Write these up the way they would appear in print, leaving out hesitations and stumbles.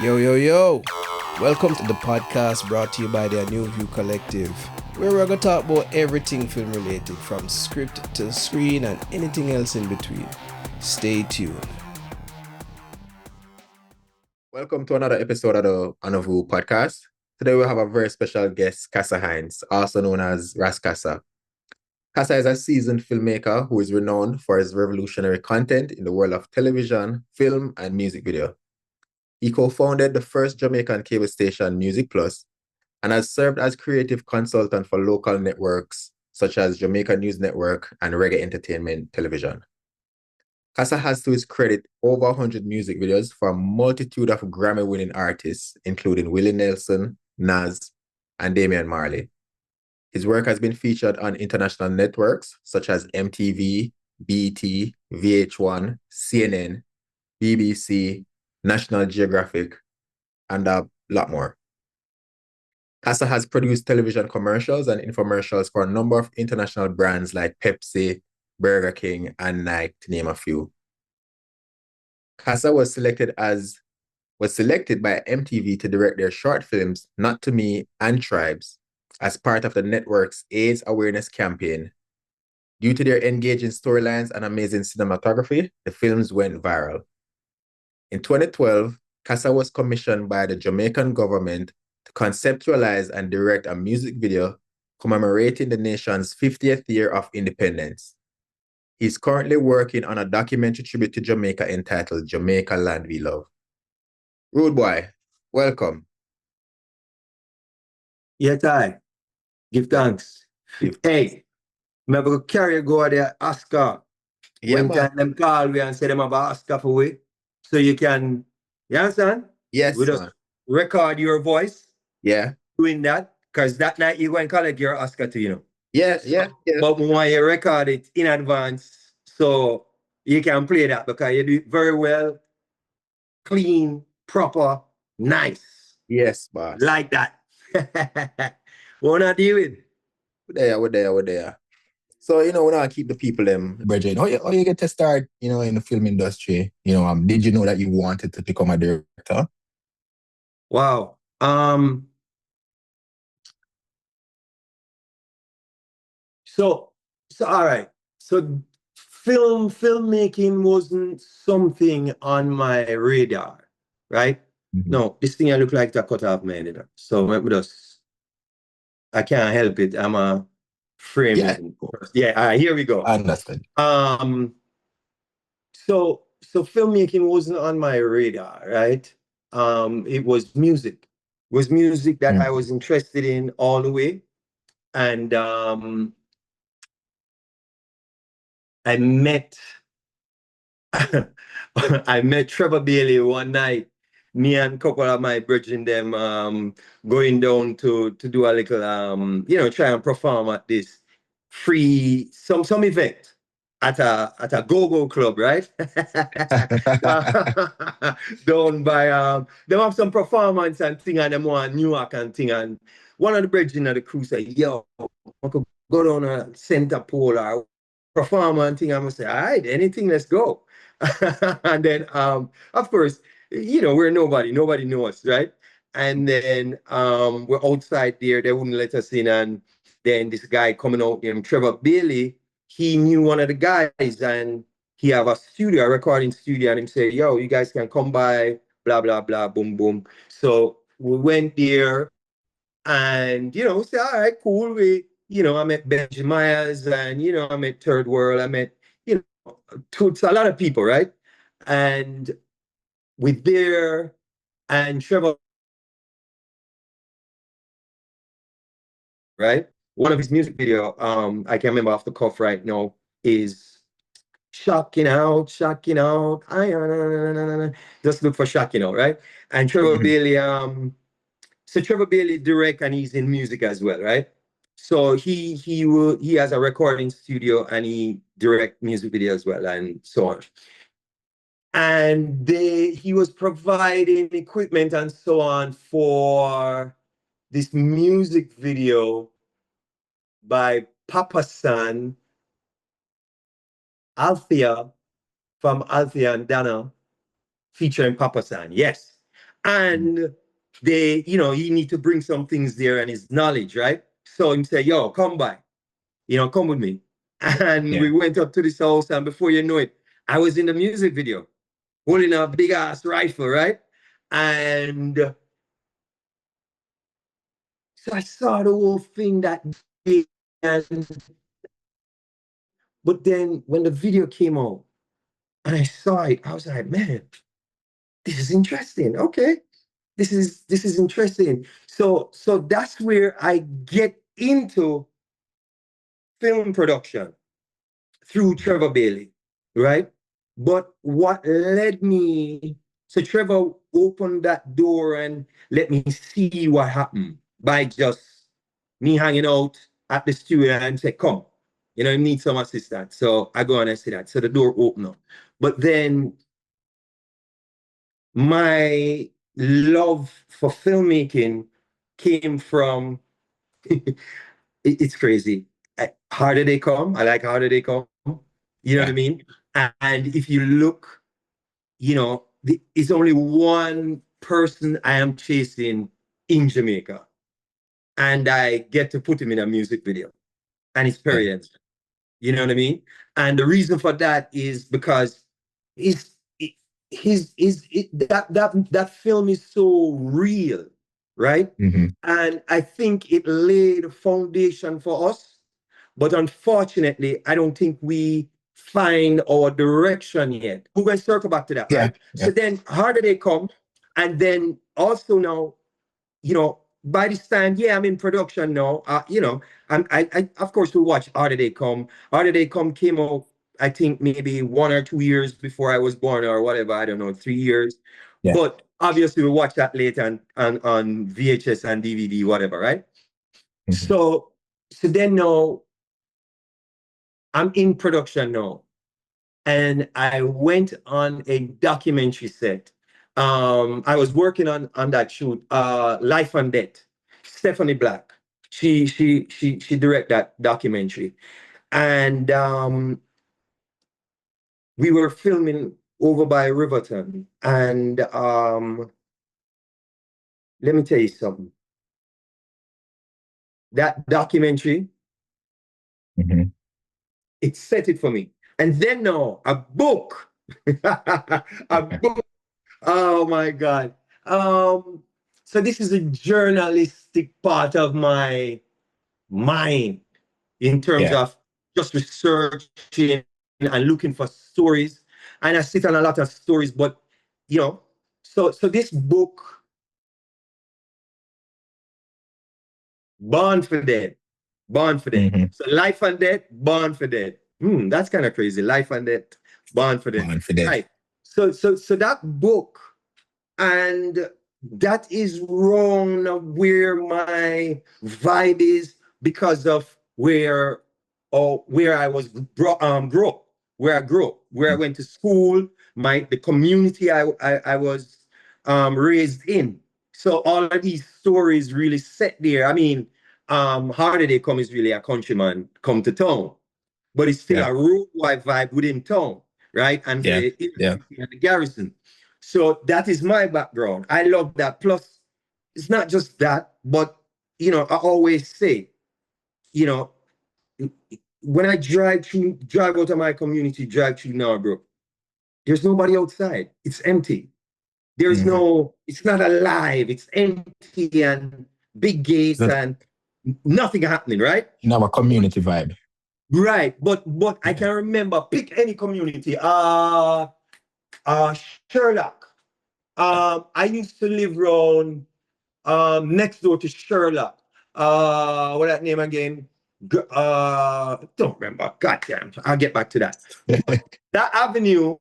Yo, yo, yo. Welcome to the podcast brought to you by the ANOUVUE Collective, where we're going to talk about everything film related, from script to screen and anything else in between. Stay tuned. Welcome to another episode of the ANOUVUE podcast. Today we have a very special guest, Kassa Hynes, also known as Ras Kassa. Kassa is a seasoned filmmaker who is renowned for his revolutionary content in the world of television, film, and music video. He co-founded the first Jamaican cable station, Music Plus, and has served as creative consultant for local networks such as Jamaica News Network and Reggae Entertainment Television. Kassa has to his credit over 100 music videos for a multitude of Grammy-winning artists, including Willie Nelson, Nas, and Damian Marley. His work has been featured on international networks such as MTV, BET, VH1, CNN, BBC, National Geographic, and a lot more. Kassa has produced television commercials and infomercials for a number of international brands like Pepsi, Burger King, and Nike, to name a few. Kassa was selected by MTV to direct their short films Not to Me and Tribes as part of the network's AIDS awareness campaign. Due to their engaging storylines and amazing cinematography, the films went viral. In 2012, Kassa was commissioned by the Jamaican government to conceptualize and direct a music video commemorating the nation's 50th year of independence. He's currently working on a documentary tribute to Jamaica entitled Jamaica Land We Love. Rude Boy, welcome. Yeah, Ty. Give thanks. Hey, remember carry go there Oscar. Yeah, when time them call we and say them have Oscar for we. So you understand? Yes, We just man. record your voice. Yeah. Doing that. Because that night you go and collect your Oscar too. Yes. But we want you to record it in advance so you can play that because you do it very well, clean, proper, nice. Yes, boss. Like that. What not deal with? We're there. So, we want to keep the people brethren. How you get to start, in the film industry? Did you know that you wanted to become a director? Wow. So all right. So filmmaking wasn't something on my radar, right? Mm-hmm. No, this thing I look like to cut off my head. So I can't help it. I'm a frame. Yeah. All right, here we go. I understand. So filmmaking wasn't on my radar, right? It was music. It was music that I was interested in all the way. And I met Trevor Bailey one night. Me and a couple of my brethren them going down to do a little try and perform at this free some event at a go-go club, right? Down by they have some performance and thing and them want New York and thing, and one of the brethren of the crew said, yo, I could go down a center pole or perform and thing. I'm gonna say, all right, anything, let's go. And then of course, we're nobody knows, right? And then we're outside there, they wouldn't let us in, and then this guy coming out named Trevor Bailey, he knew one of the guys and he have a recording studio, and him say, yo, you guys can come by, blah blah blah, boom boom. So we went there and we say, all right, cool. I met Benji Myers, and I met Third World, I met Toots, a lot of people, right? And with there, and Trevor, right? One of his music video, I can't remember off the cuff right now, is Shocking Out. Just look for Shocking Out, right? And Trevor Bailey, so Trevor Bailey direct and he's in music as well, right? So he has a recording studio and he direct music video as well and so on. And he was providing equipment and so on for this music video by Papa San, Althea, from Althea and Dana, featuring Papa San, yes. And they, you know, he need to bring some things there and his knowledge, right? So he say, yo, come by, you know, come with me. And we went up to this house, and before you know it, I was in the music video, holding a big ass rifle, right? And so I saw the whole thing that day, but then when the video came out and I saw it, I was like, man, this is interesting. Okay, this is interesting. So that's where I get into film production through Trevor Bailey, right? But what led me, so Trevor opened that door and let me see what happened by just me hanging out at the studio and say, come, you know, you need some assistance. So I go and I see that. So the door opened up. But then my love for filmmaking came from, it's crazy. How did they come? I like How Did They Come? You know what I mean? And if you look, you know, it's only one person I am chasing in Jamaica. And I get to put him in a music video. And it's Perry. You know what I mean? And the reason for that is because that film is so real, right? And I think it laid a foundation for us. But unfortunately, I don't think we find our direction yet. We're going to circle back to that, right? So then, how do they come? And then also now, you know, by this time, I'm in production now. You know, I of course we watch How Did They Come. How Did They Come came out, I think maybe 1 or 2 years before I was born or whatever. I don't know, 3 years. But obviously we watch that later on VHS and DVD, whatever, right? So then now I'm in production now. And I went on a documentary set. I was working on that shoot, Life and Death. Stephanie Black. She directed that documentary. And we were filming over by Riverton. And let me tell you something. That documentary, it set it for me. And then now, a book. A book. Oh my God. So this is a journalistic part of my mind in terms of just researching and looking for stories. And I sit on a lot of stories, but you know, so this book, Born for Dead. So Life and Death, Born for Dead. That's kind of crazy. Life and Death, Born for Dead. Right. So that book, and that is wrong where my vibe is because of where I was grew up, where I grew up, where I went to school, the community I was raised in. So all of these stories really set there. I mean, How Did They Come is really a countryman come to town, but it's still a road-wide vibe within town, right? And the garrison. So that is my background. I love that. Plus, it's not just that, but you know, I always say, you know, when I drive out of my community, drive through Narborough, there's nobody outside. It's empty. There's no, it's not alive. It's empty and big gates and nothing happening, right? You have a community vibe. Right. But I can remember, pick any community. Sherlock. I used to live around next door to Sherlock. What that name again? Don't remember. Goddamn. I'll get back to that. That avenue,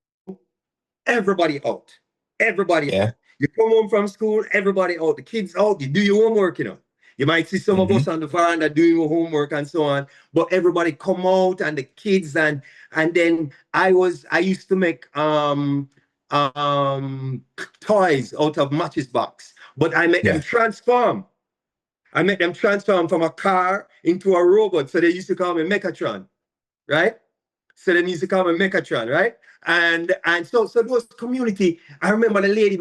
everybody out. Everybody out. You come home from school, everybody out. The kids out. You do your homework, you know. You might see some of us on the veranda doing your homework and so on, but everybody come out and the kids and then I used to make toys out of matches box, but I make them transform. I make them transform from a car into a robot. So they used to call me Mechatron, right? So they used to call me Mechatron, right? And so those community, I remember the lady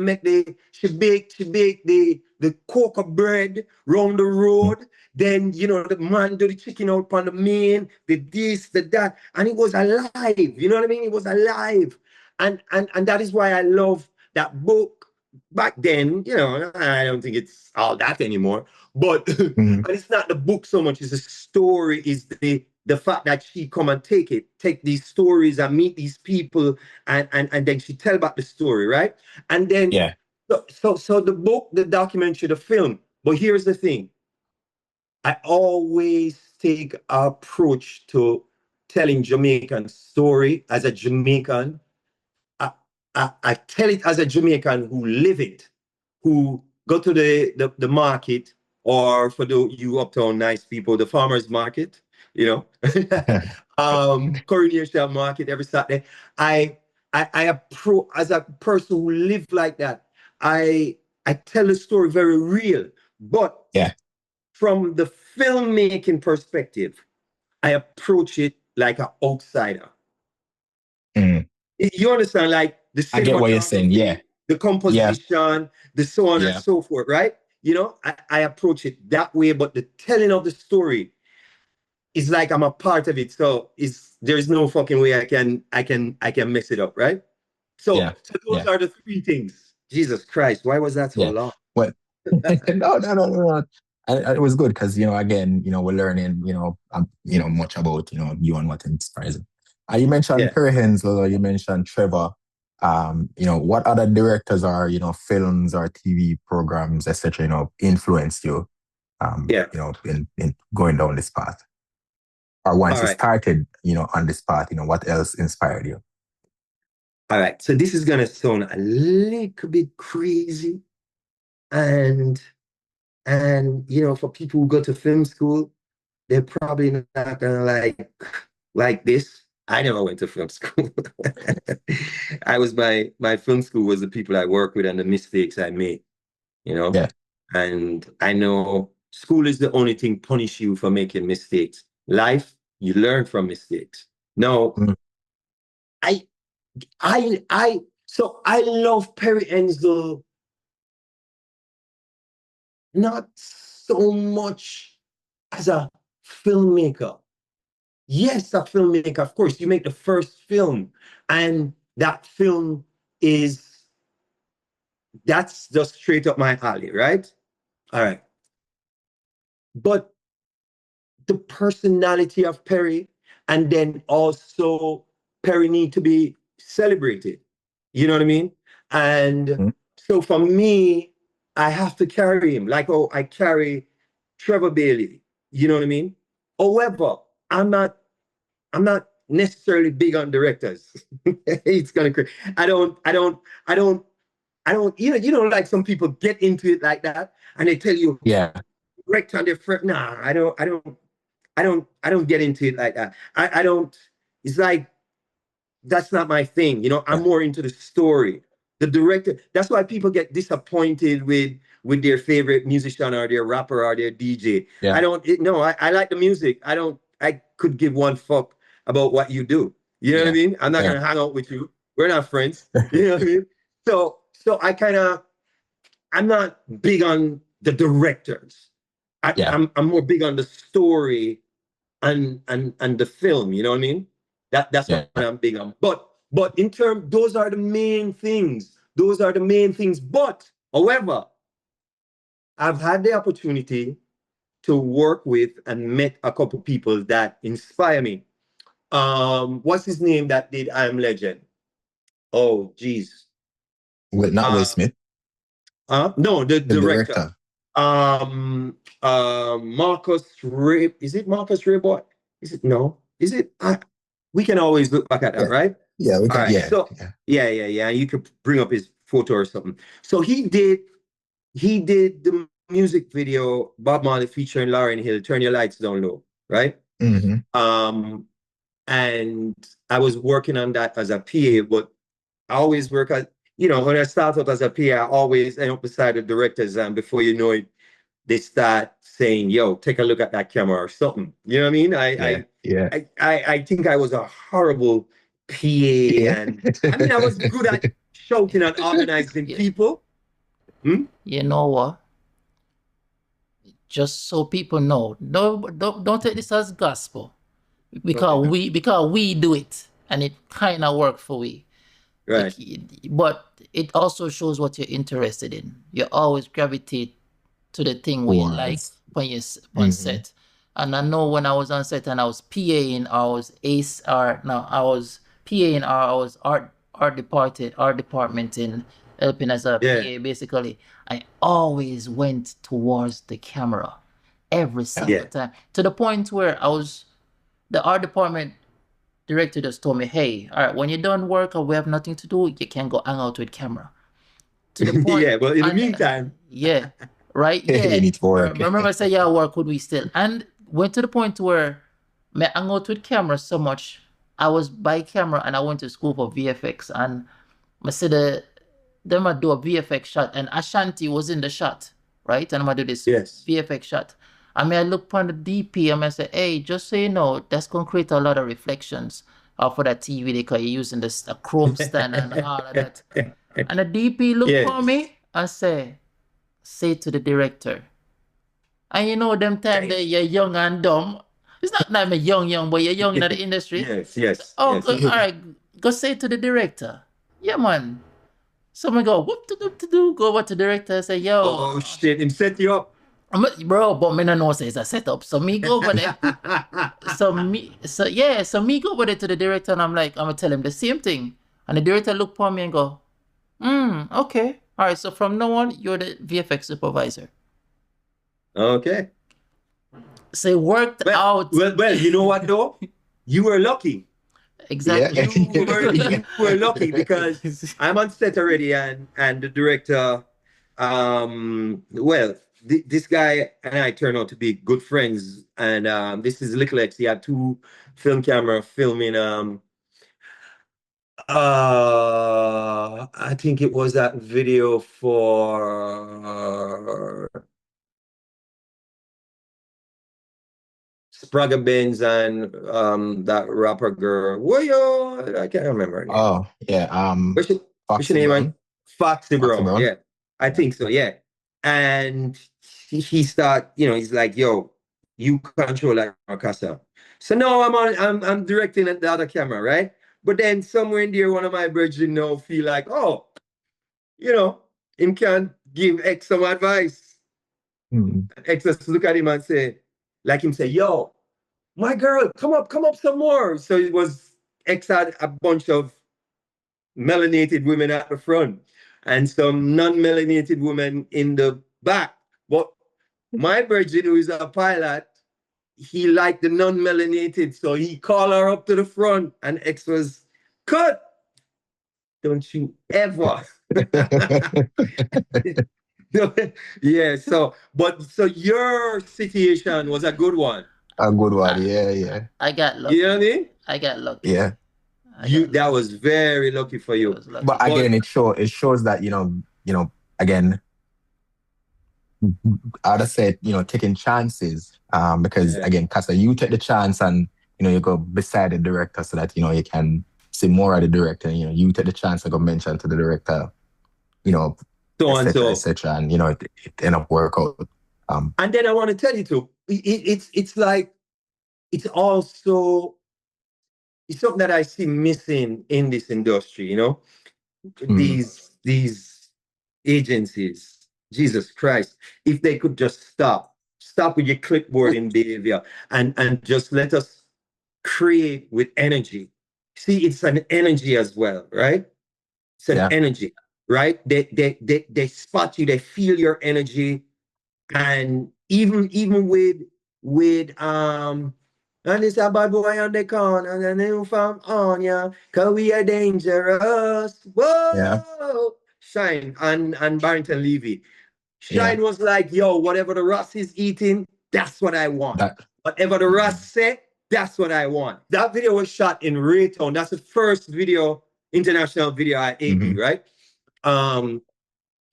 she baked the cocoa bread round the road. Then, the man do the chicken out on the main, the this, the that, and it was alive. You know what I mean? It was alive. And that is why I love that book. Back then, I don't think it's all that anymore. But Mhm. and it's not the book so much, it's the story, is the fact that she come and take these stories and meet these people, and then she tell about the story, right? And then Yeah. so the book, the documentary, the film. But here's the thing. I always take an approach to telling Jamaican story as a Jamaican. I tell it as a Jamaican who live it, who go to the market, or for you uptown nice people, the farmers market, Coronation Market every Saturday. I approach as a person who live like that. I tell the story very real, but Yeah. from the filmmaking perspective, I approach it like an outsider. Mm. You understand, like the I get what you're saying. Yeah. cinematography, the composition, the so on and Yeah. so forth, right? I approach it that way, but the telling of the story is like I'm a part of it. So there's no fucking way I can mess it up, right? So Yeah. those are the three things. Jesus Christ, why was that so Yeah. long? What? No. And it was good because, again, we're learning, much about, you and what inspires you. You mentioned Yeah. Perry Hensel, or you mentioned Trevor. What other directors or, films or TV programs, etc., influenced you, Yeah. in going down this path? Or once All you right. started, on this path, what else inspired you? All right. So this is gonna sound a little bit crazy, and for people who go to film school, they're probably not gonna like this. I never went to film school. My film school was the people I work with and the mistakes I made, you know. Yeah. And I know school is the only thing punish you for making mistakes. Life, you learn from mistakes. No, Mm. so I love Perry Enzel, not so much as a filmmaker. Yes, a filmmaker, of course, you make the first film, and that film that's just straight up my alley, right? All right. But the personality of Perry, and then also Perry need to be celebrated. You know what I mean? And Mm. so for me, I have to carry him like, I carry Trevor Bailey. You know what I mean? However, I'm not necessarily big on directors. It's gonna crazy. I don't. Like some people get into it like that, and they tell you Yeah. direct on their friend. Nah, I don't get into it like that. I don't. It's like that's not my thing. I'm Yeah. more into the story. The director. That's why people get disappointed with their favorite musician or their rapper or their DJ. Yeah. No, I like the music. I could give one fuck about what you do. You know what I Yeah. mean? I'm not Yeah. gonna hang out with you. We're not friends. You know what I mean? So I'm not big on the directors. Yeah. I'm more big on the story and the film. You know what I mean? That's Yeah. what I'm big on. But in term, those are the main things. Those are the main things. But however, I've had the opportunity to work with and met a couple people that inspire me. What's his name that did I Am Legend? Oh, geez. Not Will Uh, Smith, no, the the director. director. Marcus Ray. Is it Marcus Rayboy? Is it no? Is it? We can always look back at that, Yeah. right? Yeah. We All can. right. Yeah. So Yeah. yeah. You could bring up his photo or something. So he did the music video Bob Marley featuring Lauryn Hill, Turn Your Lights Down Low, right? Mm-hmm. And I was working on that as a PA, but I always work as, when I start out as a PA, I always end up beside the directors, and before you know it, they start saying, yo, take a look at that camera or something. You know what I mean? Yeah. Yeah. I think I was a horrible PA, Yeah. and I mean, I was good at shouting and organizing Yeah. people. You know what? Just so people know, don't take this as gospel, because we do it and it kind of worked for we. Right. But it also shows what you're interested in. You always gravitate to the thing where you like when you on set. And I know when I was on set and I was PAing, I was ace art. No, I was PAing, or I was art department in helping as a Yeah. PA. Basically, I always went towards the camera every single Yeah. time, to the point where the art department director just told me, "Hey, all right, when you're done work or we have nothing to do, you can go hang out with camera." To the point. Yeah, well, in the meantime. Yeah, right. Yeah. You need to work. Remember I said, yeah, work would we still? And went to the point where me hang out with camera so much. I was by camera and I went to school for VFX, and I said them I do a VFX shot and Ashanti was in the shot, right? And I'm gonna do this Yes. VFX shot. I mean, I look upon the DP and I say, hey, just so you know, that's gonna create a lot of reflections for that TV because you're using this a chrome stand and all of that. And the DP looked for me and say to the director. And you know them time that you're young and dumb. It's not that I'm young, but you're young in the industry. Yes. Oh, yes. all right. Go say to the director. Yeah, man. Someone go, whoop to do. Go over to the director and say, yo. Oh shit, him set you up. Bro, but me no know say it's a setup. So me go over there. so me go over there to the director and I'm gonna tell him the same thing. And the director look for me and go, okay. All right, so from now on, you're the VFX supervisor. Okay. So it worked out. Well, you know what though? You were lucky. Exactly. Yeah. You were lucky because I'm on set already, and the director, this guy and I turned out to be good friends, and this is Little X. He had 2 film camera filming. I think it was that video for Sprague Benz and that rapper girl. I can't remember her name. Oh, yeah. What's your name? Brown. Foxy Brown. Brown. Yeah, I think so. Yeah, and he start. He's like, "Yo, you control that Kassa." So now I'm directing at the other camera, right? But then somewhere in there, one of my brethren feel like, oh, him can give X some advice. X just look at him and say, yo, my girl, come up some more. So it was X had a bunch of melanated women at the front and some non-melanated women in the back. But my virgin, who is a pilot, he liked the non-melanated, so he called her up to the front, and X was, cut! Don't you ever. Yeah, so your situation was a good one. A good one, yeah. I got lucky. You know what I mean? I got lucky. Yeah. That was very lucky for you. But again, it shows that, again, I'd say, taking chances. Because again, Kassa, you take the chance and, you go beside the director so that, you can see more of the director. You take the chance and go mention to the director, so and so, etc. And, it end up work out. And then I want to tell you too, it's like, it's also, it's something that I see missing in this industry, these agencies, Jesus Christ, if they could just stop with your clipboarding behavior and just let us create with energy. See, it's an energy as well, right? It's an energy, right? They spot you, they feel your energy, and even with and it's a bad boy on the corner and a new from on ya, cause we are dangerous. Whoa, yeah. Shine and Barrington Levy. Shine was like, yo, whatever the Ras is eating, that's what I want. Whatever the Ras say, that's what I want. That video was shot in Raytown. That's the first international video at AD, right?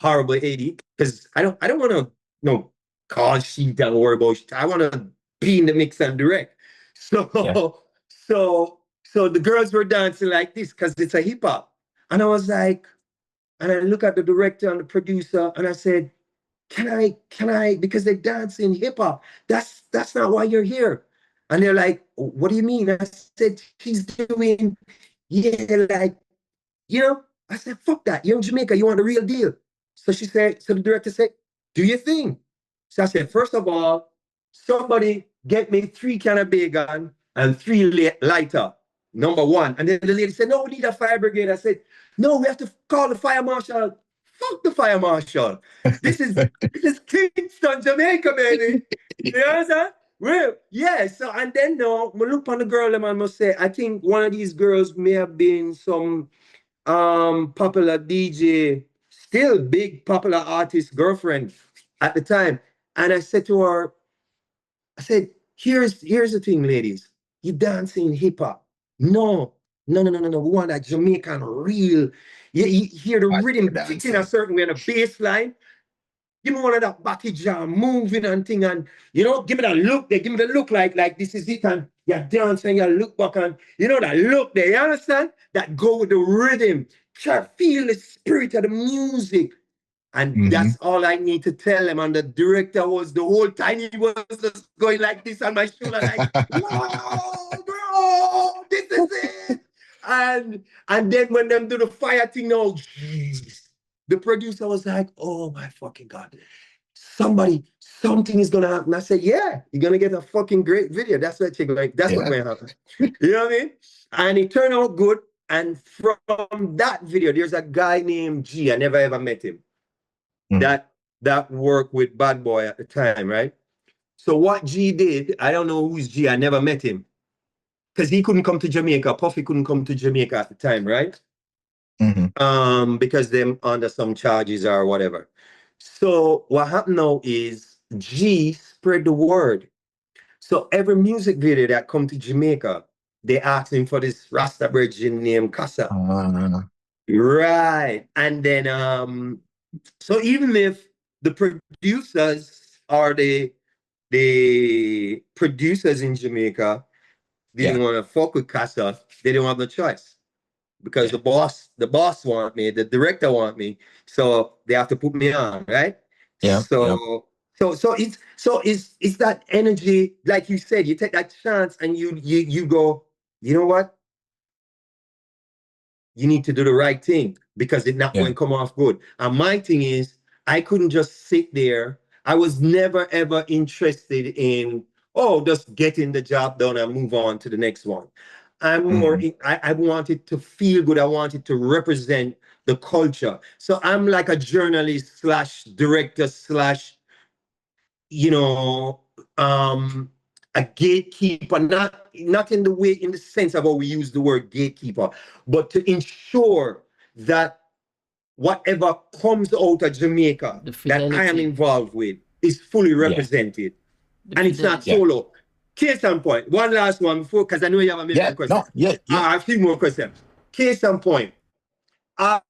Horrible AD, because I don't want to call sheet and worry about shit. I want to be in the mix and direct. So So the girls were dancing like this because it's a hip hop. And I was like, and I look at the director and the producer and I said, can I, because they're dancing hip hop. That's not why you're here. And they're like, what do you mean? I said, she's doing, yeah, like, you know, I said, fuck that. You're in Jamaica. You want the real deal. So the director said, do your thing. So I said, first of all, somebody get me 3 can of bacon and 3 lighter, number 1. And then the lady said, no, we need a fire brigade. I said, no, we have to call the fire marshal. Fuck the fire marshal. This is Kingston, Jamaica, baby. You understand? Well, yeah. So, and then now, we look on the girl, and I must say, I think one of these girls may have been some popular DJ, still big popular artist girlfriend at the time. And I said to her, I said, here's the thing, ladies. You dancing hip hop. No. We want that Jamaican real. You hear the rhythm hitting a certain way on the bass line. Give me one of that body jam moving and thing, and give me that look there. Give me the look like this is it, and you dance and you look back and that look there. You understand? That go with the rhythm. Try to feel the spirit of the music. And that's all I need to tell them. And the director was the whole time he was just going like this on my shoulder, like, wow, bro, this is it. And then when them do the fire thing, now, geez, the producer was like, oh my fucking God, something is gonna happen. I said, yeah, you're gonna get a fucking great video. That's what you're like, that's what's gonna happen. You know what I mean? And it turned out good. And from that video, there's a guy named G. I never ever met him. That worked with Bad Boy at the time, right? So what G did, I don't know who's G. I never met him. Because he couldn't come to Jamaica. Puffy couldn't come to Jamaica at the time, right? Because them under some charges or whatever. So what happened now is G spread the word. So every music video that come to Jamaica, they ask him for this Rasta virgin named Kassa. Right. And then so even if the producers are the producers in Jamaica didn't want to fuck with Kassa, they don't have no choice. Because the boss want me, the director want me, so they have to put me on, right? Yeah. So it's that energy, like you said, you take that chance and you go, you know what? You need to do the right thing because it's not going to come off good. And my thing is, I couldn't just sit there. I was never ever interested in just getting the job done and move on to the next one. I'm more, I wanted to feel good. I wanted to represent the culture. So I'm like a journalist / director / a gatekeeper, not in the sense of how we use the word gatekeeper, but to ensure that whatever comes out of Jamaica that I am involved with is fully represented. And it's not solo. Case in point, one last one before, because I know you have a million questions. I have a few more questions. Case in point, I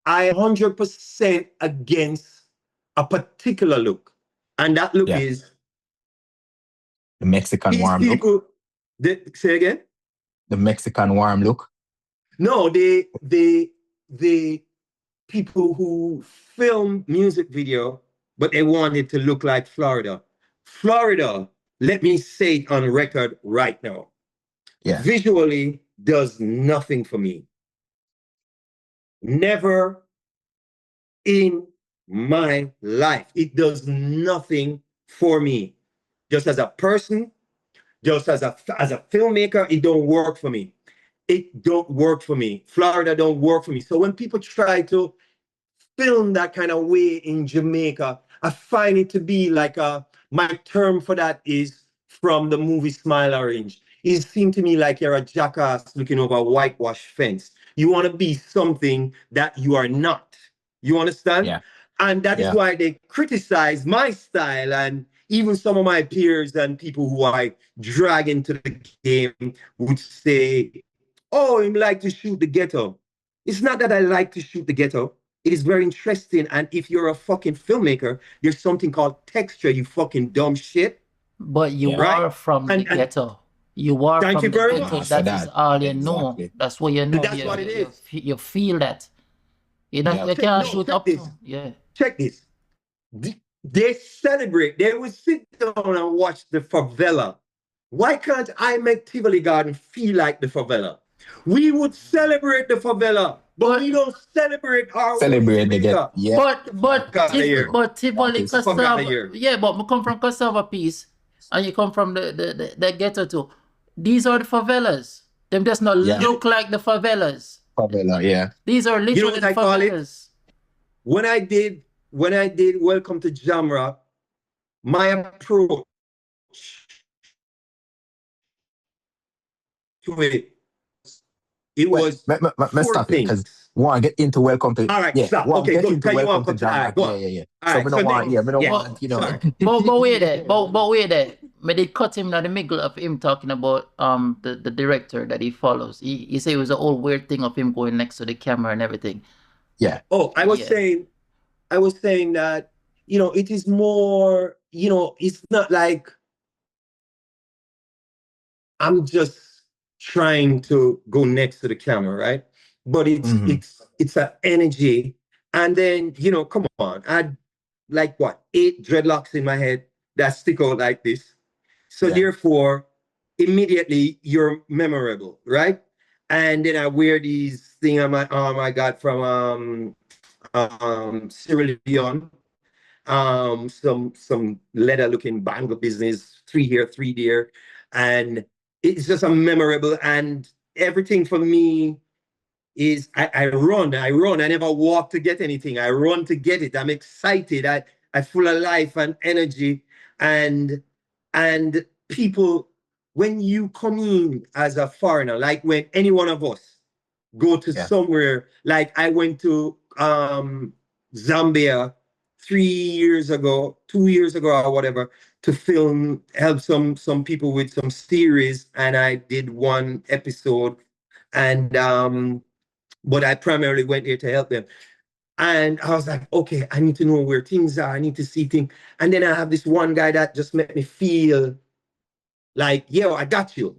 100% against a particular look, and that look is the Mexican warm look. Say again? The Mexican warm look. No, the people who film music video, but they want it to look like Florida. Florida, let me say it on record right now. Visually does nothing for me. Never in my life. It does nothing for me. Just as a person, just as a filmmaker, it don't work for me. It don't work for me. Florida don't work for me. So when people try to film that kind of way in Jamaica, I find it to be like my term for that is from the movie Smile Orange. It seemed to me like you're a jackass looking over a whitewashed fence. You want to be something that you are not. You understand? Yeah. And that is why they criticize my style, and even some of my peers and people who I drag into the game would say, oh, you like to shoot the ghetto. It's not that I like to shoot the ghetto. It is very interesting. And if you're a fucking filmmaker, there's something called texture, you fucking dumb shit. But you are from the ghetto. You are Thank from you the very ghetto. much. That After is that, all you know. exactly. That's what you know. That's what it is. You feel that. You know, Yeah. you can't shoot check up. this. Yeah. Check this. They celebrate. They will sit down and watch the favela. Why can't I make Tivoli Garden feel like the favela? We would celebrate the favela, but we don't celebrate our own in Celebrate the get. Jamaica. Yeah. Got Tivoli Fuck outta Cassava. here. Yeah, but we come from Cassava Piece, and you come from the ghetto too. These are the favelas. Them just not Yeah. look like the favelas. Favela, yeah. These are literally what the I call it? favelas. When I did Welcome to Jamra, my approach to it was Let's four stop it because things. we want to get into Welcome to. All right, yeah, stop. we want to Okay, get good. into Tell you Welcome what, to Jamaica. go on. Yeah. All So right, we don't so want. next. Yeah, we don't Yeah. want. You know. Sorry. But wait there. But wait there. Me did cut him in the middle of him talking about the director that he follows. He said it was a whole weird thing of him going next to the camera and everything. Yeah. Oh, I was saying that, it is more, it's not like I'm just trying to go next to the camera, right? But it's an energy. And then, come on, I had like 8 dreadlocks in my head that stick out like this. So therefore, immediately you're memorable, right? And then I wear these thing on my arm I got from Sierra Leone. Some leather looking bangle business, 3 here, 3 there. And it's just a memorable, and everything for me is I run. I never walk to get anything. I run to get it. I'm excited. I full of life and energy. And people, when you come in as a foreigner, like when any one of us go to somewhere, like I went to Zambia 3 years ago, 2 years ago or whatever, to help some people with some series, and I did 1 episode, and but I primarily went there to help them. And I was like, okay, I need to know where things are. I need to see things. And then I have this one guy that just made me feel like, yo, I got you.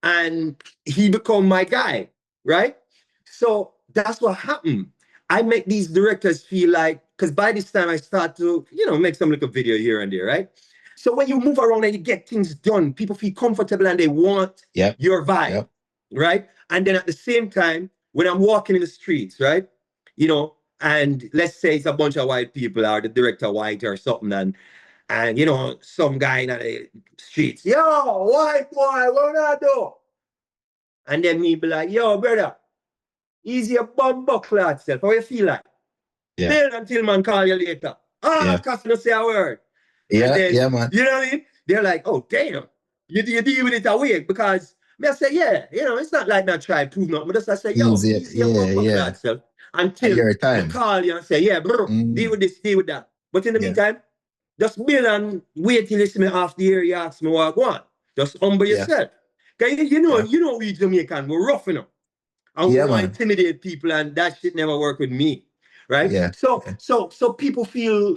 And he become my guy, right? So that's what happened. I make these directors feel like, because by this time I start to, make some little video here and there, right? So when you move around and you get things done, people feel comfortable and they want your vibe, right? And then at the same time, when I'm walking in the streets, right? And let's say it's a bunch of white people or the director white or something, and some guy in the streets, yo, white boy, what I do? And then me be like, yo, brother, easy a bum buckle itself. How you feel like? Yeah. Build until man call you later. Kassa no say a word. Yeah, man. You know what I mean? They're like, oh, damn. You deal with it away because me I say, yeah, it's not like not try to prove nothing, but just I say, yo, easy a bum buckle itself. Until I call you and say, yeah, bro, deal with this, deal with that. But in the meantime, just build and wait till you see me off the air, you ask me what I want. Just humble yourself. Because you know we Jamaican, we're rough enough. And we want to intimidate people, and that shit never work with me. Right? Yeah. So people feel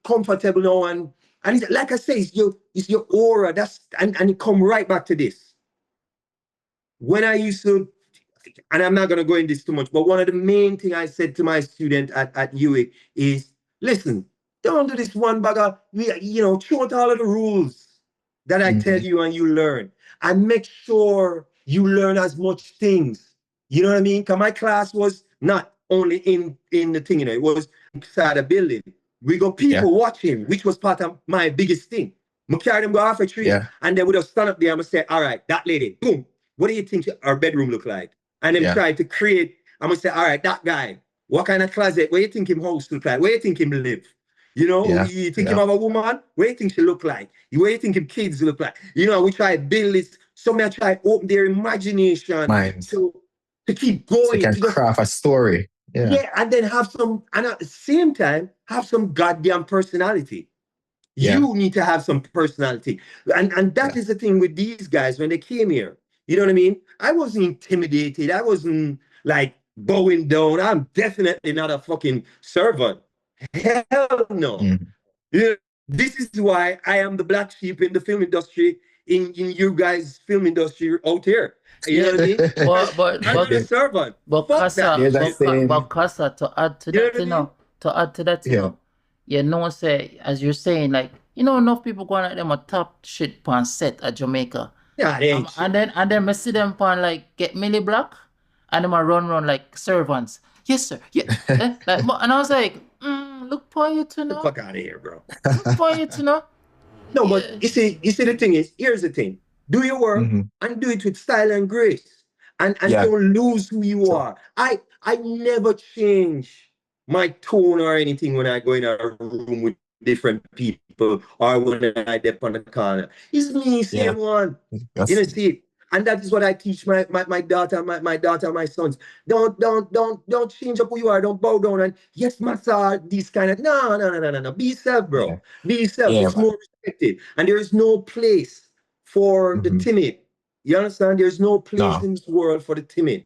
comfortable now, and it's, like I say, it's your aura. And it come right back to this. When I used to, and I'm not gonna go into this too much, but one of the main things I said to my student at UA is, listen, don't do this one bagger. Throw out all of the rules that I tell you and you learn. And make sure you learn as much things. You know what I mean? Because my class was not only in the thing, it was inside the building. We got people watching, which was part of my biggest thing. I carry them go off a tree, and they would have stand up there and say, all right, that lady, boom, what do you think our bedroom look like? And then try to create, I'm going to say, all right, that guy, what kind of closet, where you think him house look like? Where you think him live? You think him have a woman? Where you think she look like? Where you think him kids look like? We try to build this. Some may try to open their imagination to keep going. So you can craft a story. Yeah, and then and at the same time, have some goddamn personality. You need to have some personality. And that is the thing with these guys when they came here. You know what I mean? I wasn't intimidated. I wasn't like bowing down. I'm definitely not a fucking servant. Hell no. This is why I am the black sheep in the film industry in you guys' film industry out here. You know what I mean? But I'm not a servant. but Fuck that. There's a Kassa, saying. but Kassa, to add to You know that, what I you know, mean? to add to that, you Yeah. know, you know, say as you're saying, like, you know, enough people going at them a top shit pan set at Jamaica. Yeah, they ain't shit. And then I see them pan like get Millie Black, and them a run like servants. Yes, sir. Yeah. Like, and I was like, look for you to Get the know. fuck out of here, bro. Look for you to know. No, Yeah. but you see, the thing is, here's the thing. Do your work Mhm. and do it with style and grace. And Yeah. don't lose who you So- are. I never change my tone or anything when I go in a room with different people or when I dip on the corner. It's me, same Yeah. one. Yes. You know, see, and that is what I teach my daughter, my daughter, my sons. Don't change up who you are. Don't bow down and yes, massa, these kind of no. Be yourself, bro. Yeah. Be yourself. Yeah, It's man. more respected, and there is no place for the Mhm. timid. You understand? There's no place No. in this world for the timid.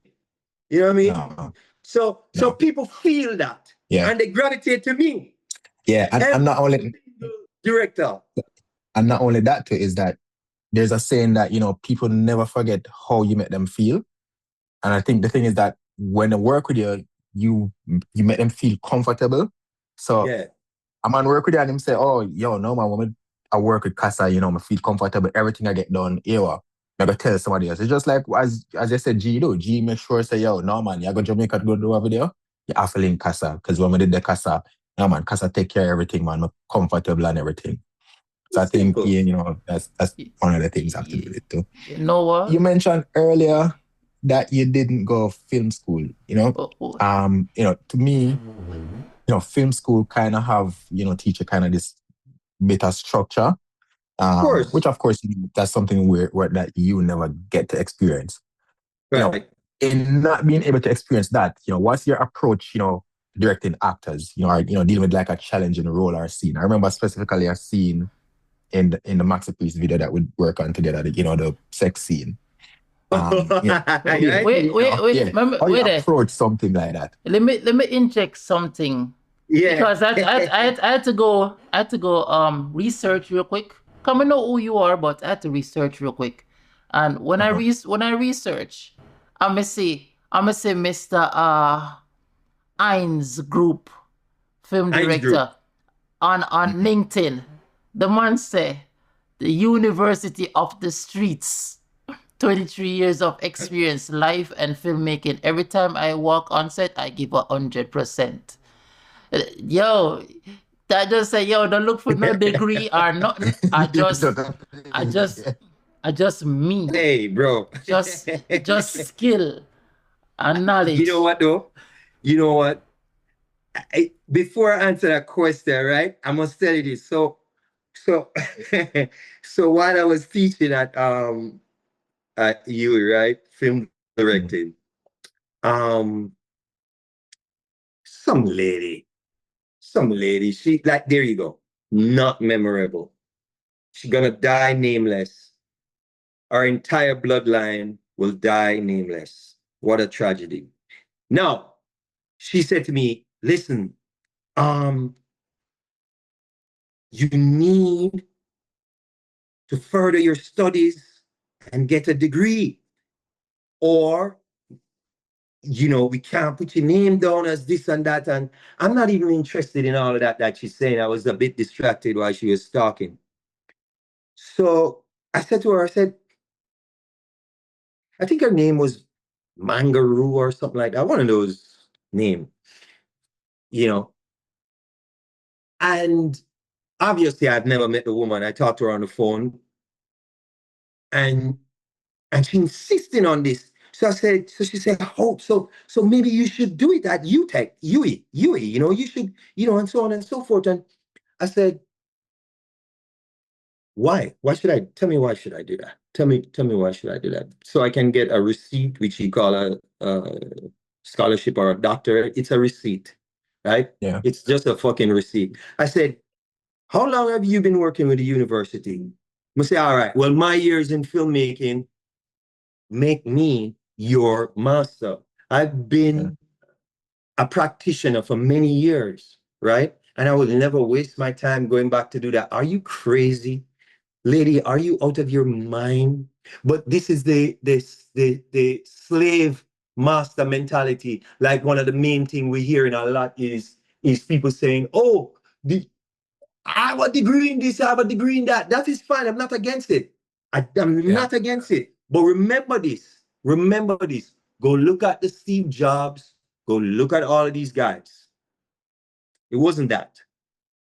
You know what I mean? No. So No. people feel that, Yeah. and they gravitate to me. Yeah. And not only Director. that too is that there's a saying that, you know, people never forget how you make them feel. And I think the thing is that when they work with you, you make them feel comfortable. So Yeah. a man work with you and him say, oh, yo, no man, when I work with Kassa, you know, I feel comfortable, everything I get done, here, I gotta tell somebody else. It's just like, as I said, G do. G make sure say, yo, no man, you go Jamaica to go do a video, you have to link Kassa. Because when we did the Kassa, no man, Kassa take care of everything, man, I'm comfortable and everything. So I think, Simple. yeah, you know, that's one of the things I have to do with it too. You know what? You mentioned earlier that you didn't go film school, you know. You know, to me, you know, film school kind of have, you know, teach you kind of this bit of structure, course. which of course that's something where that you never get to experience. You know, Right. in not being able to experience that, you know, what's your approach, you know, directing actors, you know, or, you know, dealing with like a challenging role or scene? I remember specifically a scene in the Masterpiece video that we work on together, you know, the sex scene. Yeah. Wait. Yeah. Remember, How you wait there. approach something like that? Let me inject something. Yeah. Because I had to go research real quick. Come, I know who you are, but I had to research real quick. And when I research, I'ma say Mr. Hynes Group film Hynes director Group. on LinkedIn. The man say the University of the Streets. 23 years of experience, life and filmmaking. Every time I walk on set, I give 100%. Yo, that just say, yo, don't look for no degree or nothing. I just me. Hey, bro. Just skill and knowledge. You know what though? You know what? Before I answer that question, right? I must tell you this. So so while I was teaching at you, right? Film directing. Some lady, she like, there you go. Not memorable. She's gonna die nameless. Our entire bloodline will die nameless. What a tragedy. Now, she said to me, listen, you need to further your studies and get a degree. Or, you know, we can't put your name down as this and that. And I'm not even interested in all of that she's saying. I was a bit distracted while she was talking. So I said to her, I think her name was Mangaroo or something like that. One of those names, you know. And obviously I've never met the woman. I talked to her on the phone. And she insisted on this. So she said, oh, so maybe you should do it at UTech, UE, you know, you should, you know, and so on and so forth. And I said, why? Why should I? Tell me why should I do that? Tell me why should I do that? So I can get a receipt, which you call a scholarship or a doctorate. It's a receipt, right? Yeah. It's just a fucking receipt. I said, how long have you been working with the university? I say, all right, well, my years in filmmaking make me your master. I've been a practitioner for many years, right? And I will never waste my time going back to do that. Are you crazy? Lady, are you out of your mind? But this is the slave master mentality. Like one of the main thing we hear in a lot is people saying, "Oh, I have a degree in this, I have a degree in that." That is fine. I'm not against it. I'm not against it. But remember this. Remember this. Go look at the Steve Jobs. Go look at all of these guys. It wasn't that.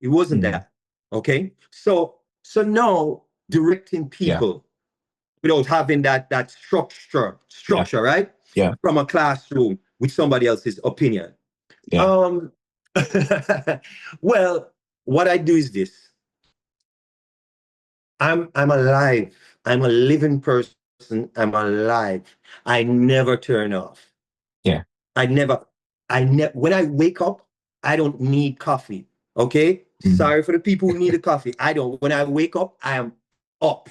It wasn't that. Okay. So now directing people without having that structure, right? Yeah. From a classroom with somebody else's opinion. Yeah. Well, what I do is this. I'm alive. I'm a living person. I'm alive. I never turn off. Yeah. When I wake up, I don't need coffee. Okay? Sorry for the people who need a coffee. I don't. When I wake up, I am up.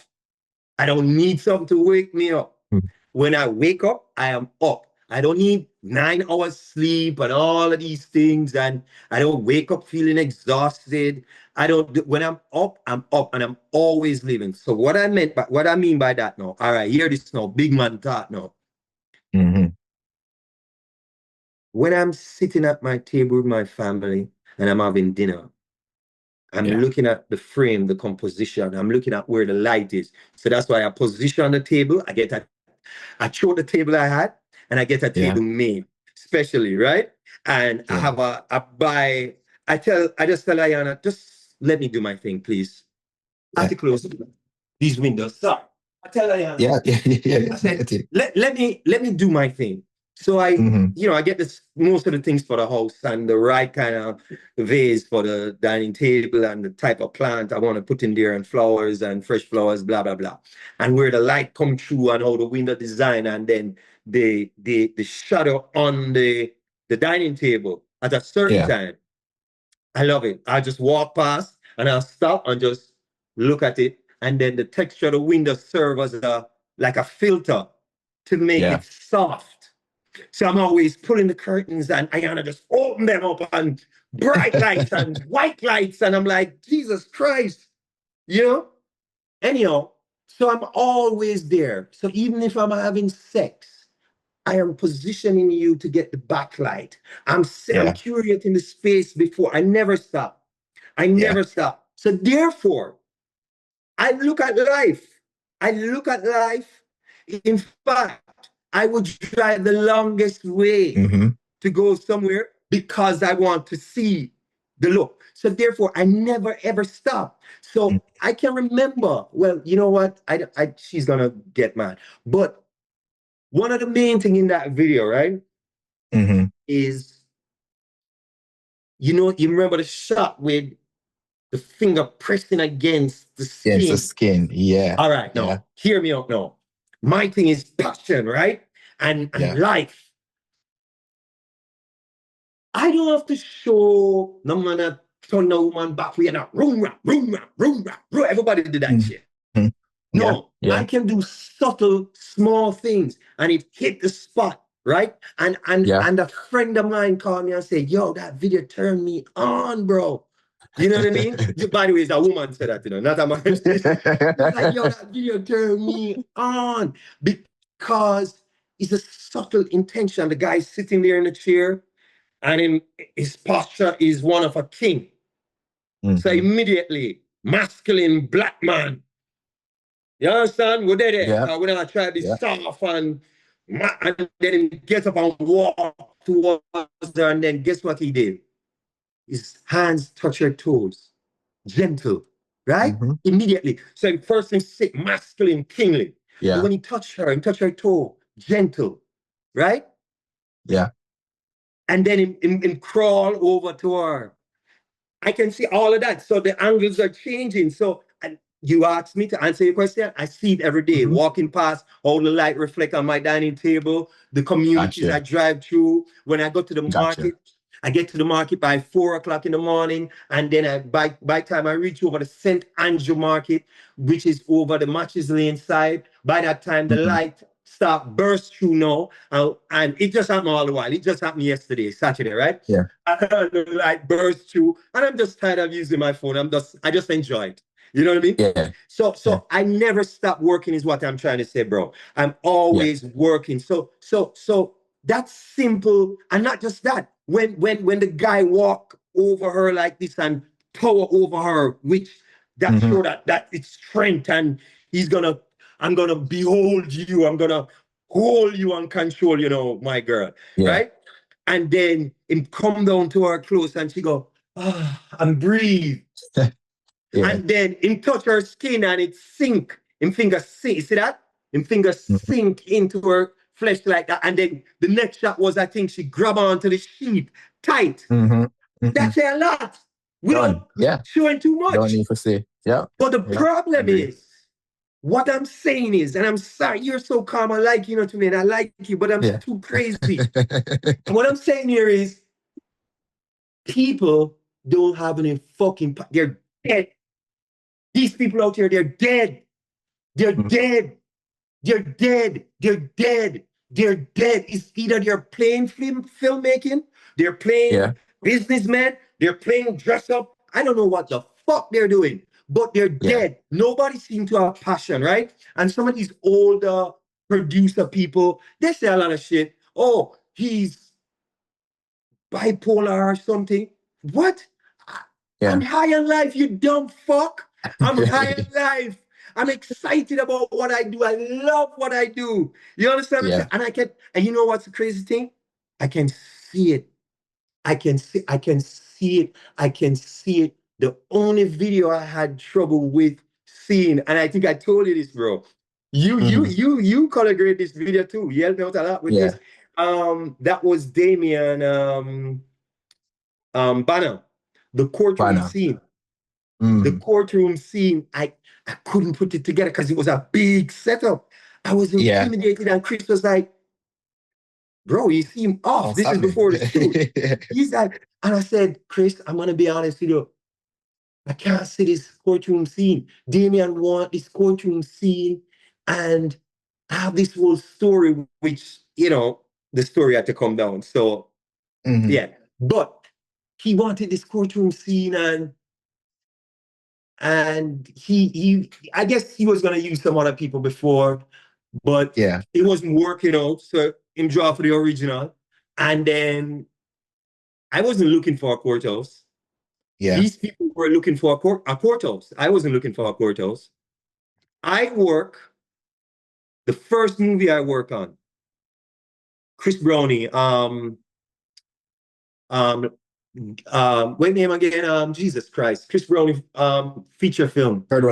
I don't need something to wake me up. When I wake up, I am up. I don't need 9 hours sleep and all of these things. And I don't wake up feeling exhausted. When I'm up, and I'm always living. So what I mean by that now, all right, hear this now, big man talk now. When I'm sitting at my table with my family and I'm having dinner, I'm looking at the frame, the composition. I'm looking at where the light is. So that's why I position the table. I throw the table I had, and I get a table made, specially, right? And I have I just tell Ayana, just let me do my thing, please. I have to close these windows. Sorry. I tell Ayana. I said, let me do my thing. So I get most of the things for the house and the right kind of vase for the dining table and the type of plant I want to put in there and flowers and fresh flowers, blah, blah, blah. And where the light come through and how the window design and then the shadow on the dining table at a certain time. I love it. I just walk past and I'll stop and just look at it. And then the texture of the window serves as like a filter to make it soft. So I'm always pulling the curtains and Ayana just open them up and bright lights and white lights. And I'm like, Jesus Christ, Anyhow, so I'm always there. So even if I'm having sex, I am positioning you to get the backlight. I'm curating the space before. I never stop. I never stop. So therefore, I look at life. In fact, I would drive the longest way to go somewhere because I want to see the look. So therefore, I never ever stop. So I can remember. Well, you know what? She's gonna get mad. But one of the main thing in that video, right, is you remember the shot with the finger pressing against the skin. Against the skin, yeah. All right, now hear me out now. My thing is passion, right? And life. I don't have to show no man a turn the woman back for you now. Room rap. Everybody did that shit. No, I can do subtle, small things and it hit the spot, right? And a friend of mine called me and said, yo, that video turned me on, bro. You know what I mean? By the way, it's a woman said that, not a man. Like, yo, that video turned me on because it's a subtle intention. The guy's sitting there in a chair and his posture is one of a king. So immediately, masculine black man. You understand? We're there. We're going to try to be soft and then he gets up and walk towards her, and then guess what he did? His hands touch her toes. Gentle, right? Immediately. So first thing, sick, masculine, kingly. Yeah. But when he touched her toe, gentle, right? Yeah. And then him crawl over to her. I can see all of that. So the angles are changing. So and you asked me to answer your question. I see it every day, walking past, all the light reflect on my dining table, the communities I drive through. When I go to the market, I get to the market by 4 o'clock in the morning. And then by the time I reach over the St. Andrew Market, which is over the Matches Lane side, by that time the light start burst through now. And it just happened all the while. It just happened yesterday, Saturday, right? Yeah. The light burst through. And I'm just tired of using my phone. I just enjoy it. You know what I mean? Yeah. So I never stop working is what I'm trying to say, bro. I'm always working. So that's simple. And not just that. When the guy walk over her like this and tower over her, which that show that it's strength, and I'm gonna behold you, I'm gonna hold you and control, you know, my girl. Right? And then him come down to her close and she go, and breathe. And then him touch her skin and it sink. Him finger sink. You see that? Him finger sink into her flesh like that. And then the next shot was, I think she grab onto the sheet tight. That's a lot. We don't showing too much. Don't need to say. Yeah. But the problem is, what I'm saying is, and I'm sorry, you're so calm, I like you, know, to me, and I like you, but I'm too crazy. What I'm saying here is, people don't have any fucking, they're dead. These people out here, they're dead. They're dead. They're dead. They're dead. They're dead. It's either they're playing filmmaking, they're playing businessmen, they're playing dress up. I don't know what the fuck they're doing, but they're dead. Nobody seems to have passion, right? And some of these older producer people, they say a lot of shit. Oh, he's bipolar or something. What? I'm high on life, you dumb fuck. I'm high on life. I'm excited about what I do. I love what I do. You understand what I'm saying? And you know what's the crazy thing? I can see it. I can see it. I can see it. The only video I had trouble with seeing, and I think I told you this, bro. You color grade this video too. You helped me out a lot with this. That was Damien Banner. The courtroom scene. The courtroom scene, I couldn't put it together because it was a big setup. I was intimidated, and Chris was like, bro, you seem off. This is before the shoot. He's like, and I said, Chris, I'm going to be honest with you. I can't see this courtroom scene. Damien want this courtroom scene, and I have this whole story, which, you know, the story had to come down. So, but he wanted this courtroom scene, and he I guess he was gonna use some other people before, but it wasn't working out. So him draw for the original. And then I wasn't looking for a courthouse. These people were looking for a courthouse. I wasn't looking for a courthouse. The first movie I work on, Chris Brownie, what name again? Jesus Christ. Chris Brownie feature film. Third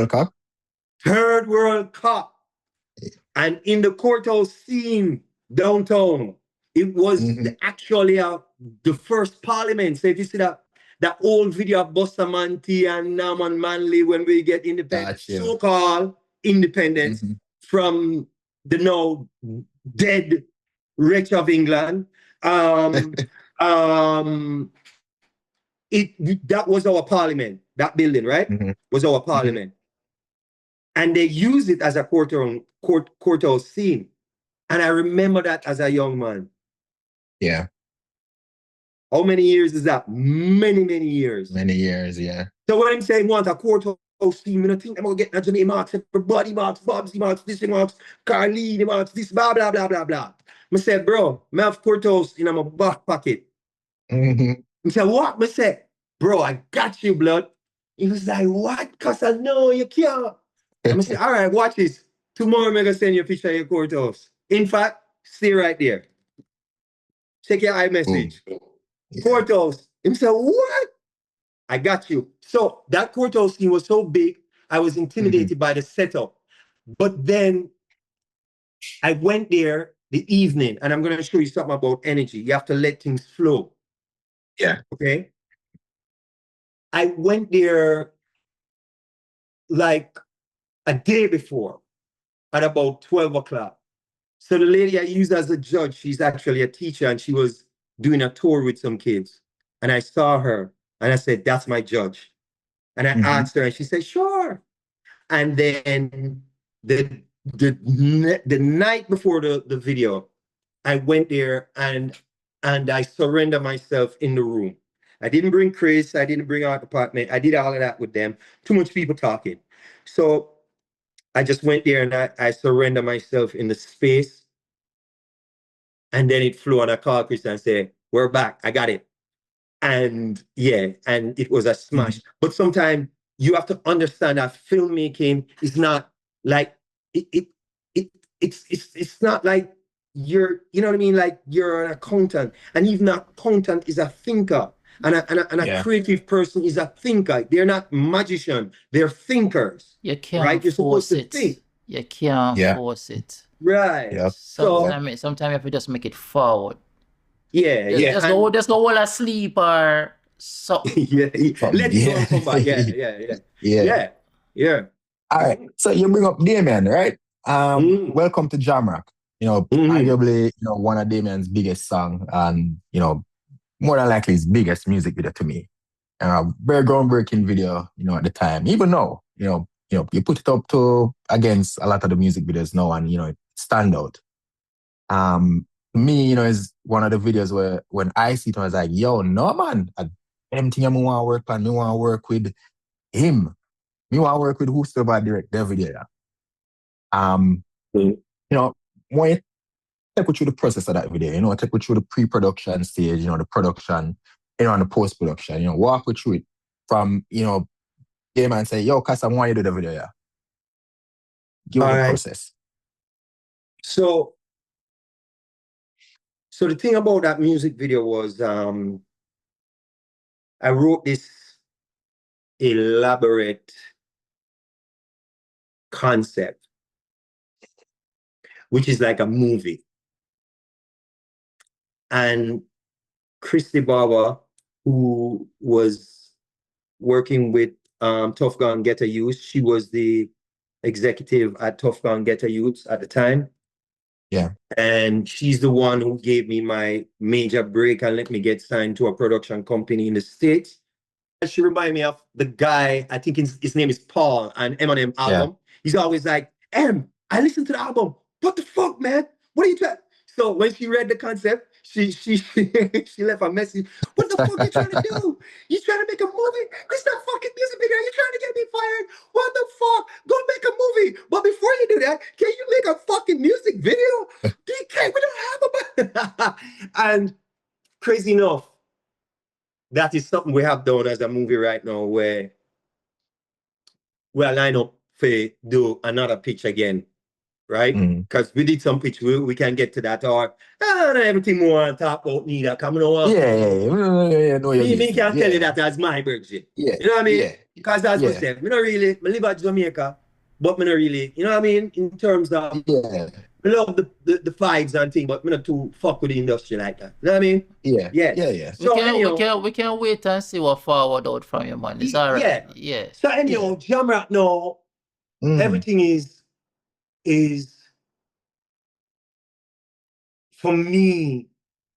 World Cop. And in the courthouse scene downtown, it was actually the first parliament. So if you see that old video of Bustamante and Norman Manley when we get independence, so-called independence from the now dead wretch of England. That was our parliament. That building, right? Was our parliament. And they used it as a courthouse scene. And I remember that as a young man. Yeah. How many years is that? Many, many years. Many years, yeah. So when I'm saying want a courthouse scene, I think I'm going to get a Jamaica marks, everybody marks, Bobsy marks, this marks, Carlene marks, this blah, blah, blah, blah, blah. I said, bro, I have courthouse in my back pocket. He said, what? I said, bro, I got you, blood. He was like, what? Kassa, no, you can't. I said, all right, watch this. Tomorrow I'm going to send you a picture of your courthouse. In fact, stay right there. Check your iMessage. Courthouse. He said, what? I got you. So that courthouse scene was so big, I was intimidated by the setup. But then I went there the evening, and I'm going to show you something about energy. You have to let things flow. Yeah. Okay. I went there like a day before at about 12 o'clock. So the lady I used as a judge, she's actually a teacher, and she was doing a tour with some kids. And I saw her and I said, that's my judge. And I asked her and she said, sure. And then the night before the video, I went there and I surrendered myself in the room. I didn't bring Chris. I didn't bring our department. I did all of that with them. Too much people talking. So I just went there and I surrender myself in the space. And then it flew on a call Chris and say, we're back. I got it. And yeah, and it was a smash. But sometimes you have to understand that filmmaking is not like it, it, it's not like you know what I mean? Like you're an accountant, and even an accountant is a thinker. And a creative person is a thinker. They're not magician, they're thinkers. You can't right? You're supposed force to it. think. You can't Yeah. force it. Right. Yeah. So Sometimes you have to just make it forward. yeah, Just, yeah. just and- go just go all asleep or something. yeah, let it go Yeah. and come back. Yeah. All right. So you bring up Damien, right? Welcome to Jamrock. Arguably, one of Damien's biggest song and, more than likely his biggest music video to me. Very groundbreaking video, at the time. Even now, you put it up to against a lot of the music videos now and, it stand out. Me, is one of the videos where when I see it, I was like, yo, no, man. Anything I want to work on, me want to work with him. Me want to work with whosoever direct the video. When you take you through the process of that video, take you through the pre-production stage, the production, and the post-production, walk you through it from, game and say, yo, Kassa, I want you to do the video, yeah. Give me the process. So the thing about that music video was I wrote this elaborate concept, which is like a movie. And Christy Barber, who was working with Tough Gun Ghetto Youth, she was the executive at Tough Gun Ghetto Youth at the time. Yeah. And she's the one who gave me my major break and let me get signed to a production company in the States. She reminded me of the guy, I think his name is Paul, and Eminem album. Yeah. He's always like, I listened to the album. What the fuck, man? What are you trying? So when she read the concept, she left a message. What the fuck you trying to do? You trying to make a movie? This not fucking music video. You trying to get me fired? What the fuck? Go make a movie. But before you do that, can you make a fucking music video? DK, we don't have a And crazy enough, that is something we have done as a movie right now where we are lined up for do another pitch again, right? Because we did some pitch, we can get to that, or everything we want to talk about neither coming on. Me can't tell you that as my virgin. Yeah. You know what I mean? Because as I said, we live at Jamaica, but we not really, you know what I mean? In terms of we love the vibes and things, but we not too fuck with the industry like that. You know what I mean? Yeah. So we can wait and see what forward out from you, man. It's all right. Yeah. So anyhow, Jamrock now, everything is for me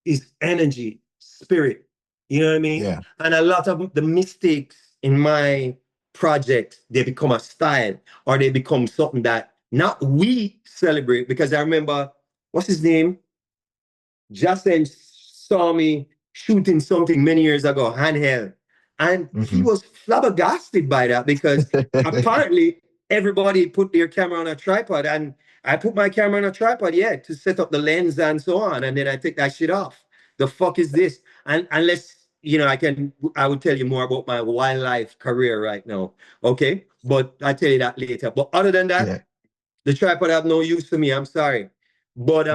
is energy, spirit. You know what I mean? Yeah. And a lot of the mistakes in my project, they become a style or they become something that not we celebrate, because I remember, what's his name? Justin saw me shooting something many years ago, handheld. And he was flabbergasted by that because apparently everybody put their camera on a tripod, and I put my camera on a tripod, to set up the lens and so on. And then I take that shit off. The fuck is this? And unless, I would tell you more about my wildlife career right now. Okay. But I'll tell you that later. But other than that, the tripod have no use for me. I'm sorry. But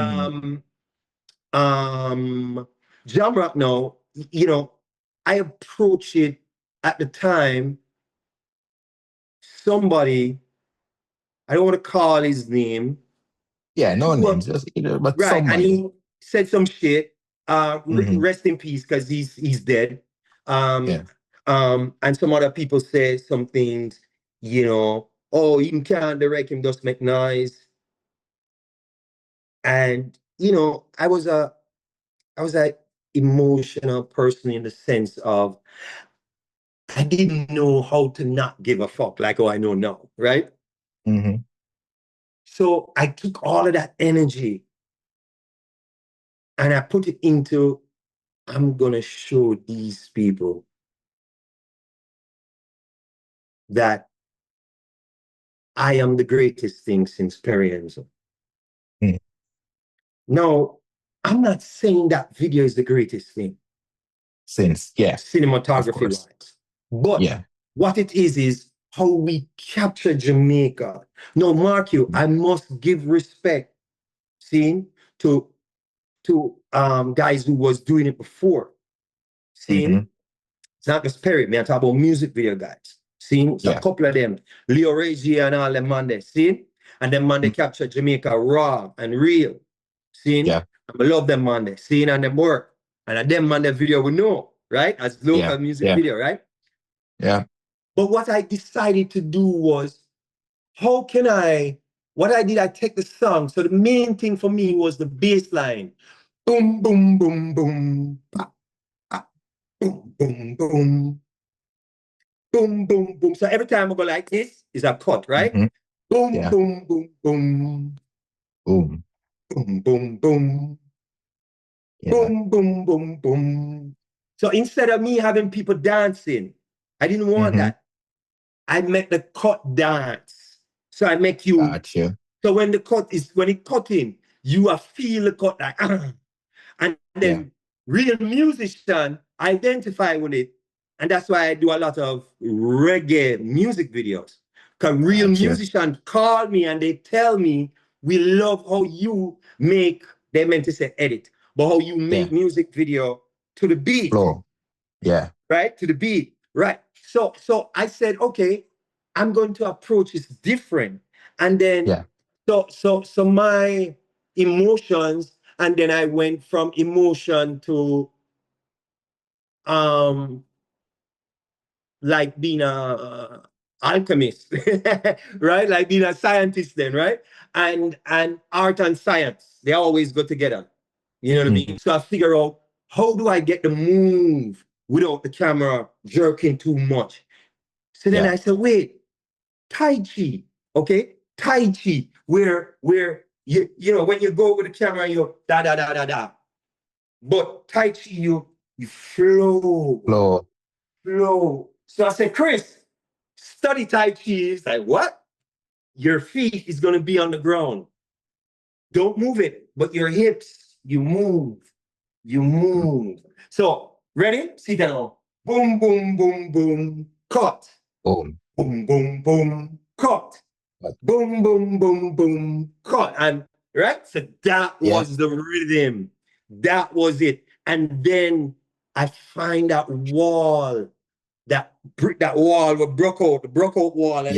Jamrock now, I approach it at the time. Somebody, I don't want to call his name. Yeah, no names, just but right, somebody. And he said some shit. Rest in peace, because he's dead. And some other people say some things, oh, you can't direct him, just make noise. And I was a emotional person in the sense of I didn't know how to not give a fuck like I know now, right? So I took all of that energy and I put it into, I'm gonna show these people that I am the greatest thing since Perry Enzo. Mm. Now, I'm not saying that video is the greatest thing. Since, yeah. Of Cinematography course. wise. But Yeah. what it is how we capture Jamaica. Now, mark you, I must give respect, seeing, to guys who was doing it before. Seeing, it's not just Perry, man, I talk about music video guys. Seeing, it's a couple of them, Leo Reggie and all them man there, seeing? And them man they capture Jamaica raw and real. Seeing? Yeah. I love them man there, seeing, and them work. And them man the video we know, right? As local music video, right? Yeah. But what I decided to do was, what I did, I take the song. So the main thing for me was the bass line. Boom, boom, boom, boom. Pop, pop, boom, boom, boom. Boom, boom, boom. So every time I go like this, is a cut, right? Boom, Yeah. boom, boom, boom. Boom. Boom, boom, boom. Yeah. Boom, boom, boom, boom. So instead of me having people dancing, I didn't want that. I make the cut dance. So I make you. Gotcha. So when it cutting, you are feel the cut like, and then real musician identify with it. And that's why I do a lot of reggae music videos. Because real musicians call me and they tell me, we love how you make, they meant to say edit, but how you make music video to the beat. Flow. Yeah. Right? To the beat. Right. So I said, okay, I'm going to approach this different. And then so my emotions, and then I went from emotion to like being a alchemist, right? Like being a scientist then, right? And art and science, they always go together. You know what I mean? So I figure out, how do I get the move without the camera jerking too much? So then I said, wait, Tai Chi, okay? Tai Chi, where you know, when you go with the camera, you da da da da da. But Tai Chi, you flow. So I said, Chris, study Tai Chi. He's like, what? Your feet is gonna be on the ground. Don't move it, but your hips, you move. So ready? Sit down. Boom, boom, boom, boom. Cut. Boom. Boom, boom, boom. Cut. Boom, boom, boom, boom. Cut. And right? So that was the rhythm. That was it. And then I find that wall, that wall that broke out, the broke out wall. And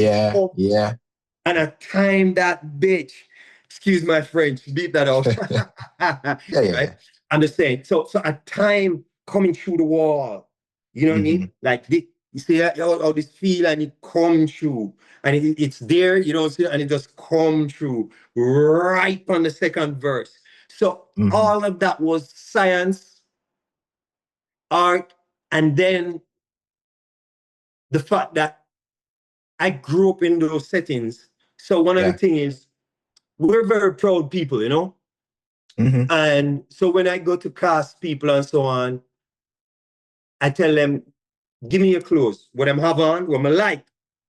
and I timed that bitch. Excuse my French, beat that out. Right? I'm just saying. So I time coming through the wall. You know what I mean? Like this, you see how this feel, and it come through. And it's there, you know, and it just come through right on the second verse. So all of that was science, art, and then the fact that I grew up in those settings. So one of the things is, we're very proud people, you know? And so when I go to cast people and so on, I tell them, give me your clothes. What I'm have on, what I like.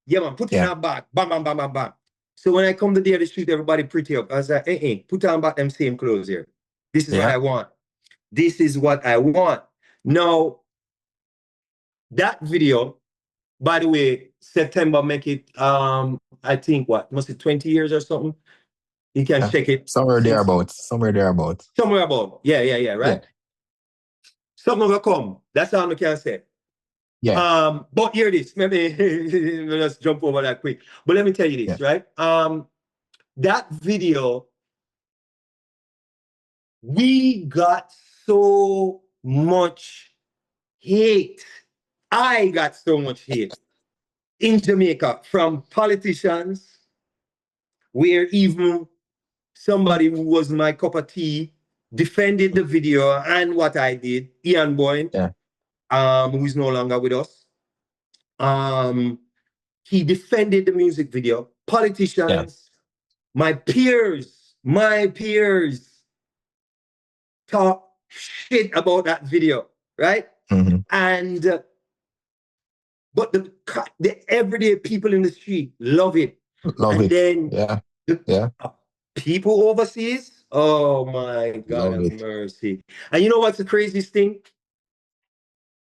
Yeah, man, put it in a bag. Bam, bam, bam, bam, bam. So when I come to the other street, everybody pretty up. I was like, hey, put on back them same clothes here. This is what I want. This is what I want. Now, that video, by the way, September make it, I think what, must be 20 years or something? You can check it. Somewhere thereabouts. Somewhere about. Yeah, right? Something will come. That's all I can say. Yeah. But hear this. Maybe let's jump over that quick. But let me tell you this, right? That video, we got so much hate. I got so much hate in Jamaica from politicians, where even somebody who was my cup of tea defended the video and what I did, Ian Boyne, who is no longer with us. He defended the music video. Politicians, my peers talk shit about that video, right? And but the everyday people in the street love it. Love And it. then Yeah. the Yeah. people overseas, oh my God Love have it. mercy. And you know what's the craziest thing?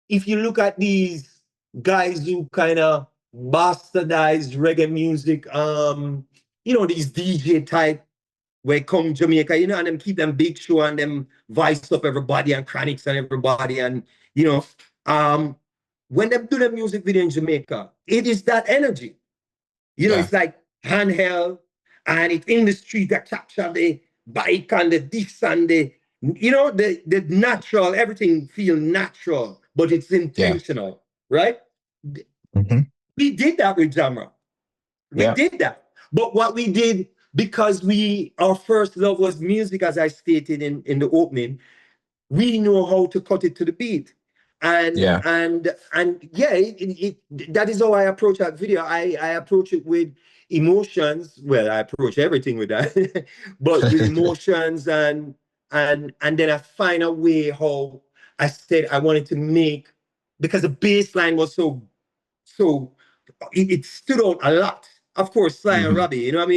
If you look at these guys who kind of bastardized reggae music, these DJ type where come Jamaica, and them keep them big show and them vice up everybody and chronics and everybody and you know, when they do the music video in Jamaica, it is that energy. Yeah. It's like handheld and it's in the street that capture the bike and the this and the natural, everything feel natural, but it's intentional, right? Mm-hmm. We did that with Jamra. We Yeah. did that. But what we did, because our first love was music, as I stated in the opening, we know how to cut it to the beat. And Yeah. yeah, that is how I approach that video. I approach it with emotions. Well, I approach everything with that, but with emotions and then I find a way how I said I wanted to make, because the bass line was so it stood out a lot. Of course, Sly and Robbie, you know what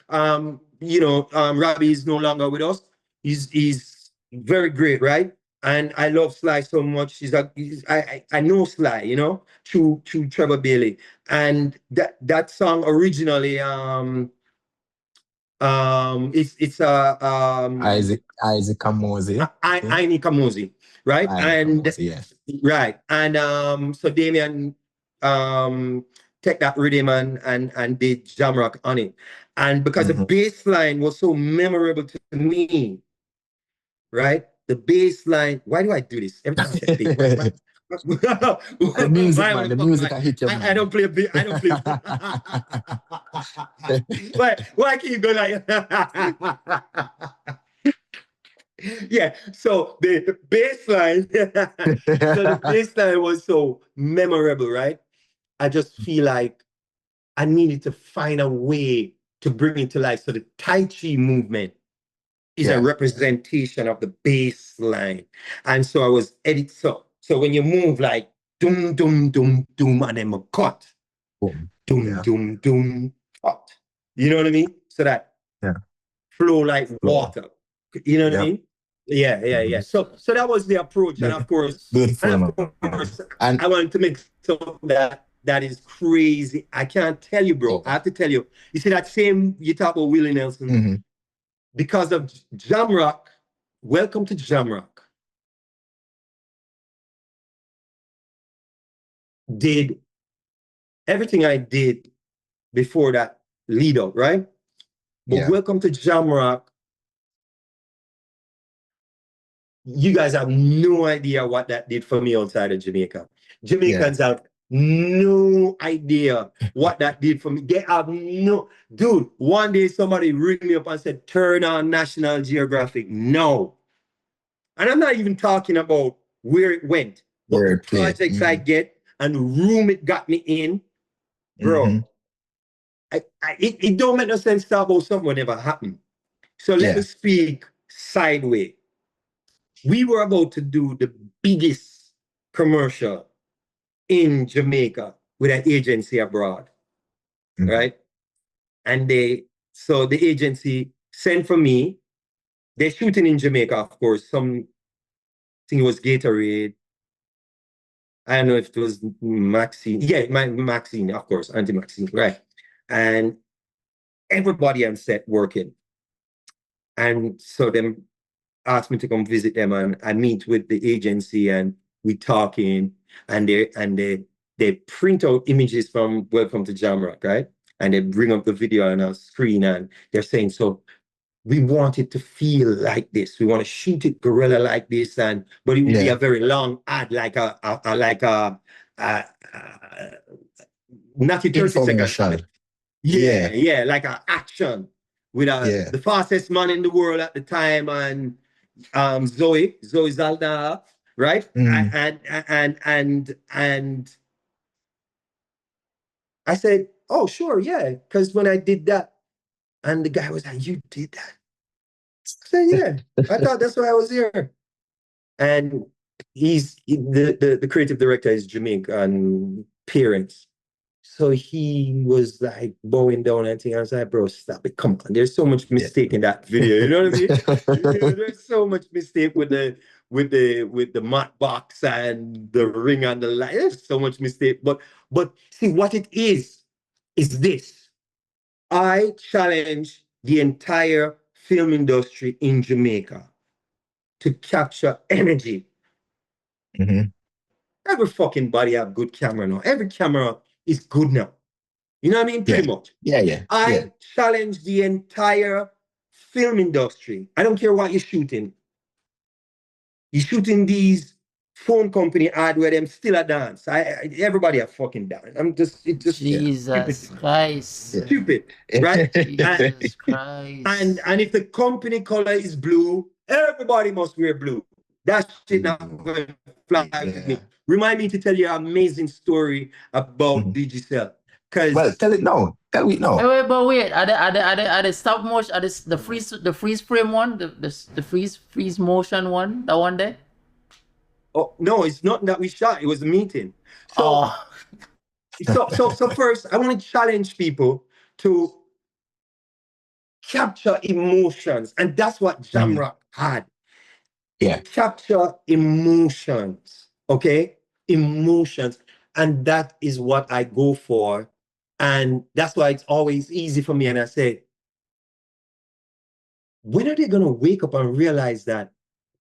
I mean? Robbie is no longer with us. He's very great, right? And I love Sly so much. I know Sly, through Trevor Bailey. And that song originally, it's Isaac Kamosi. Aini Kamuzi, right? Kamosi, yeah. Right. And so Damien take that rhythm and did Jamrock on it. And because the bass line was so memorable to me, right? The bass line, why do I do this? Every time I say bass, The music, man. The music I hit you, man. I don't play a bit. I don't play. Why can you go like? Yeah. So the bass line, the bass line was so memorable, right? I just feel like I needed to find a way to bring it to life. So the Tai Chi movement is a representation of the bass line. And so I was so when you move like doom, doom, doom, doom, and then a cut. Boom. Doom, doom, doom, cut. You know what I mean? So that flow like water. You know what I mean? Yeah. So that was the approach. And of course, And I wanted to make something that is crazy. I can't tell you, bro. I have to tell you. You see that same, you talk about Willie Nelson. Because of Jamrock, welcome to Jamrock, did everything I did before that lead up, right? But welcome to Jamrock, you guys have no idea what that did for me outside of Jamaica. Jamaicans have no idea what that did for me. They have no... Dude, one day somebody ring me up and said, turn on National Geographic. No. And I'm not even talking about where it went, but the projects I get and the room it got me in, bro. It don't make no sense to talk about something that never happened. So let me speak sideways. We were about to do the biggest commercial in Jamaica with an agency abroad, right? And so the agency sent for me. They're shooting in Jamaica, of course. I think it was Gatorade. I don't know if it was Maxine. Yeah, Maxine, of course, Auntie Maxine, right? And everybody on set working. And so them asked me to come visit them, and I meet with the agency and we talking, and they print out images from Welcome to Jamrock, right? And they bring up the video on our screen and they're saying, so we want it to feel like this. We want to shoot it guerrilla like this, but it will be a very long ad, like a not a 30 seconds. Yeah, like an action with the fastest man in the world at the time, and Zoe Zaldana, right? And I said, oh sure, yeah, because when I did that, and the guy was like, you did that? I said, yeah, I thought that's why I was here. And the creative director is Jamaican parents. So he was like bowing down and thing. I was like, bro, stop it. Come on. There's so much mistake in that video. You know what I mean? There's so much mistake with the matte box and the ring and the light. There's so much mistake. But see what it is this. I challenge the entire film industry in Jamaica to capture energy. Mhm. Every fucking body have good camera now. Every camera is good now. You know what I mean? Pretty much. Yeah. I challenge the entire film industry. I don't care what you're shooting. You're shooting these phone company ad where them still a dance. Everybody a fucking dance. It just Jesus stupid. Christ. Stupid, right? Jesus Christ. And if the company color is blue, everybody must wear blue. That shit not going to fly with me. Remind me to tell you an amazing story about Digicel. Well, tell it now. Tell me now. Wait, but wait, are the stop motion, are the freeze frame one, the freeze motion one, that one there? Oh no, it's not that we shot. It was a meeting. So first, I want to challenge people to capture emotions, and that's what Jamrock had. Yeah. Capture emotions, okay? Emotions, and that is what I go for, and that's why it's always easy for me. And I say, when are they gonna wake up and realize that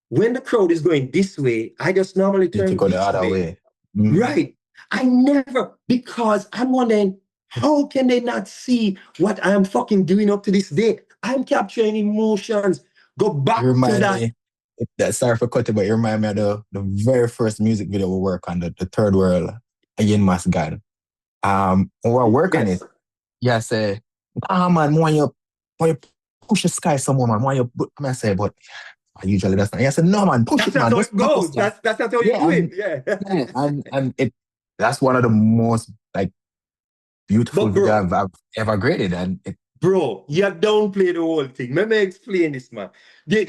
when the crowd is going this way, I just normally turn to go the this other way. Right. I never, because I'm wondering, how can they not see what I'm fucking doing up to this day? I'm capturing emotions. Go back to that. Sorry for cutting, but you remind me of the very first music video we work on, the Third World, Again Mass God. When we work on it, I say, man, when you push the sky somewhere, man, when you I say, but usually that's not. I said, no, man, push it, man. That's not how it goes. That's not how you do it. Yeah. And that's one of the most like beautiful videos I've ever graded. And bro, you downplay the whole thing. Let me explain this, man. You're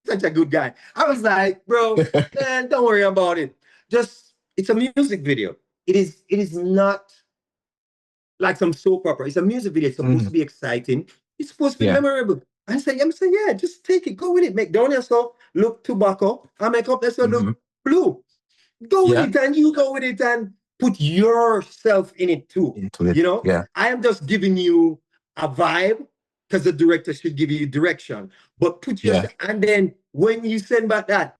such a good guy. I was like, bro, man, don't worry about it. It's a music video. It is not like some soap opera. It's a music video. It's supposed to be exciting. It's supposed to be memorable. I'm saying, yeah, just take it. Go with it. Make down yourself look tobacco. I make up yourself look blue. Go with it, and you go with it and put yourself in it too. You know? Yeah. I am just giving you a vibe because the director should give you direction. But put yourself, and then when you send back that,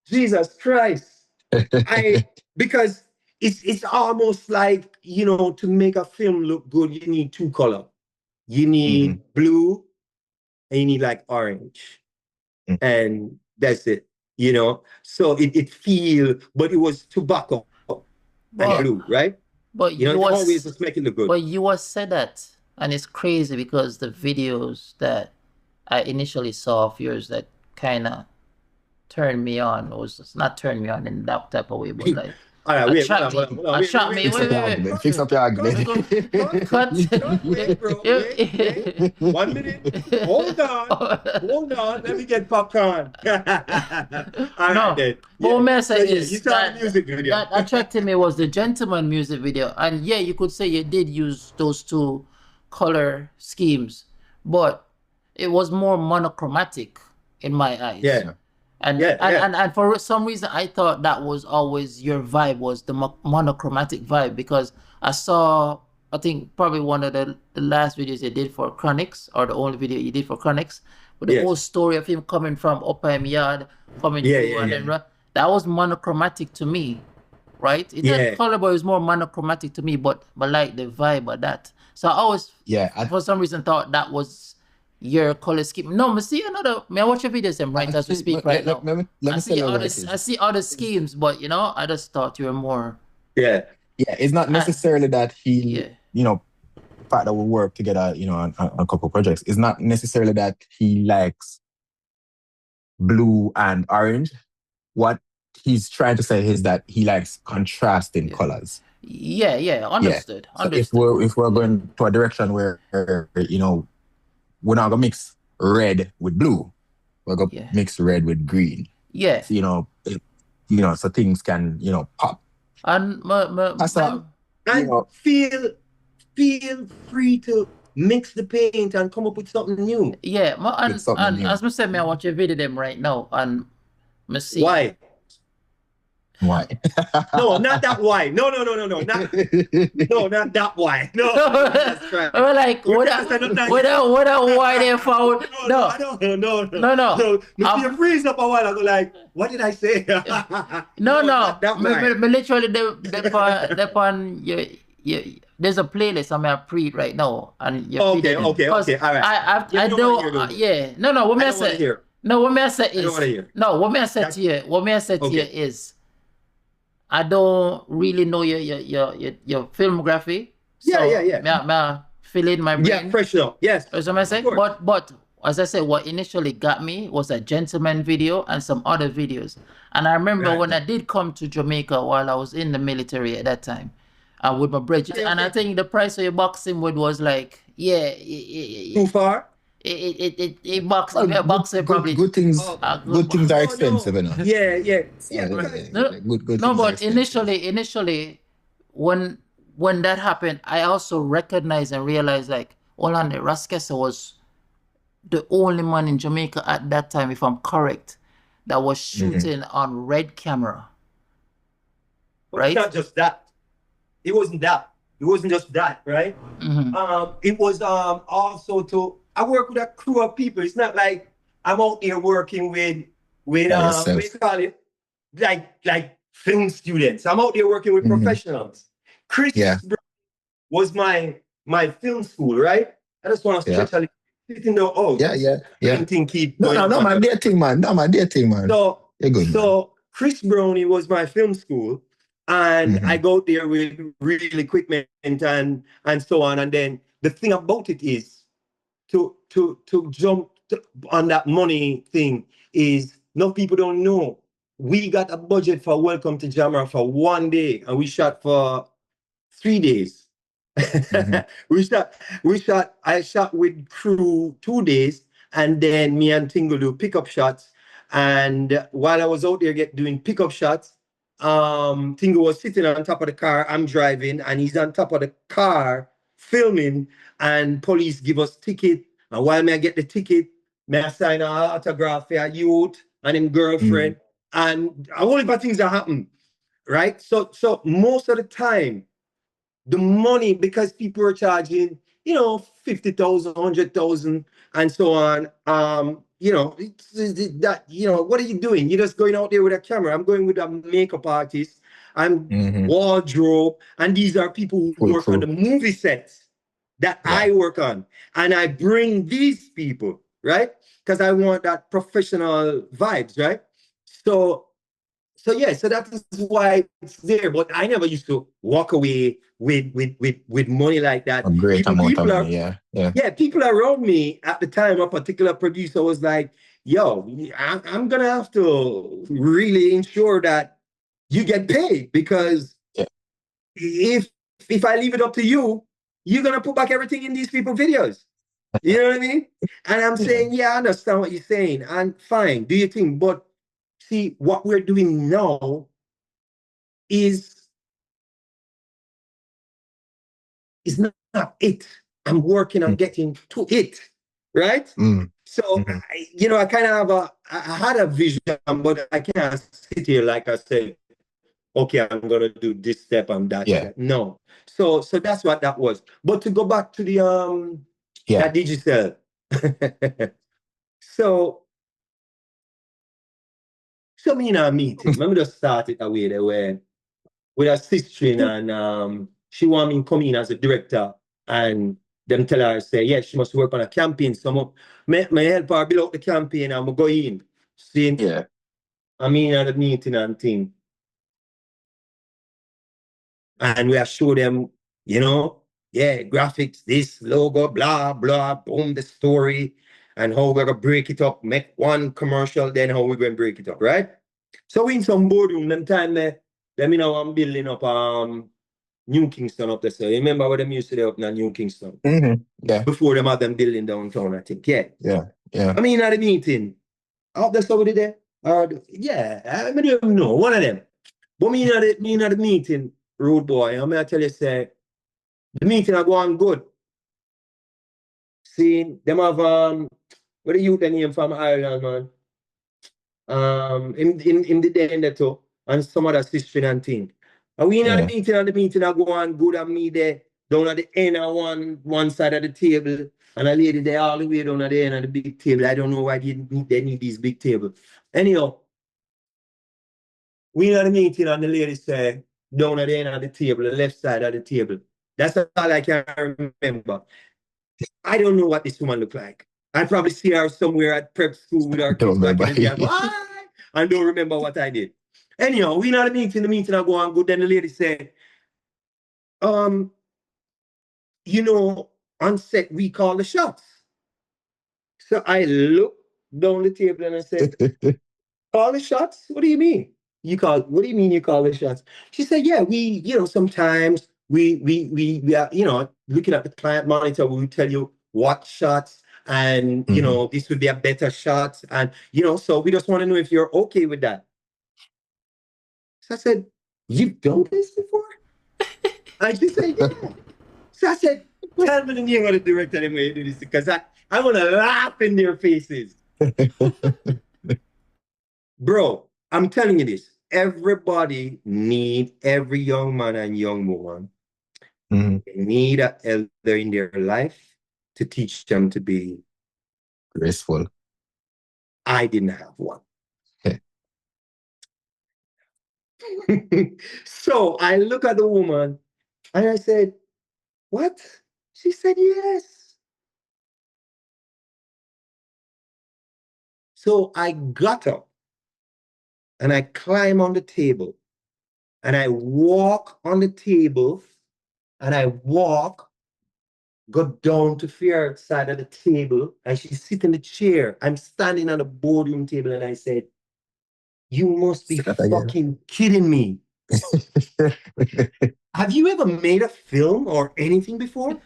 Jesus Christ. Because it's almost like, you know, to make a film look good, you need two colors. You need blue and you need like orange. And that's it, you know? So it feel, but it was tobacco and blue, right? But you know, always just make it look good. But you was said that, and it's crazy because the videos that I initially saw of yours that kind of turned me on, was not turned me on in that type of way, but like, all right, wait. Fix up your argument. Cut. Wait, bro. Wait. 1 minute. Hold on. Let me get popcorn. All right, then. What message is you saw the music video. That attracted me was the Gentleman music video, and yeah, you could say you did use those two color schemes, but it was more monochromatic in my eyes. Yeah. And for some reason, I thought that was always your vibe, was the monochromatic vibe, because I saw, I think probably one of the last videos you did for Chronics, or the only video you did for Chronics, with the whole story of him coming from Upper Yard, coming through, and then that was monochromatic to me, right? It didn't color, but it was more monochromatic to me, but like the vibe of that. So I always, for some reason, thought that was your color scheme. No, I see another. I watch your videos them right as we speak right now. I see other schemes, but you know, I just thought you were more. Yeah. It's not necessarily that he, you know, fact that we work together, you know, on a couple projects. It's not necessarily that he likes blue and orange. What he's trying to say is that he likes contrasting colors. Understood. So if we're going to a direction where you know, we're not gonna mix red with blue. We're gonna mix red with green. Yeah. So, you know, so things can, you know, pop. And Kassa, you And know, feel free to mix the paint and come up with something new. yeah, with something and new. as I said, me I watch a video them right now, and me see. Why? Why? No, not that why. No, not that why. No, that's right. I'm like, We what can't say nothing like a why they found? No, I don't. No. You freeze up a while ago. Like, what did I say? No. not that why. Me literally the on you. There's a playlist I'm gonna pre right now, and you Okay. All right. I You don't wanna hear those. yeah. No. What me I I don't wanna say? hear. No, what me I say I don't wanna is hear. no. What me I say That's- to you? What me I say to you Okay. is I don't really know your filmography. So Yeah. Me I fill in my brain. Yeah, fresh up. Yes. That's what I say. Of course. But as I said, what initially got me was a gentleman video and some other videos. And I remember Right. when I did come to Jamaica while I was in the military at that time, with my bridge. Okay, And I okay. think the price of your boxing wood was like, yeah, Too far? boxing probably. Good things. Oh. Good things are No. expensive, you know. Yeah. Because, good No, things are but expensive. initially, when that happened, I also recognized and realized like, hold on, Ras Kassa was the only man in Jamaica at that time, if I'm correct, that was shooting on red camera. But Right? it's not just that. It wasn't that. It wasn't just that, right? It was also I work with a crew of people. It's not like I'm out there working with what do you call it? Like film students. I'm out there working with professionals. Chris was my film school, right? I just want to stretch a little bit in the keep going on. No, my dear thing, man. So, you're good, so Chris Brownie was my film school, and I go there with real equipment and so on. And then the thing about it is to jump on that money thing is no people don't know. We got a budget for Welcome to Jamaica for 1 day, and we shot for 3 days. I shot with crew 2 days, and then me and Tingle do pickup shots. And while I was out there doing pickup shots, Tingle was sitting on top of the car. I'm driving, and he's on top of the car filming. And police give us ticket. And while me I get the ticket, me I sign an autograph for a youth and him girlfriend, and a whole heap of things that happen, right? So most of the time, the money, because people are charging, 50,000, 100,000, and so on. What are you doing? You're just going out there with a camera. I'm going with a makeup artist. I'm wardrobe, and these are people who work on the movie sets that I work on, and I bring these people, right? Because I want that professional vibes, right? So that is why it's there. But I never used to walk away with money like that. A great amount of money, yeah. People around me at the time, a particular producer was like, yo, I'm gonna have to really ensure that you get paid, because if I leave it up to you, you're gonna put back everything in these people's videos. You know what I mean? And I'm saying, I understand what you're saying, and fine, do your thing. But see, what we're doing now is not it. I'm working on getting to it, right? So, I kind of have I had a vision, but I can't sit here like I said, okay, I'm going to do this step and that step. No. So that's what that was. But to go back to the that digital. So me in a meeting, let me just start it away there where with a sister, and she want me to come in as a director, and them tell her, say, yes, she must work on a campaign. So me help her build out the campaign, and I'm go in. See? Yeah. I mean at the meeting and thing. And we have show them, graphics, this logo, blah, blah, boom, the story, and how we're gonna break it up, make one commercial, then how we're gonna break it up, right? So we in some boardroom, them time I'm building up New Kingston up there. So you remember what them used to do up in New Kingston? Yeah. Before them had them building downtown, I think. Yeah. I mean at the meeting. Out there somebody there? I don't even know, one of them. But me in the meeting, rude boy, I'm gonna tell you, say, the meeting are going good. See, them have what the youth name from Ireland, man. In the day in there too, and some other sister and thing. And we in the meeting, and the meeting are going good, and me there down at the end of one side of the table, and a lady there all the way down at the end of the big table. I don't know why they need these big tables. Anyhow, we in the meeting, and the lady say, down at the end of the table, the left side of the table. That's all I can remember. I don't know what this woman look like. I probably see her somewhere at prep school with her kids back in the day. And go, "Ah!" I don't remember what I did. Anyhow, we in the meeting I go on good. Then the lady said, you know, on set we call the shots. So I look down the table and I said, call the shots? What do you mean? What do you mean you call the shots? She said, yeah, we, sometimes we are, looking at the client monitor, we will tell you what shots and, this would be a better shot. And, so we just want to know if you're okay with that. So I said, you've done this before? And she said, yeah. So I said, tell me the name of the director and way to do this because I want to laugh in their faces. Bro, I'm telling you this. Everybody need every young man and young woman. They need an elder in their life to teach them to be graceful. I didn't have one. So I look at the woman and I said, what? She said, yes. So I got up and I climb on the table and I walk on the table and I go down to her side of the table and she's sitting in the chair. I'm standing on the boardroom table and I said, you must be fucking kidding me. Have you ever made a film or anything before?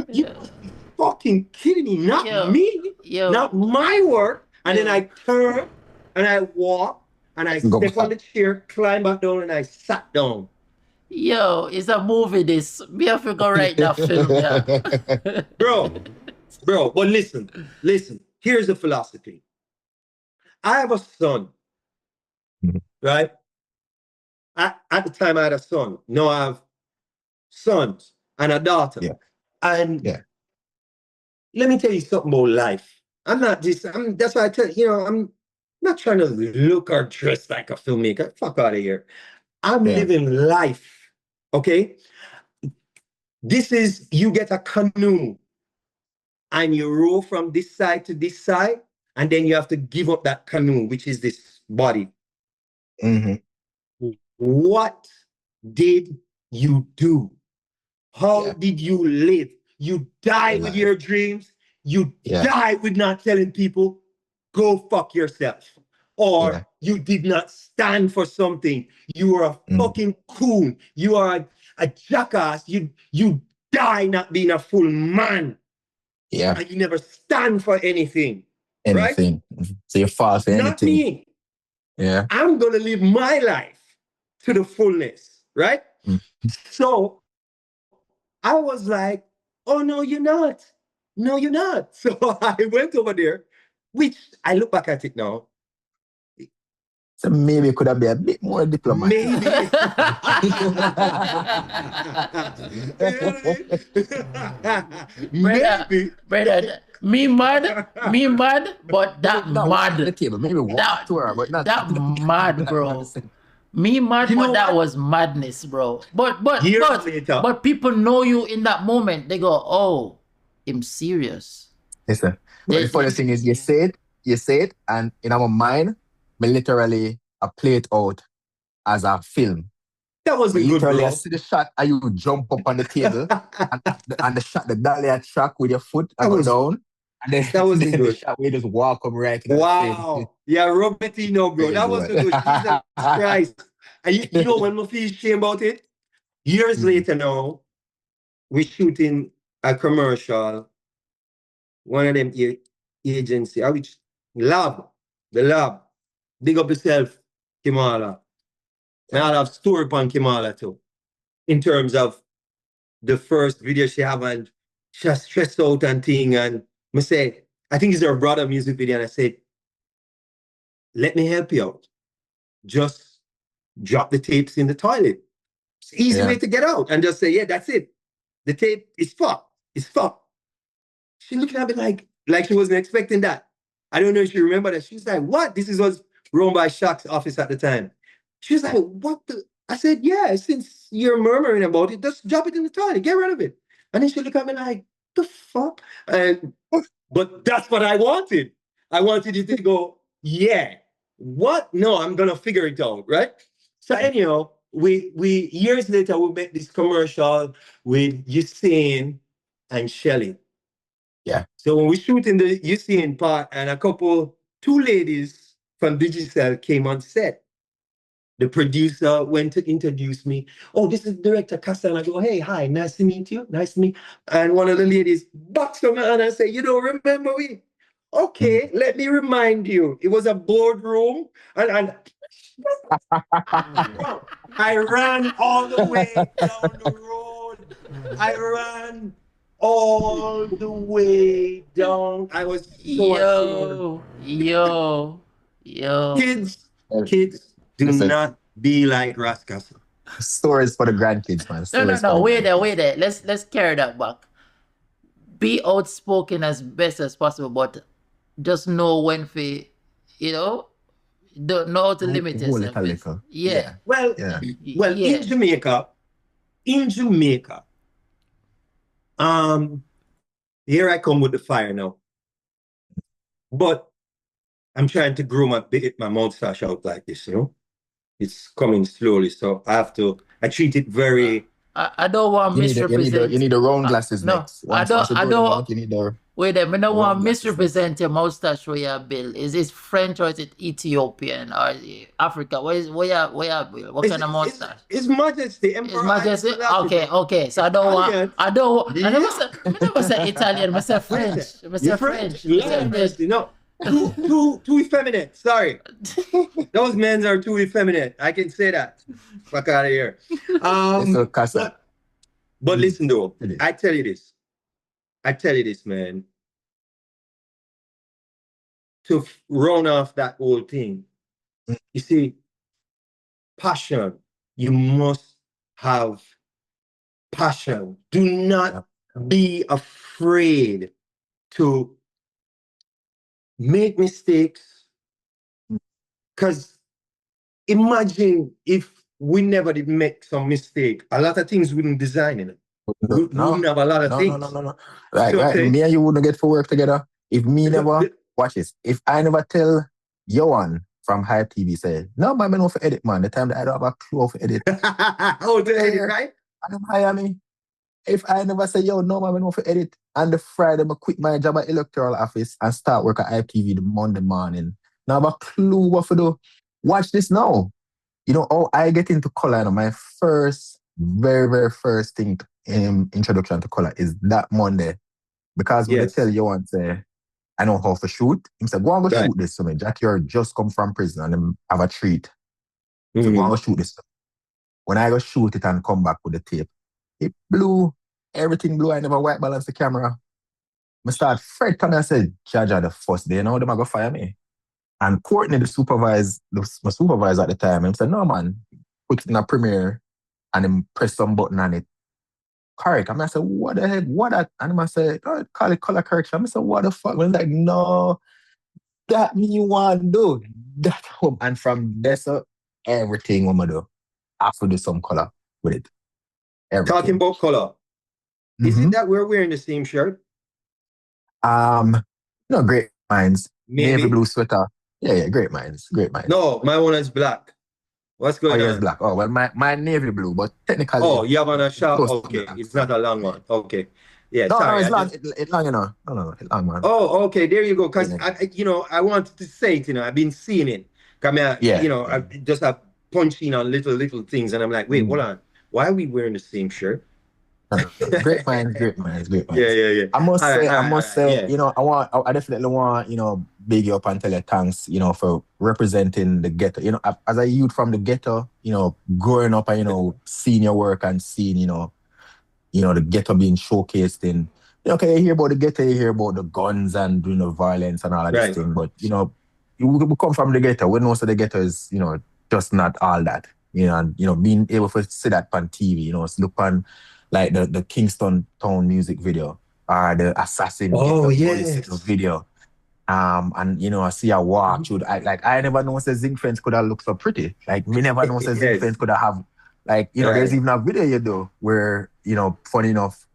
You must be fucking kidding me. Not me. Not my work. And then I turn and I walk and I step on the chair, climb back down and I sat down. Yo, it's a movie this. We have to go write that film, yeah. Bro, but listen. Here's the philosophy. I have a son, right? At the time I had a son. Now I have sons and a daughter. Yeah. And let me tell you something about life. That's why I tell you, I'm not trying to look or dress like a filmmaker. Fuck out of here. I'm living life. Okay? This is, you get a canoe and you row from this side to this side, and then you have to give up that canoe, which is this body. What did you do? How did you live? You die with your dreams. You die with not telling people, go fuck yourself. Or you did not stand for something. You are a fucking coon. You are a jackass. You die not being a full man. Yeah. And you never stand for anything. Anything. Right? So you fall for anything. Not me. Yeah. I'm going to live my life to the fullness. Right? So I was like, oh, no, you're not. No, you're not. So I went over there, which I look back at it now. So maybe it could have been a bit more diplomatic. Maybe. Brother, me mad, but that mad. The table. Maybe walk to her, but not that mad, bro. Me mad, but that was madness, bro. But people know you in that moment. They go, oh, I'm serious. Listen, but the funny thing is, you say it, and in our mind, we literally play it out as a film. That was good, bro. I see the shot, and you jump up on the table, and the shot, the dolly track with your foot and go down. And then that was then good. The shot where you just walk up right to wow. Yeah, Robertino, bro. That was good. Jesus Christ. And you know when we feel shame about it? Years later now, we're shooting a commercial. One of them agency, which the lab. Big up yourself, Kimala. And I'll have story upon Kimala too. In terms of the first video she have and she's stressed out and thing. And I say, I think it's her brother music video. And I said, let me help you out. Just drop the tapes in the toilet. It's an easy way to get out. And just say, yeah, that's it. The tape is fucked. It's fucked. She looking at me like she wasn't expecting that. I don't know if she remember that. She's like, what? This was run by Shaq's office at the time. She was like, what the? I said, yeah, since you're murmuring about it, just drop it in the toilet, get rid of it. And then she looked at me like, the fuck? But that's what I wanted. I wanted you to go, yeah. What? No, I'm gonna figure it out, right? So anyhow, we years later we made this commercial with Usain and Shelly. Yeah. So when we shoot in the Usain part, and two ladies from Digicel came on set. The producer went to introduce me. Oh, this is director Kassa. And I go, hey, hi, nice to meet you. Nice to meet. And one of the ladies bucks on my hand and say, you don't remember me? Okay, let me remind you. It was a boardroom. And I ran all the way down the road. I ran all the way down. I was so Yo. Kids, do not be like Ras Kassa. Stories for the grandkids, man. No. Wait there. Let's carry that back. Be outspoken as best as possible, but just know when to, don't know how to limit yourself. Yeah. Well, in Jamaica, here I come with the fire now. But I'm trying to grow my mustache out like this, It's coming slowly, so I treat it very... I don't want misrepresent... You need the round glasses next. I don't... You need the... Wait a minute, I don't want misrepresent your mustache where you build. Is it French or is it Ethiopian or Africa? Where you build? What kind of mustache? It's Majesty. It's Majesty? Okay. So I never say Italian, I say French. I say French. No. Too effeminate. Sorry. Those men are too effeminate. I can say that. Fuck out of here. But listen though, I tell you this, man. To run off that whole thing, you see, passion. You must have passion. Do not be afraid to make mistakes. Because imagine if we never did make some mistake, a lot of things wouldn't design in it. We wouldn't have a lot of things. No. Right. Me and you wouldn't get to work together if me never watch this. If I never tell Johan from Hype TV say, no, man, I know for edit, man. The time that I don't have a clue for edit. Oh, to edit, right? I don't hire me. If I never say, yo, no, man, I know for edit. And the Friday, I quit my job at electoral office and start work at Hype TV the Monday morning. Now I have a clue what to do. Watch this now. Oh, I get into color. My very, very first thing introduction to color is that Monday. Because when they tell you and say, I know how to shoot. He said, go and go shoot this to me. Jack, you're just come from prison and them have a treat. So go and go shoot this. When I go shoot it and come back with the tape, it blew. Everything blew. I never white balance the camera. I start fret and I said, Jaja, the first day, them are going to fire me. And Courtney, my supervisor at the time, he said, no, man, put it in a premiere and then press some button on it. Correct. I said, what the heck? What that? And I said, oh, call it color correction. I said, what the fuck? I was like, no, that me want to do. That. And from there, so everything I'm going to do, I have to do some color with it. Everything. Talking about color. Is it that we're wearing the same shirt? Great minds. Maybe. Navy blue sweater. Yeah, great minds. No, my one is black. What's going on? It's black. Oh, well, my navy blue, but technically... Oh, you have on a short... Okay, it's not a long one. Okay. Yeah, no, sorry. No, it's long. It's long, No, it's long, man. Oh, okay, there you go. Because, I wanted to say it, I've been seeing it. I just have punching on little things, and I'm like, wait, hold on. Why are we wearing the same shirt? Great minds, great minds, great Yeah, minds. yeah, yeah. I must All right, say, all I right, must all right. say, Yeah. I definitely want, big you up and tell you thanks, for representing the ghetto. As a youth from the ghetto, growing up and, seeing your work and seeing, the ghetto being showcased in, okay, you hear about the ghetto, you hear about the guns and, violence and all of this Right. thing, but, we come from the ghetto. We know so the ghetto is, just not all that, and, being able to see that on TV, look on like the Kingston Town music video or the Assassin Oh, Ghetto Motorcycle yes. video. And I see a walk through. I never know say zinc fence could have looked so pretty. Like me never know say zinc Yes. fence could have there's Right. even a video you do where funny enough,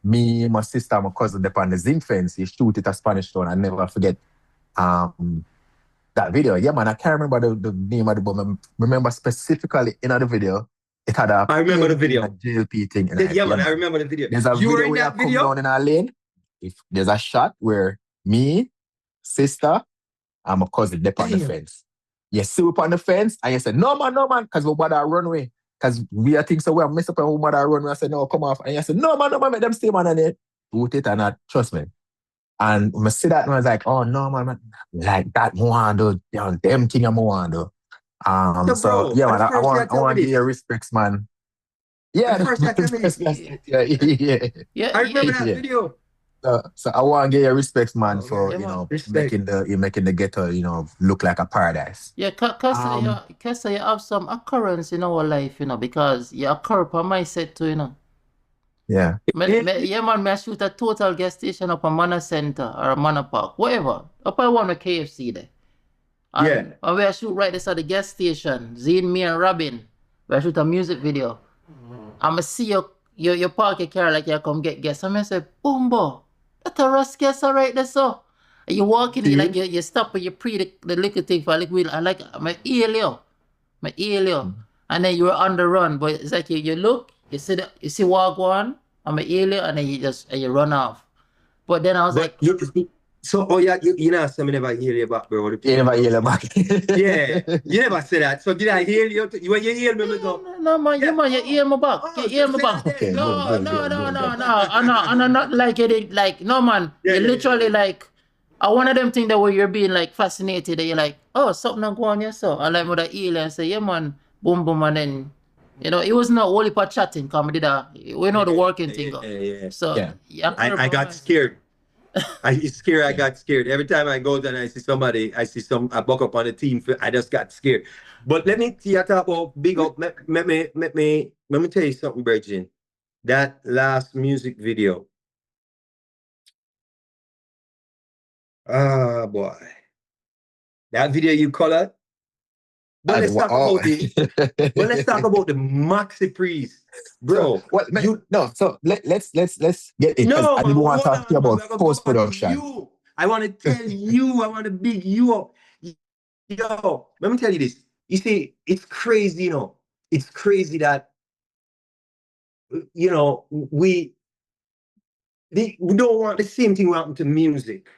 me, my sister, my cousin, they on the zinc fence. You shoot it a Spanish town. I never forget that video. Yeah, man, I can't remember the name of the but I remember specifically in the video, it had a I remember the PNP video. and a JLP thing in Yeah, it. Yeah, man, I man. remember the video. There's a You were video in where I that come video? down in our lane. If there's a shot where me, sister, and my cousin dip on the Damn. fence. You see up on the fence, and you say, no, man, because we bother run away. Because we are think so we have messed up and we bother run away. I said, no, come off. And you say, no, man, make them stay, man, and they do it and not trust me. And I see that and I was like, oh, no, man, like that, I want to do, them thing I want to do. So, So, bro, yeah, at man, I first you had want told to me give you this. respects, man. Yeah, At first you had told me this. yeah. Yeah, I remember yeah, that Yeah. video. So I want to give you respects, man, Oh, for yeah, man. Respect. making the ghetto, look like a paradise. Yeah, Kassa, you have some occurrence in our life, because you occur upon my set too, Yeah. Yeah, man, I shoot a total gas station up a Manor Center or a Manor Park, whatever. Up I want a KFC there. And we shoot right there at the gas station, Zane, me and Robin. We shoot a music video. I'ma see you park your car like you come get gas. And I say, Bumbo, that's a Ras Kassa right there, so. And you walk in it like you stop and you pre the liquor thing for a liquid. I like my ear, and then you're on the run, but it's like you look, you see walk one, I'm an alien, and then you run off. But then I was like, yeah, you know, so I never hear you back, bro. You never hear them back. Yeah, you never say that. So did I hear you? When you hear me, me go, no, man, you hear me back. You hear me back. Okay, No. good. I'm not like it. Like, no, man. Yeah, You yeah, literally like, I one of them things that where you're being like fascinated, that you're like, oh, something not going on here, so. I like with the alien say, yeah, man, boom, and then, it was not only for chatting, come did that. We know the working thing. Yeah. So, Yeah. I got scared. I got scared. Every time I go there and I see somebody, I buck up on the team, I just got scared. But let me talk about big up. Let me tell you something, Bridget. That last music video. Ah, boy. That video you colored. But let's talk about let's talk about the Maxi Priest, bro. So let's get it. No, I didn't want to talk to you about post production. I want to tell you. I want to big you up. Yo, let me tell you this. You see, it's crazy, It's crazy that we don't want the same thing happen to music,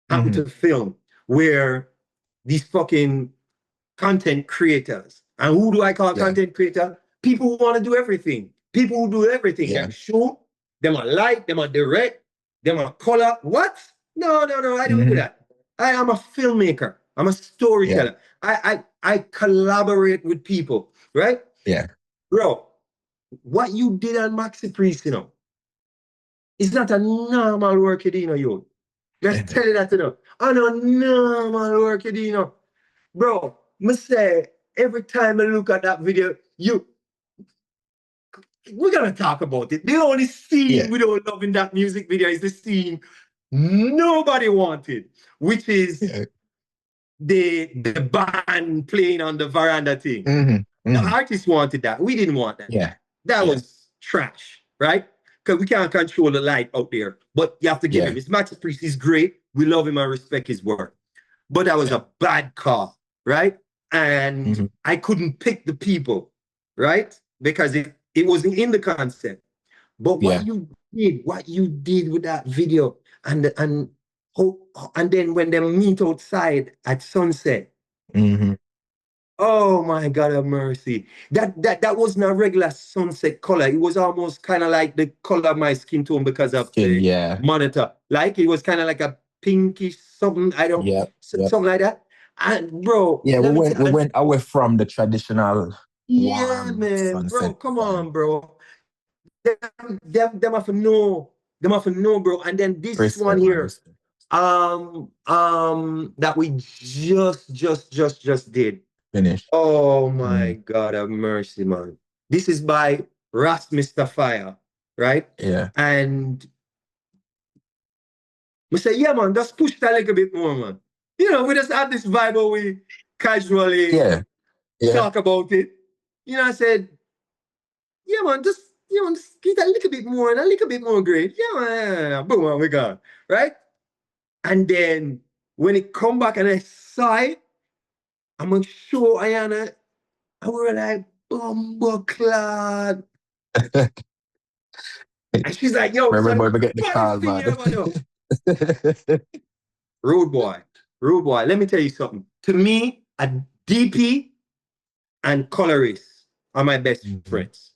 happen to film, where these fucking content creators. And who do I call content creator? People who want to do everything. People who do everything. Yeah. Them shoot, them are light, them are direct, them are color. What? No, I don't do that. I am a filmmaker. I'm a storyteller. I collaborate with people, right? Yeah. Bro, what you did on Maxi Priest, it's not a normal work, you. Let's tell you that, On a normal work, Bro, I say, every time I look at that video, we're going to talk about it. The only scene we don't love in that music video is the scene nobody wanted, which is the band playing on the veranda thing. The artist wanted that. We didn't want that. Yeah. That was trash, right? Because we can't control the light out there. But you have to give him. His Maxi Priest is great. We love him and respect his work. But that was a bad call, right? And I couldn't pick the people, right? Because it wasn't in the concept. But what you did with that video, and then when they meet outside at sunset, Oh my God of mercy. That wasn't a regular sunset color. It was almost kind of like the color of my skin tone because of Skin, the yeah. monitor. Like it was kind of like a pinkish something. Yep. Something like that. And bro, Yeah, let me we went away from the traditional yeah, warm man, bro, sunset come vibe. on, bro. Them have to know. Them have to know, bro. And then this one Respect, man. here, Respect. that we just did. Finish. Oh my Mm, God have mercy, man. This is by Ras Fire, right? yeah. And we say, yeah, man, just push that a little bit more, man. You know, we just have this vibe where we casually Yeah. Yeah. talk about it. You know, I said, yeah, man, just get a little bit more and a little bit more great. Yeah, man, yeah, boom, man, we got, right? And then when it come back and I saw it, I'm gonna show Ayana, and we were like, bumbleclad. And she's like, yo, son, Remember, we get the baddest call, thing you man. ever know. Rude boy. Rude boy. Let me tell you something. To me, a DP and colorist are my best friends.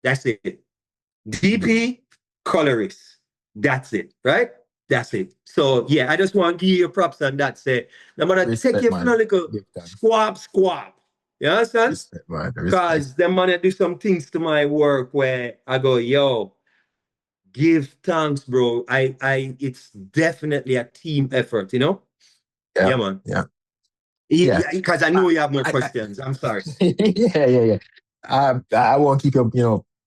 That's it. DP, colorist. That's it, right? That's it. So yeah, I just want to give you props on that. Say, I'm gonna take Respect, you for a man. little Give thanks. squab. You understand? Respect, man. Respect. Because them man do some things to my work where I go, yo, give thanks, bro. It's definitely a team effort, you know? Yeah. Yeah, man. Yeah. Yeah. Because I know you have more I- questions. I'm sorry. yeah. I won't keep you,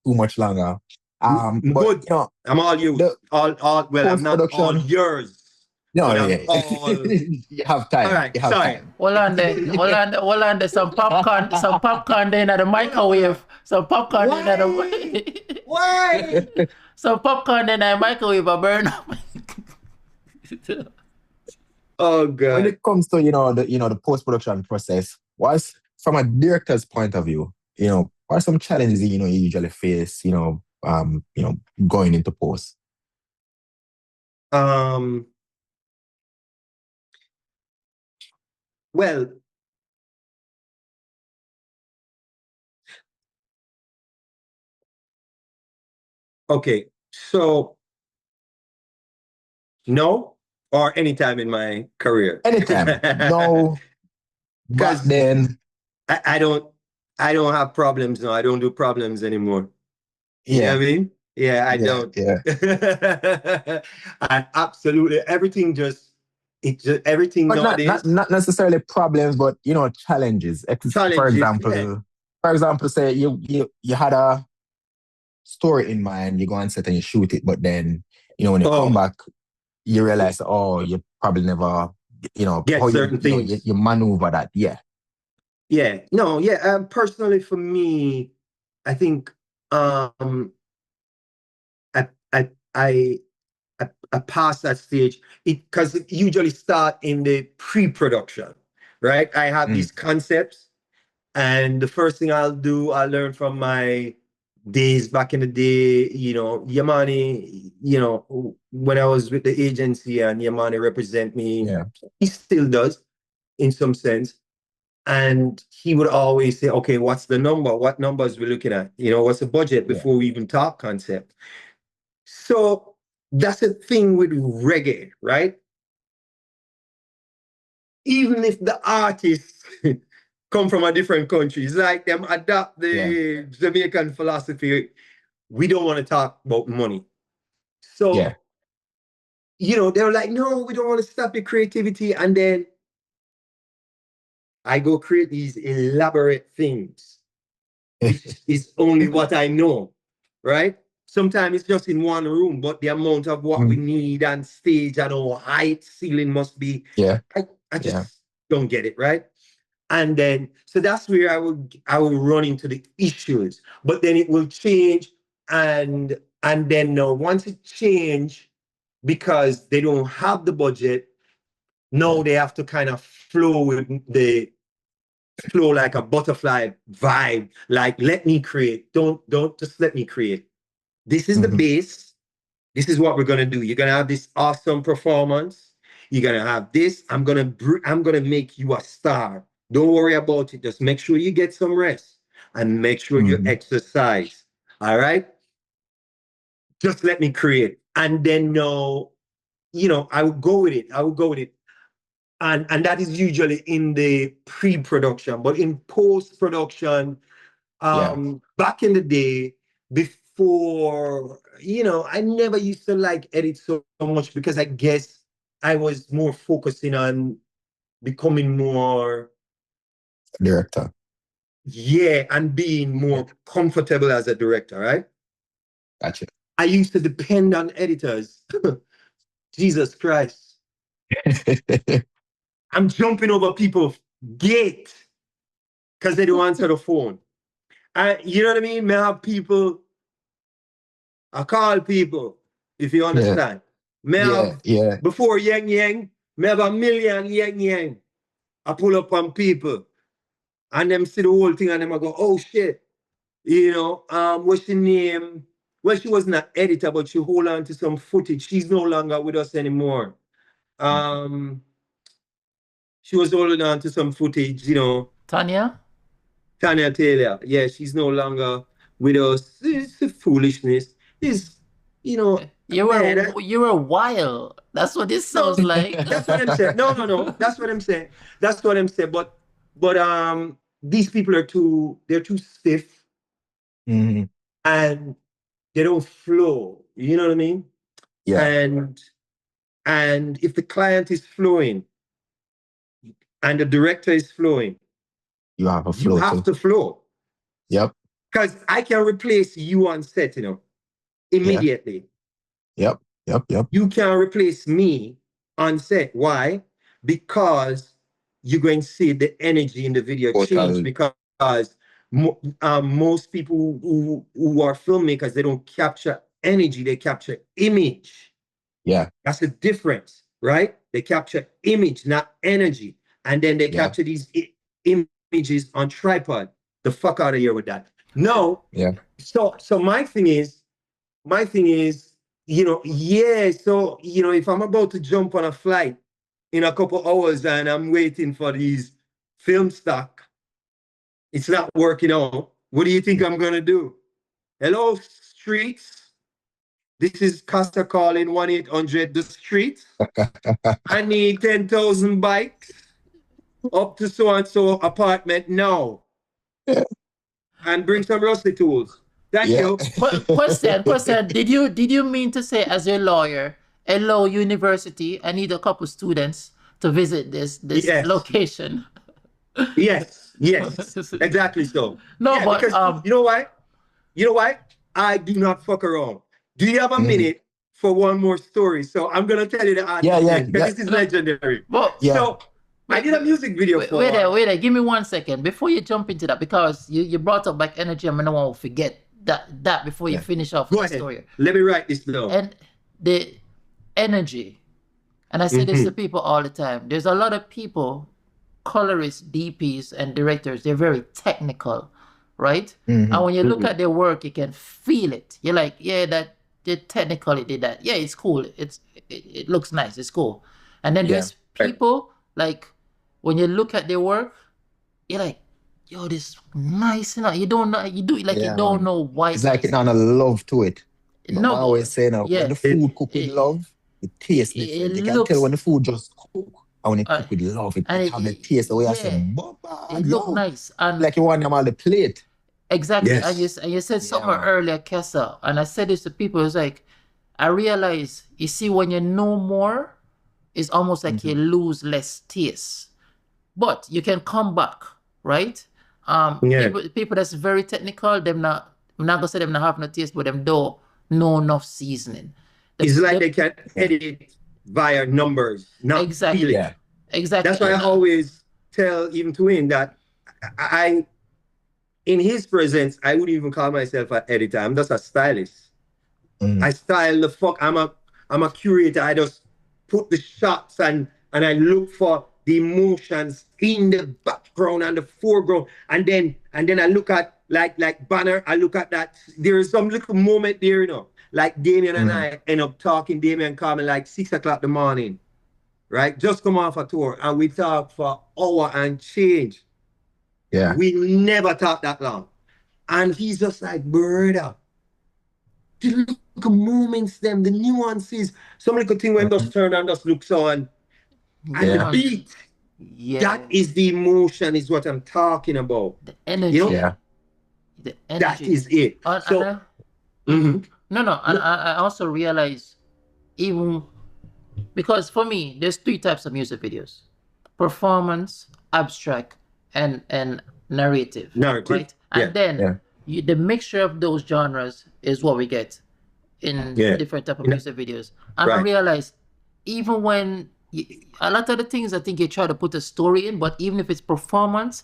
too much longer. But Good. I'm all yours. the Well, I'm not all post-production. yours. No, But I'm yeah. all. You have time. All right, You have sorry. time. Hold on there. Some popcorn there in the microwave. Some popcorn there in the Why? some popcorn in the microwave a burn up. Oh, When God. it comes to the post-production process, what's from a director's point of view, what are some challenges you usually face, going into post? Well, okay. So, no, or anytime in my career. Anytime. No, back 'Cause then, I don't have problems now. I don't do problems anymore. You know yeah, what I mean? Yeah, I don't. yeah. I absolutely everything everything But nowadays not necessarily problems, but challenges. challenges. Yeah. For example, say you had a story in mind, you go on set and you shoot it, but then when you come Oh, back, you realize, you probably never, get how certain things. you maneuver that. Yeah. Yeah. No, yeah. Personally for me, I think I I I I pass that stage because it usually start in the pre-production, right? I have these concepts, and the first thing I'll learn from my days back in the day, Yamani, when I was with the agency and Yamani represent me, Yeah. he still does in some sense. And he would always say, okay, what's the number? What numbers we're looking at? What's the budget Yeah. before we even talk concept? So that's the thing with reggae, right? Even if the artists come from a different country, it's like them adopt the Jamaican philosophy. We don't want to talk about money. So, they're like, no, we don't want to stop your creativity. And then I go create these elaborate things, which is only what I know, right? Sometimes it's just in one room, but the amount of what we need and stage and our height ceiling must be. Yeah. I just don't get it, right? And then, so that's where I will run into the issues, but then it will change. And then now once it change, because they don't have the budget, now they have to kind of flow like a butterfly vibe. Like, let me create. Don't just let me create. This is the base. This is what we're gonna do. You're gonna have this awesome performance. You're gonna have this. I'm gonna make you a star. Don't worry about it. Just make sure you get some rest and make sure you exercise. All right? Just let me create. And then no, I would go with it. And that is usually in the pre-production. But in post-production, back in the day, before, I never used to like edit so much because I guess I was more focusing on becoming more Director. and being more comfortable as a director, right? Gotcha. I used to depend on editors. Jesus Christ. I'm jumping over people's gate because they don't answer the phone. You know what I mean? May have people, I call people, if you understand. May have, before Yang, may have 1 million Yang. I pull up on people and them see the whole thing and them I go, oh shit. What's her name? Well, she wasn't an editor, but she hold on to some footage. She's no longer with us anymore. She was holding on to some footage, Tanya Taylor. Yeah, she's no longer with us. It's the foolishness. you were wild. That's what this sounds like. That's what I'm saying. No. That's what I'm saying. But these people they're too stiff. And they don't flow. You know what I mean? Yeah. And if the client is flowing and the director is flowing, you have to flow. Yep. Because I can replace you on set, immediately. Yep. You can replace me on set. Why? Because you're going to see the energy in the video change. Because most people who are filmmakers, they don't capture energy, they capture image. Yeah. That's the difference, right? They capture image, not energy. And then they capture these images on tripod. The fuck out of here with that. No. Yeah. So my thing is, if I'm about to jump on a flight in a couple hours and I'm waiting for these film stock, it's not working out. What do you think I'm going to do? Hello, streets. This is Kassa calling 1-800 the streets. I need 10,000 bikes up to so-and-so apartment now. Yeah. And bring some rusty tools. Thank you. Question. Did you mean to say, as a lawyer, hello, university, I need a couple students to visit this location? Yes, exactly so. No, but because you know why? I do not fuck around. Do you have a minute for one more story? So I'm gonna tell you the artist. This is legendary. So I did a music video for. Wait there. Give me 1 second before you jump into that, because you brought up back energy. I'm gonna want to forget that before you finish off the story. Let me write this down. And the energy, and I say this to people all the time. There's a lot of people, colorists, DPs, and directors. They're very technical, right? And when you look at their work, you can feel it. You're like, that they technically did that. Yeah, it's cool. It looks nice. It's cool. And then there's people like, when you look at their work, you're like, yo, this nice. You don't know. You do it like you don't know why. It's like it on a love to it. No, I always say now, when the food cook with love, it tastes different. You can tell when the food just cook. And when it cook with love, it have the taste the way I say, it look nice. And like you want them on the plate. Exactly. Yes. And you said something earlier, Kassa, and I said this to people. It's like, I realize, you see, when you know more, it's almost like you lose less taste. But you can come back, right? People that's very technical, I'm not gonna say them not have no taste, but them don't know enough seasoning. It's like they can edit via numbers, not feeling. Yeah. Exactly. That's why I always tell even Twain that I in his presence, I wouldn't even call myself an editor. I'm just a stylist. I style the fuck. I'm a curator. I just put the shots and I look for the emotions in the background and the foreground. And then I look at like banner, I look at that. There is some little moment there, like Damien and I end up talking. Damien called me like 6 o'clock in the morning. right? Just come off a tour and we talk for hour and change. Yeah. We never talk that long. And he's just like, brother, the little moments, them, the nuances, some little thing when just turn and just looks on. And Yeah. the beat, Yeah. that is the emotion, is what I'm talking about. The energy. You know? Yeah. The energy. That is it. So, No, and I also realize, even because for me, there's three types of music videos: performance, abstract, and narrative. Narrative, Right? And then Yeah. the mixture of those genres is what we get in different type of music videos. And I Right. realized, even when a lot of the things, I think you try to put a story in, but even if it's performance,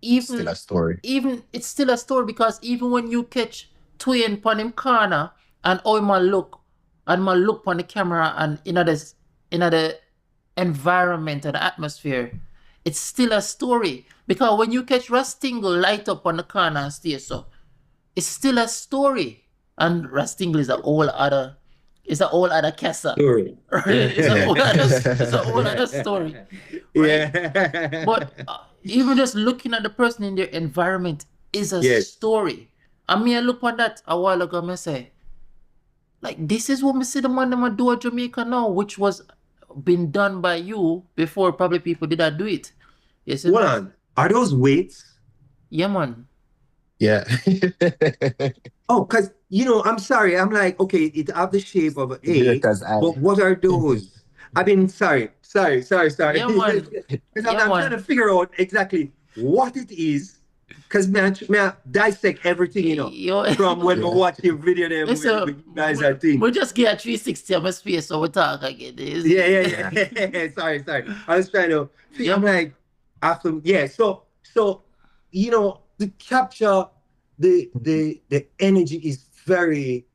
Still a story. even it's still a story, because even when you catch Twain on him corner and how him a look on the camera and in the environment and the atmosphere, it's still a story. Because when you catch Ras Tingle light up on the corner and stay so, it's still a story. And Ras Tingle is a whole other Kassa. Story. It's a whole other story. Right? Yeah. But even just looking at the person in their environment is a story. I mean, I look at that a while ago and I say, like, this is what me see the man them do at Jamaica now, which was been done by you before probably people did not do it. You see Hold that? on. Are those weights? Yeah, man. Yeah. Oh, because, I'm sorry. I'm like, okay, it have the shape of an A, but what are those? I mean, sorry. Yeah, man. Because I'm trying to figure out exactly what it is. Because may I dissect everything, from when we watch your video there, Listen, when you guys are thinking. we just get a 360 of my space, so we talk again. Yeah. Sorry. I was trying to figure, I'm like, after, so, to capture the energy is very,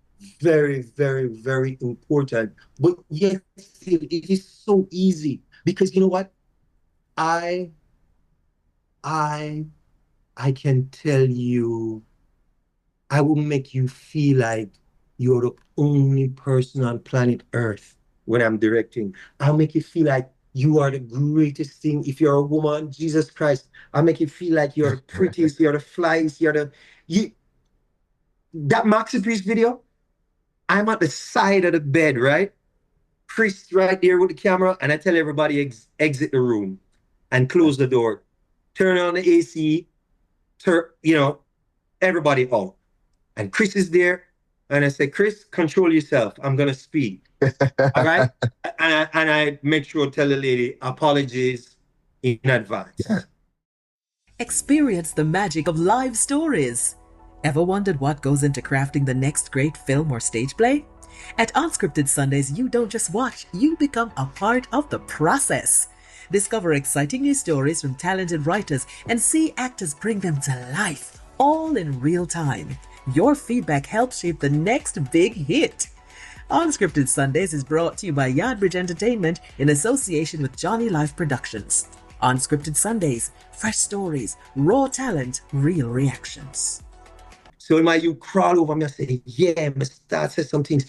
very, very, very important. But yet still, it is so easy, because you know what? I can tell you, I will make you feel like you're the only person on planet Earth when I'm directing. I'll make you feel like you are the greatest thing. If you're a woman, Jesus Christ, I'll make you feel like you're the prettiest, you're the flyest, that Maxi Priest video, I'm at the side of the bed, right? Chris right there with the camera, and I tell everybody exit the room and close the door. Turn on the AC, everybody out. And Chris is there, and I say, Chris, control yourself. I'm gonna speak. All right? And I make sure to tell the lady apologies in advance. Yeah. Experience the magic of live stories. Ever wondered what goes into crafting the next great film or stage play? At Unscripted Sundays, you don't just watch, you become a part of the process. Discover exciting new stories from talented writers and see actors bring them to life, all in real time. Your feedback helps shape the next big hit. Unscripted Sundays is brought to you by Yardbridge Entertainment in association with Johnny Life Productions. Unscripted Sundays, fresh stories, raw talent, real reactions. So you crawl over me and say, yeah, I start say some things.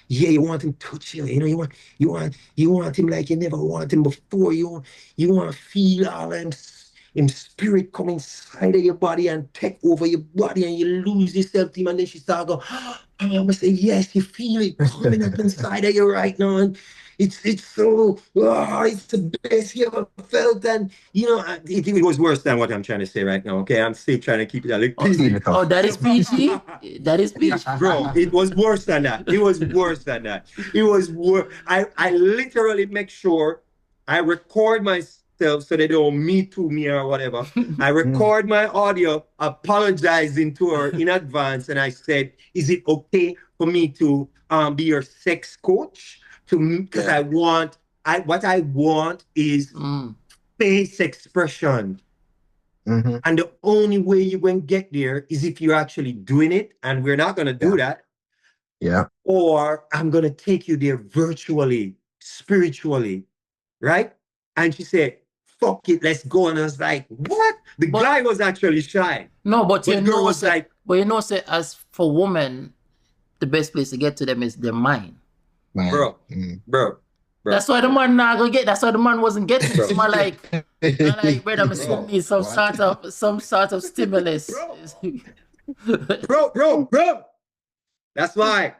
Yeah, you want him to touch you. You want him like you never want him before. You want to feel all him spirit come inside of your body and take over your body, and you lose yourself to him. And then she start go, I'm gonna say, yes, you feel it coming up inside of you right now. And it's so, it's the best you ever felt. And, it was worse than what I'm trying to say right now, okay? I'm still trying to keep it a little PG. Oh, that is PG? That is PG. Bro, it was worse than that. It was worse. I literally make sure I record myself so they don't me or whatever. I record my audio apologizing to her in advance, and I said, is it okay for me to be your sex coach? Because what I want is face expression. Mm-hmm. And the only way you're going to get there is if you're actually doing it, and we're not going to do that. Yeah. Or I'm going to take you there virtually, spiritually, right? And she said, fuck it, let's go. And I was like, what? The guy was actually shy. No, but the girl was like, say, as for women, the best place to get to them is their mind. Bro, bro. That's why the man not gonna get. That's why the man wasn't getting. Bro. So man, like, brother, I still Bro, need some sort of stimulus. bro. That's why.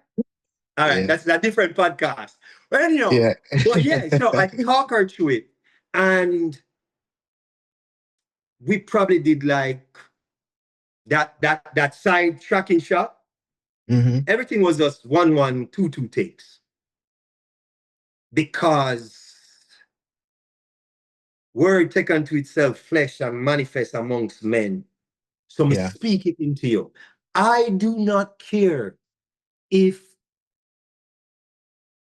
All right, Yeah. that's a different podcast. But anyhow, Yeah. but yeah, so I talk her through it, and we probably did like that side tracking shot. Mm-hmm. Everything was just 1-1, 2-2 takes, because word take unto itself flesh and manifest amongst men. So me Yeah. speak it into you. I do not care if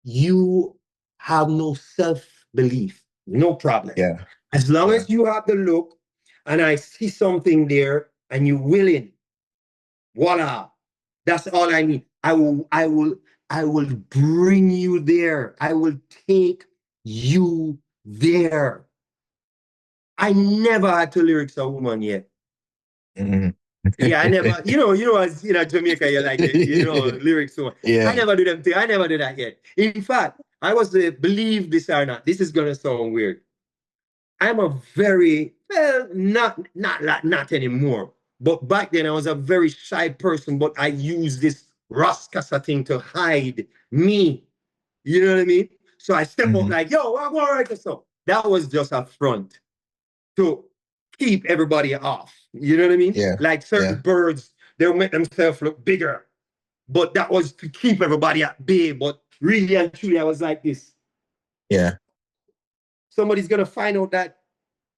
you have no self-belief, no problem. Yeah. As long Yeah. as you have the look and I see something there and you're willing, voila, that's all I need. I will bring you there. I will take you there. I never had to lyrics a woman yet. Mm-hmm. Yeah, I never, as Jamaica, you like it, lyrics. So Yeah. I never do them thing. I never do that yet. In fact, I was believe this or not. This is gonna sound weird. I'm a very not anymore. But back then I was a very shy person. But I used this Ras Kassa thing to hide me. You know what I mean? So I step up like, yo, I'm all right. So that was just a front to keep everybody off. You know what I mean? Yeah. Like certain birds, they'll make themselves look bigger. But that was to keep everybody at bay. But really and truly, I was like this. Yeah. Somebody's gonna find out that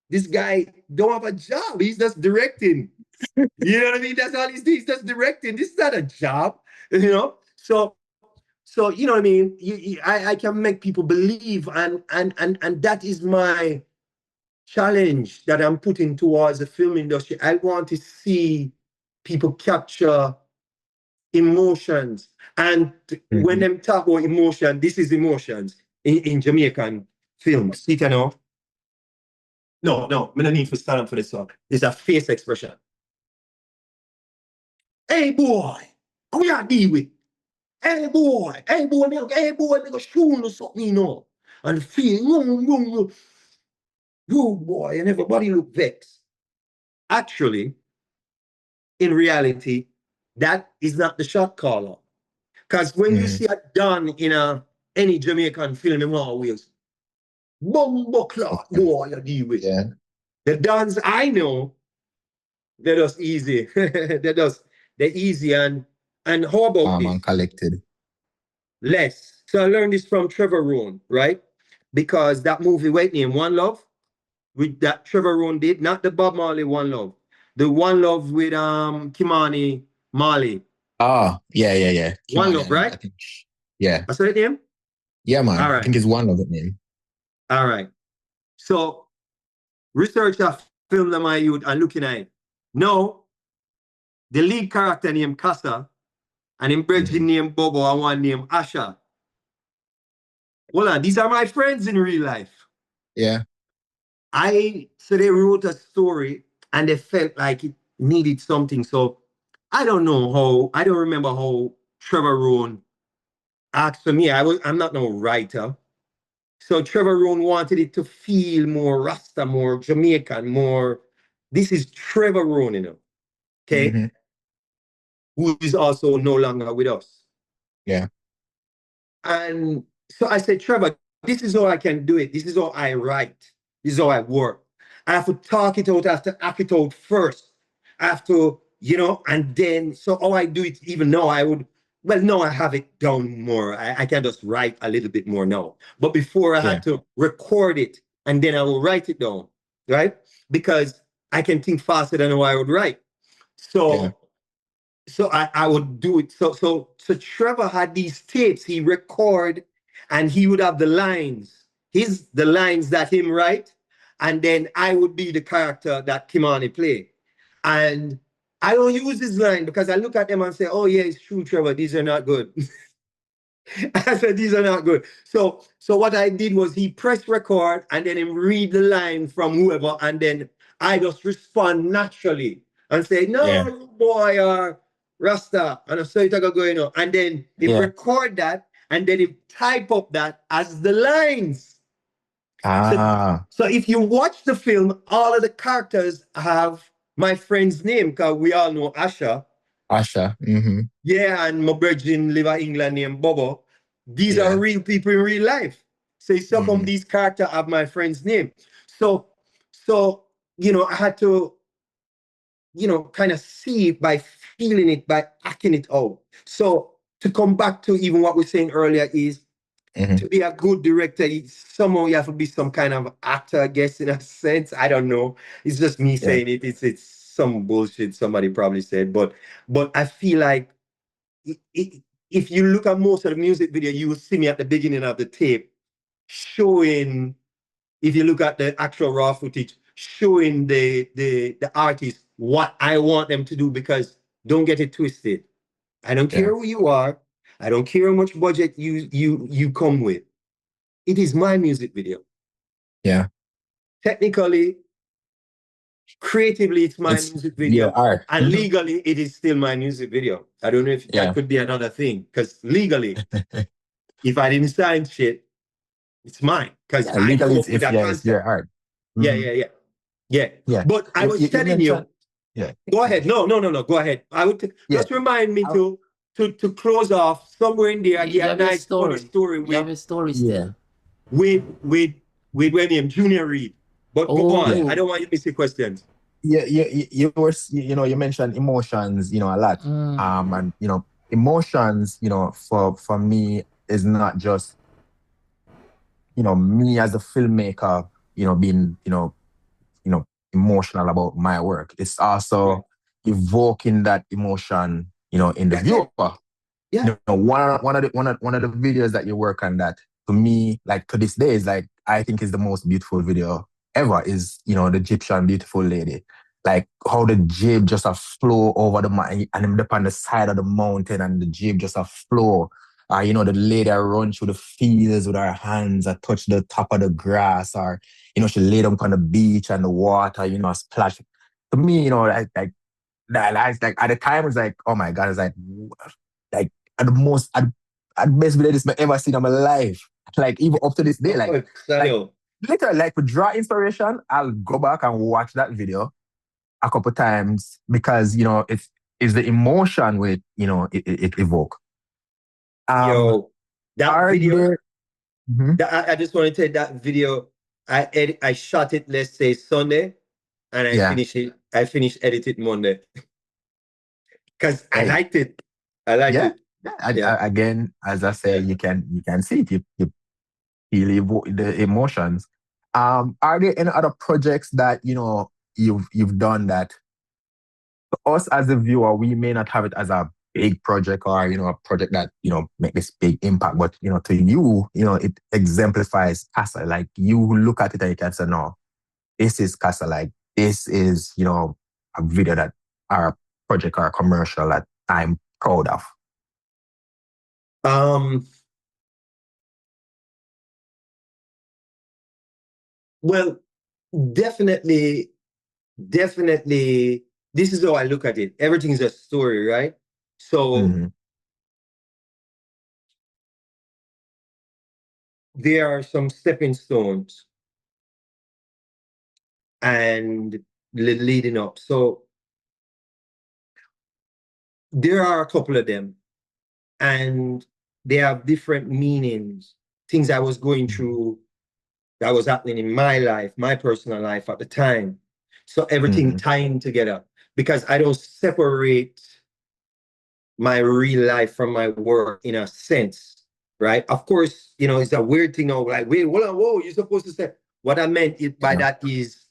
this guy don't have a job. He's just directing. You know what I mean? That's all he's doing. He's just directing. This is not a job, So you know what I mean? I can make people believe, and that is my challenge that I'm putting towards the film industry. I want to see people capture emotions. And when them talk about emotion, this is emotions in Jamaican films. You know? No, I don't need to stand up for this song. It's a face expression. Hey boy, how you deal with? Hey boy, nigga, shoot or something, And feel, you boy, and everybody look vexed. Actually, in reality, that is not the shot caller. Because when you see a Don in any Jamaican film, in always, bumbo clock, boy, you deal with. Yeah. The Dons I know, they're just easy. They're easy. And how about this? Collected. Less. So I learned this from Trevor Rohn, right? Because that movie, wait name, One Love, with that Trevor Rohn did, not the Bob Marley One Love. The One Love with Kimani Marley. Oh, yeah. One Love, right? I think. Yeah. That's the name? Yeah, man. All right. I think it's One Love name. All right. So research a film that my youth and looking at it. No, the lead character named Kassa and him bridging named Bobo and one named Asha. Hold on, these are my friends in real life. Yeah. So they wrote a story and they felt like it needed something. So I don't remember how Trevor Rohn asked for me. I'm not no writer. So Trevor Rohn wanted it to feel more Rasta, more Jamaican, more. This is Trevor Rohn, okay? Who is also no longer with us. Yeah. And so I said, Trevor, this is how I can do it. This is how I write. This is how I work. I have to talk it out. I have to act it out first. I have to, and then, so how I do it even now, now I have it down more. I can just write a little bit more now. But before I had to record it and then I will write it down, right? Because I can think faster than how I would write. So I would do it. So Trevor had these tapes he record and he would have the lines. The lines that him write, and then I would be the character that Kimani play. And I don't use this line because I look at them and say, oh yeah, it's true, Trevor, these are not good. I said, these are not good. So what I did was he pressed record and then him read the line from whoever, and then I just respond naturally and say, no, boy, Rasta, and I saw it going on. And then he record that, and then he type up that as the lines. Ah, So if you watch the film, all of the characters have my friend's name, because we all know Asha. Asha. Mm-hmm. Yeah, and my brethren live in England named Bobo. These are real people in real life. So some of these characters have my friend's name. So, I had to, kind of see it by feeling it, by acting it out. So to come back to even what we were saying earlier is, to be a good director, somehow you have to be some kind of actor, I guess, in a sense. I don't know. It's just me saying it. It's some bullshit somebody probably said. But I feel like if you look at most of the music video, you will see me at the beginning of the tape showing, if you look at the actual raw footage, showing the artist what I want them to do, because don't get it twisted. I don't care who you are. I don't care how much budget you come with. It is my music video. Yeah. Technically, creatively, it's my music video. Your art. And legally, it is still my music video. I don't know if that could be another thing, because legally, if I didn't sign shit, it's mine. Because I legally, come up with that it's your concept. art. Yeah. But I was telling you. Yeah. Go ahead. No. Go ahead. I would just remind me to close off somewhere in there. You have a nice story. Story You have a story still. with William Junior Reed. But go on. I don't want you to miss your questions. You mentioned emotions, a lot. And emotions, for me is not just, me as a filmmaker, being, emotional about my work. It's also evoking that emotion, in the viewer. Yeah. One of the videos that you work on that, to me, like to this day, is like, I think is the most beautiful video ever, is, the Egyptian beautiful lady. Like how the jib just a flow over the mountain, and I'm up on the side of the mountain, and the jib just a flow. The lady run through the fields with her hands, touch the top of the grass, or, she lay down on the beach and the water, splash. To me, like at the time, it's like, oh my God, it's like at the best video this I've ever seen in my life. Like even up to this day, literally, like to draw inspiration, I'll go back and watch that video a couple times, because it's the emotion with it evoke. That video. I just want to tell you that video. I shot it, let's say Sunday, and I finished editing Monday, because I liked it. it. Again, as I say, you can see it. You feel the emotions. Are there any other projects that you've done that, for us as a viewer, we may not have it as a big project, or a project that make this big impact, but to you, it exemplifies Kassa. Like you look at it and you can say, no, this is Kassa. Like this is a video that, or a project or a commercial that I'm proud of. Well, definitely, this is how I look at it. Everything is a story, right? So there are some stepping stones and leading up. So there are a couple of them, and they have different meanings, things I was going through that was happening in my life, my personal life at the time. So everything tying together, because I don't separate my real life from my work in a sense, right? Of course, it's a weird thing now, like, wait, whoa, you're supposed to say. What I meant by that is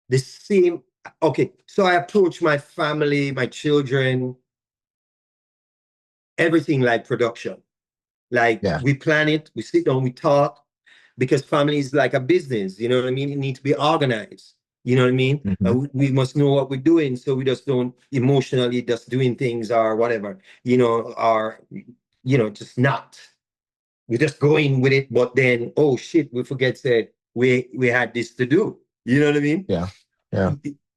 the same. Okay, so I approach my family, my children, everything like production. Like we plan it, we sit down, we talk, because family is like a business, you know what I mean? It needs to be organized, you know what I mean? We must know what we're doing, so we just don't emotionally just doing things or whatever, or, just not. We're just going with it, but then, oh shit, we forget that we had this to do. You know what I mean?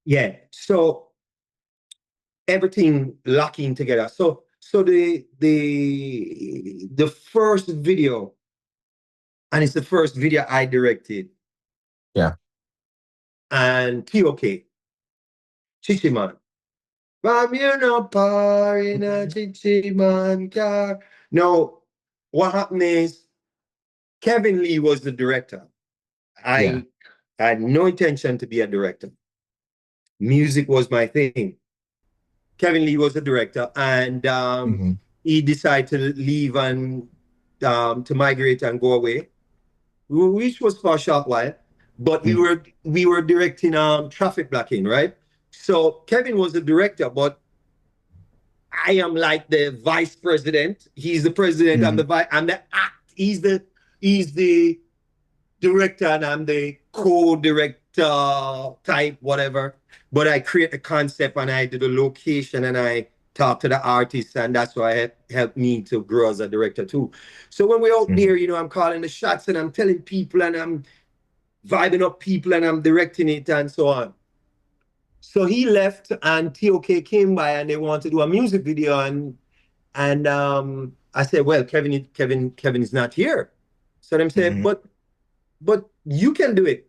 Yeah. So everything locking together. So So the first video, and it's the first video I directed. Yeah. And TOK, Chichi Man. Bam, you know, par in a Chichi Man car. Now, what happened is Kevin Lee was the director. I had no intention to be a director. Music was my thing. Kevin Lee was the director, and he decided to leave and to migrate and go away, which was for a short while. But we were directing traffic blocking, right? So Kevin was the director, but I am like the vice president. He's the president. I'm the vice. I'm the act. He's the director, and I'm the co-director type, whatever. But I create the concept, and I do the location, and I talk to the artists, and that's why it helped me to grow as a director too. So when we're out there, I'm calling the shots, and I'm telling people, and I'm vibing up people, and I'm directing it, and so on. So he left, and TOK came by, and they wanted to do a music video, and I said, well, Kevin is not here. So them said, but you can do it.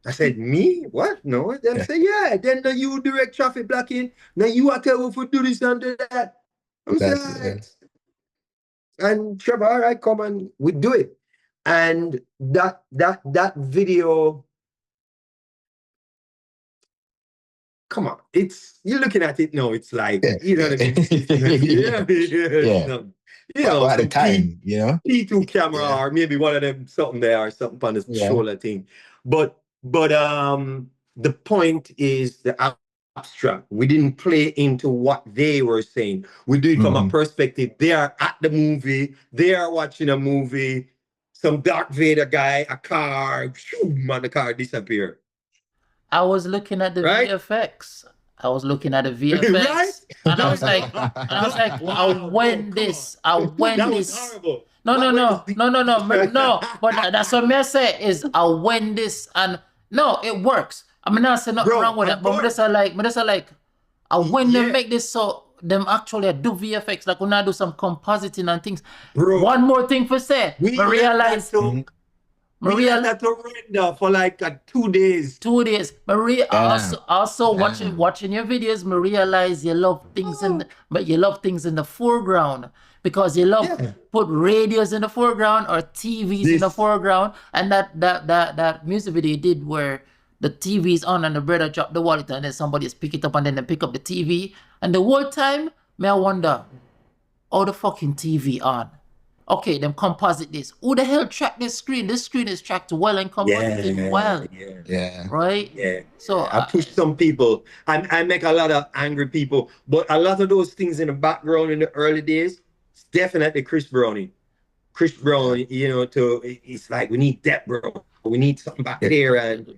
I said, me? What? No. Them say, yeah. Then you direct traffic blocking. Now you are tell us to do this and do that. I'm saying, and Trevor, all right, come and we do it. And that video, come on, you're looking at it now, it's like, you know what I mean? At the time, P2 camera or maybe one of them something there or something on the shoulder thing. But the point is the abstract. We didn't play into what they were saying. We do it from a perspective. They are at the movie. They are watching a movie. Some Darth Vader guy, a car, shoom, and the car disappear. I was looking at the VFX. I was looking at the VFX, right? And I was like, I went this. Was horrible. No. But that's what me say is I went this, and no, it works. I mean, I say nothing wrong with that, but me just like, I when they make this so them actually do VFX, like when I do some compositing and things. Bro, one more thing for say, we realized that to render for like 2 days. 2 days. Maria also watching your videos, me realize you love things in the foreground because you love put radios in the foreground or TVs in the foreground, and that music video you did where the TV's on and the brother drop the wallet and then somebody just pick it up and then they pick up the TV, and the whole time may I wonder, how the fucking TV on? Okay, them composite this. Who the hell tracked this screen? This screen is tracked well and composited well. Yeah. Right? Yeah. So I push some people. I make a lot of angry people. But a lot of those things in the background in the early days, it's definitely Chris Browning. Chris Browning, it's like we need that, bro. We need something back there. And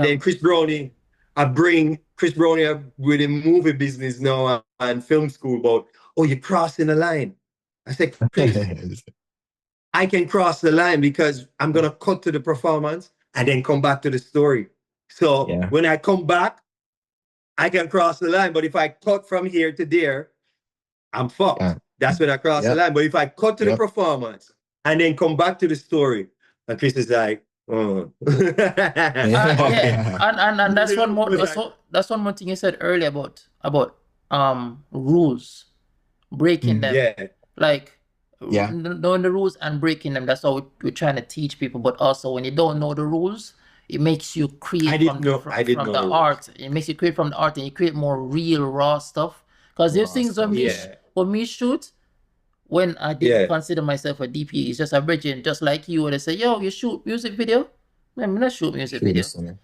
then Chris Browning, I bring Chris Browning up with the movie business now and film school about, you're crossing the line. I said, Chris, I can cross the line because I'm going to cut to the performance and then come back to the story. So when I come back, I can cross the line. But if I cut from here to there, I'm fucked. That's when I cross the line. But if I cut to the performance and then come back to the story, and Chris is like, oh. And that's one more. That's one more thing you said earlier about rules, breaking them. Yeah. Like knowing the rules and breaking them. That's how we're trying to teach people. But also, when you don't know the rules, it makes you create from the art. It makes you create from the art, and you create more real raw stuff. Because there's things when me shoot, when I didn't consider myself a DP, it's just a virgin, just like you. And they say, yo, you shoot music video? Man, I'm not shoot music video.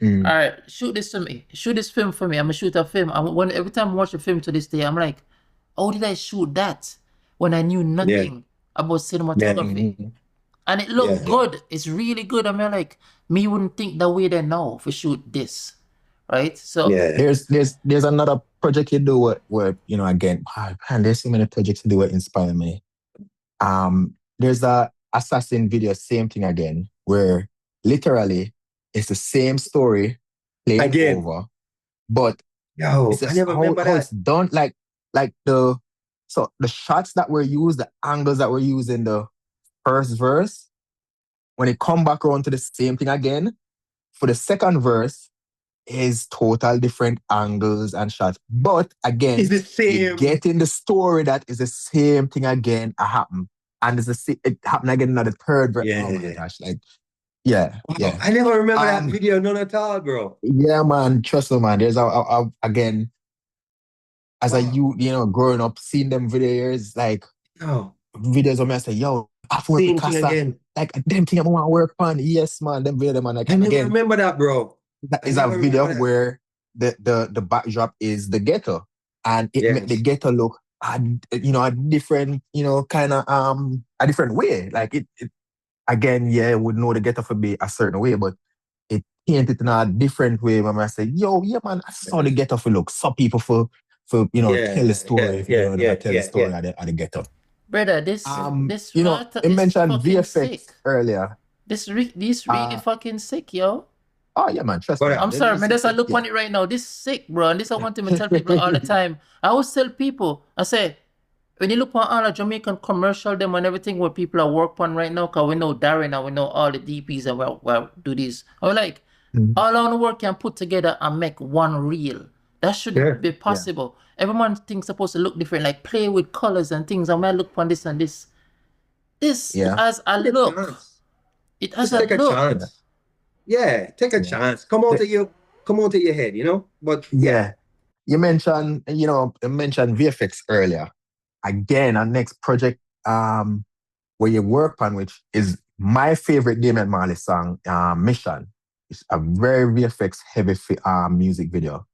All right, shoot this to me. Shoot this film for me. I'm gonna shoot a film. Every time I watch a film to this day, I'm like, how did I shoot that when I knew nothing about cinematography? And it looked good. It's really good. I mean, like, me wouldn't think that way then now if we shoot this, right? So there's another project you do where again, man, there's so many projects you do that inspire me. There's a assassin video, same thing again, where literally it's the same story played over, but I never remember how that. it's done, like the So the shots that were used, the angles that were used in the first verse, when it come back around to the same thing again, for the second verse, is total different angles and shots. But again, It's the you same. get in the story that is the same thing again happen. And it happened again in the third verse. Oh my Yeah. gosh. Like, yeah, Wow, yeah. I never remember that Um, video none at all, bro. Yeah, man. Trust me, man. There's again, as a Wow. youth, growing up, seeing them videos, like Oh, videos of me, I say, yo, I have to work with same thing Kassa. again. Like, them thing I want to work on. Yes, man. Them video, man. Like, I never again, remember that, bro. that I is a never video remember that. where the backdrop is the ghetto. And it make the Yes. ghetto look, a different, kind of, a different way. Like, it again, yeah, would know the ghetto for be a certain way, but it painted in a different way when I say, yo, yeah, man, I saw the ghetto for look. Some people for tell the story, tell the story of the ghetto. Brother, this writer You is mentioned fucking VFX sick. earlier. This really fucking sick, yo. Oh yeah, man, trust But me. I'm sorry, man. That's I look yeah. on it right now. This sick, bro. And this I want to tell people all the time. I always tell people, I say, when you look on all the Jamaican commercial them and everything where people are work on right now, cause we know Darren and we know all the DPs and we'll do this. I'm like, all our work can put together and make one reel. That should be possible. Everyone thinks supposed to look different, like play with colors and things. And when I look on this and this, has a look. It has just a take look. a chance. Yeah, take a chance. Come out of your head, But yeah. You mentioned VFX earlier. Again, our next project where you work on, which is my favorite Damian Marley song, Mission. It's a very VFX heavy music video.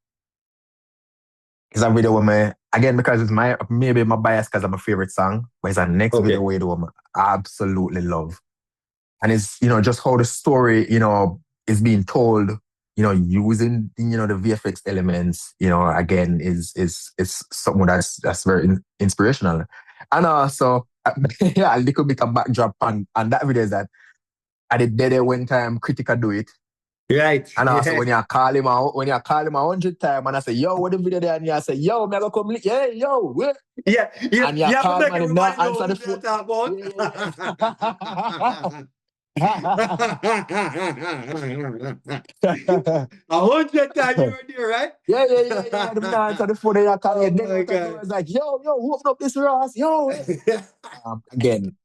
It's a video where again, because it's maybe my bias because I'm a favorite song, but it's a next video where I absolutely love. And it's, just how the story, is being told, using, the VFX elements, again, is something that's very inspirational. And also, a little bit of backdrop on that video is that I did there one time, Critica do it. Right. And also when you call him 100 times, and I say, yo, what the video there? And you say, yo, me go come, yeah, yo, wait. Yeah. And you call him and not answer the phone. Yeah. 100 times you were there, right? Yeah. The man answer the phone and you call him. My God. It's like, yo, open up this Ras, yo. Again,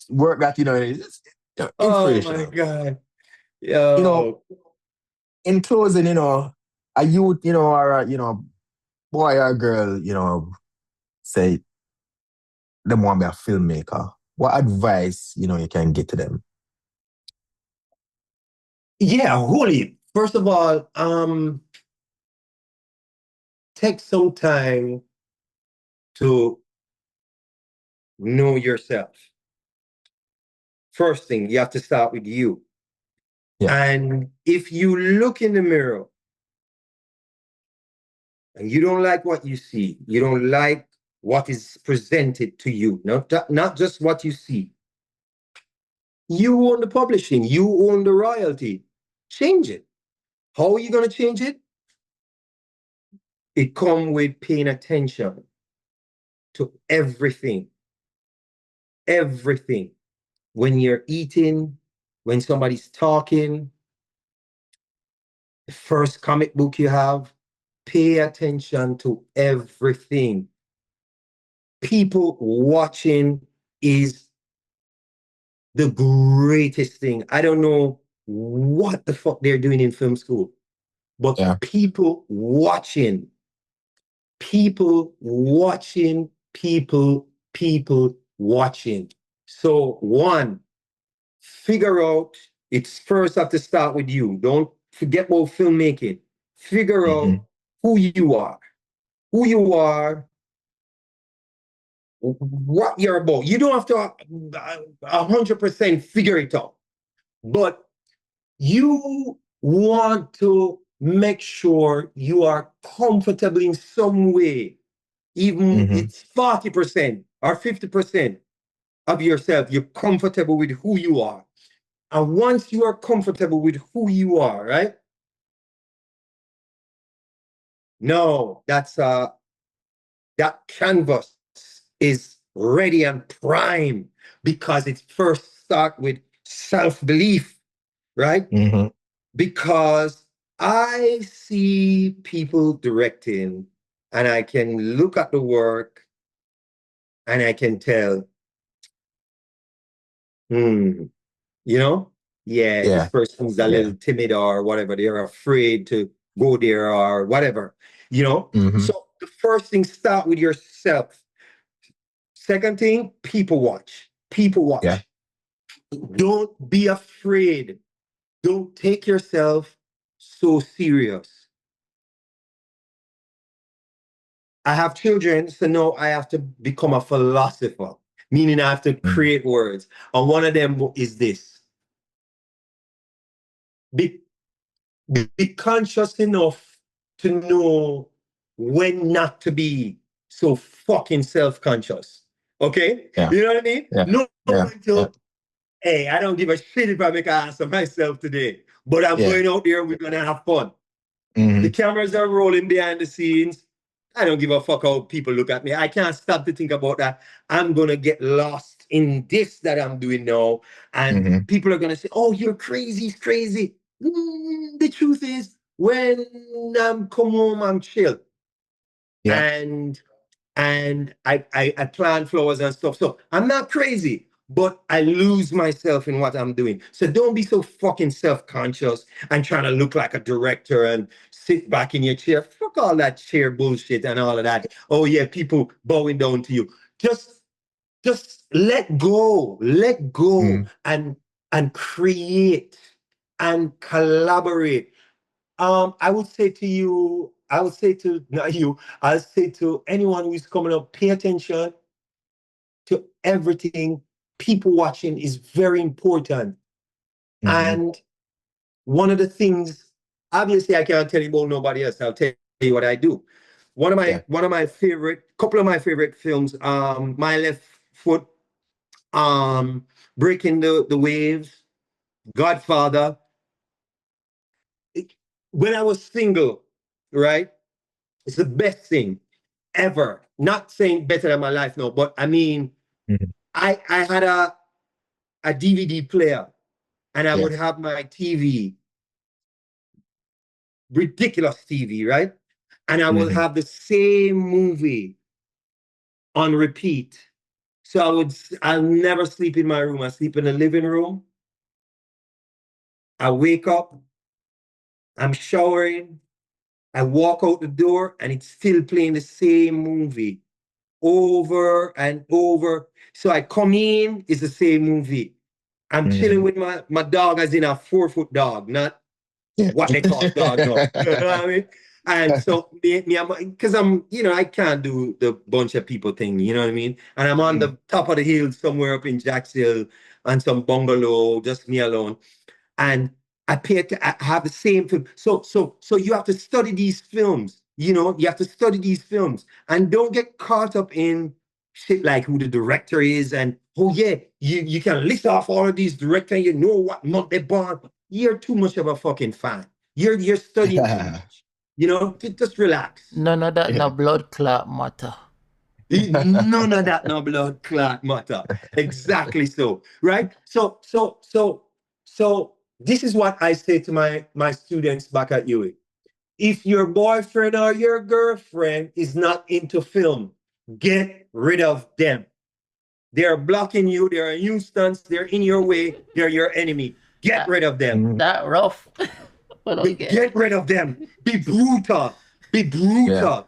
work that, it's inspirational. Oh my God. Yo. In closing, a youth, or a, boy or girl, say they want to be a filmmaker. What advice, you can get to them? Yeah, holy. First of all, take some time to know yourself. First thing, you have to start with you. Yeah. And if you look in the mirror and you don't like what you see, you don't like what is presented to you, not just what you see. You own the publishing, you own the royalty. Change it. How are you going to change it? It comes with paying attention to everything. Everything. When you're eating, when somebody's talking, the first comic book you have, pay attention to everything. People watching is the greatest thing. I don't know what the fuck they're doing in film school, but people watching, people watching. So one, figure out, it's first have to start with you. Don't forget about filmmaking. Figure out who you are, what you're about. You don't have to 100% figure it out, but you want to make sure you are comfortable in some way, even it's 40% or 50% of yourself. You're comfortable with who you are. And once you are comfortable with who you are, right? No, that's that canvas is ready and prime because it first starts with self-belief, right? Mm-hmm. Because I see people directing and I can look at the work and I can tell, you know, yeah, this Yeah. person's a little timid or whatever. They're afraid to go there or whatever, you know? Mm-hmm. So the first thing, start with yourself. Second thing, people watch. People watch. Yeah. Don't be afraid. Don't take yourself so serious. I have children, so now I have to become a philosopher, meaning I have to create words. And one of them is this. Be conscious enough to know when not to be so fucking self-conscious. Okay? Yeah. You know what I mean? Yeah. No Yeah. until, hey, I don't give a shit if I make an ass of myself today, but I'm going out there, we're gonna have fun. Mm-hmm. The cameras are rolling behind the scenes. I don't give a fuck how people look at me. I can't stop to think about that. I'm gonna get lost in this that I'm doing now. And people are gonna say, oh, you're crazy, it's crazy. The truth is, when I'm come home, I'm chill. Yeah. And I plant flowers and stuff. So I'm not crazy, but I lose myself in what I'm doing. So don't be so fucking self-conscious and trying to look like a director and sit back in your chair. Fuck all that chair bullshit and all of that. Oh yeah, people bowing down to you. Just let go and create and collaborate. I would say to you, I'll say to anyone who is coming up, pay attention to everything. People watching is very important. And one of the things, obviously I can't tell you about nobody else. I'll tell you what I do. Couple of my favorite films, My Left Foot, Breaking the Waves, Godfather. When I was single, right? It's the best thing ever. Not saying better than my life now, but I mean, I had a DVD player and I would have my TV, ridiculous TV, right? And I will have the same movie on repeat. So I'll never sleep in my room. I sleep in the living room. I wake up, I'm showering, I walk out the door and it's still playing the same movie over and over. So I come in, it's the same movie. I'm chilling with my dog, as in a 4-foot dog, not what they call dog. No. You know what I mean? And so because I can't do the bunch of people thing, you know what I mean? And I'm on the top of the hill somewhere up in Jacksonville on some bungalow, just me alone. And I have the same film. So you have to study these films, you have to study these films and don't get caught up in shit like who the director is and, oh yeah, you can list off all of these directors, you know what month they're born. You're too much of a fucking fan. You're studying too much. Just relax. None of that, no blood clot matter. None of that, no blood clot matter. Exactly so, right? So this is what I say to my students back at UA. If your boyfriend or your girlfriend is not into film, get rid of them. They're blocking you. They're a nuisance. They're in your way. They're your enemy. Get rid of them. That rough. Get rid of them. Be brutal. Be brutal. Yeah.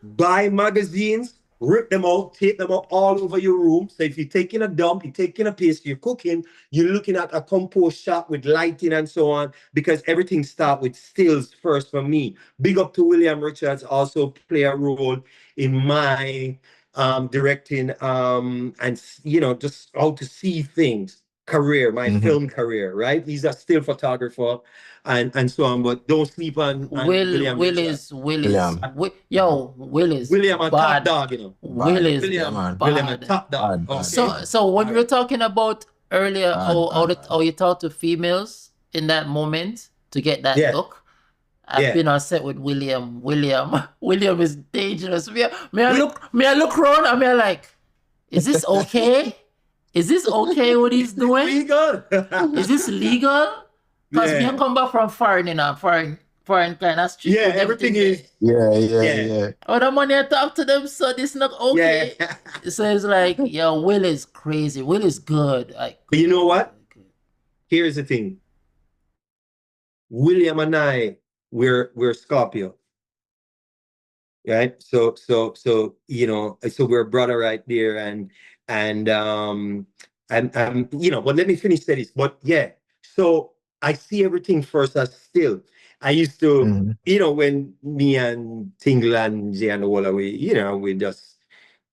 Buy magazines. Rip them out, tape them out all over your room. So if you're taking a dump, you're taking a piss, you're cooking, you're looking at a compost shop with lighting and so on, because everything starts with stills first for me. Big up to William Richards, also play a role in my directing and, just how to see things. Career, my film career, right? He's a still photographer and so on, but don't sleep on William. Willis. William, a top dog, Willis, William a top dog. Okay. So when we were talking about earlier, how you talk to females in that moment to get that look, I've been on set with William. William is dangerous. May I look around and me like, is this okay? Is this okay what he's doing? Legal? Is this legal? Because we come back from foreign, foreign kind of street. Yeah, everything is. Yeah. Oh, the money I talk to them, so this not okay. Yeah. So it's like, yo, Will is crazy. Will is good. Like, But you know what? Here's the thing. William and I, we're Scorpio. Right? So you know, so we're a brother right there, and you know, but let me finish this. But yeah, so I see everything first as still. I used to, you know, when me and Tingle and Jay and all we, you know, we just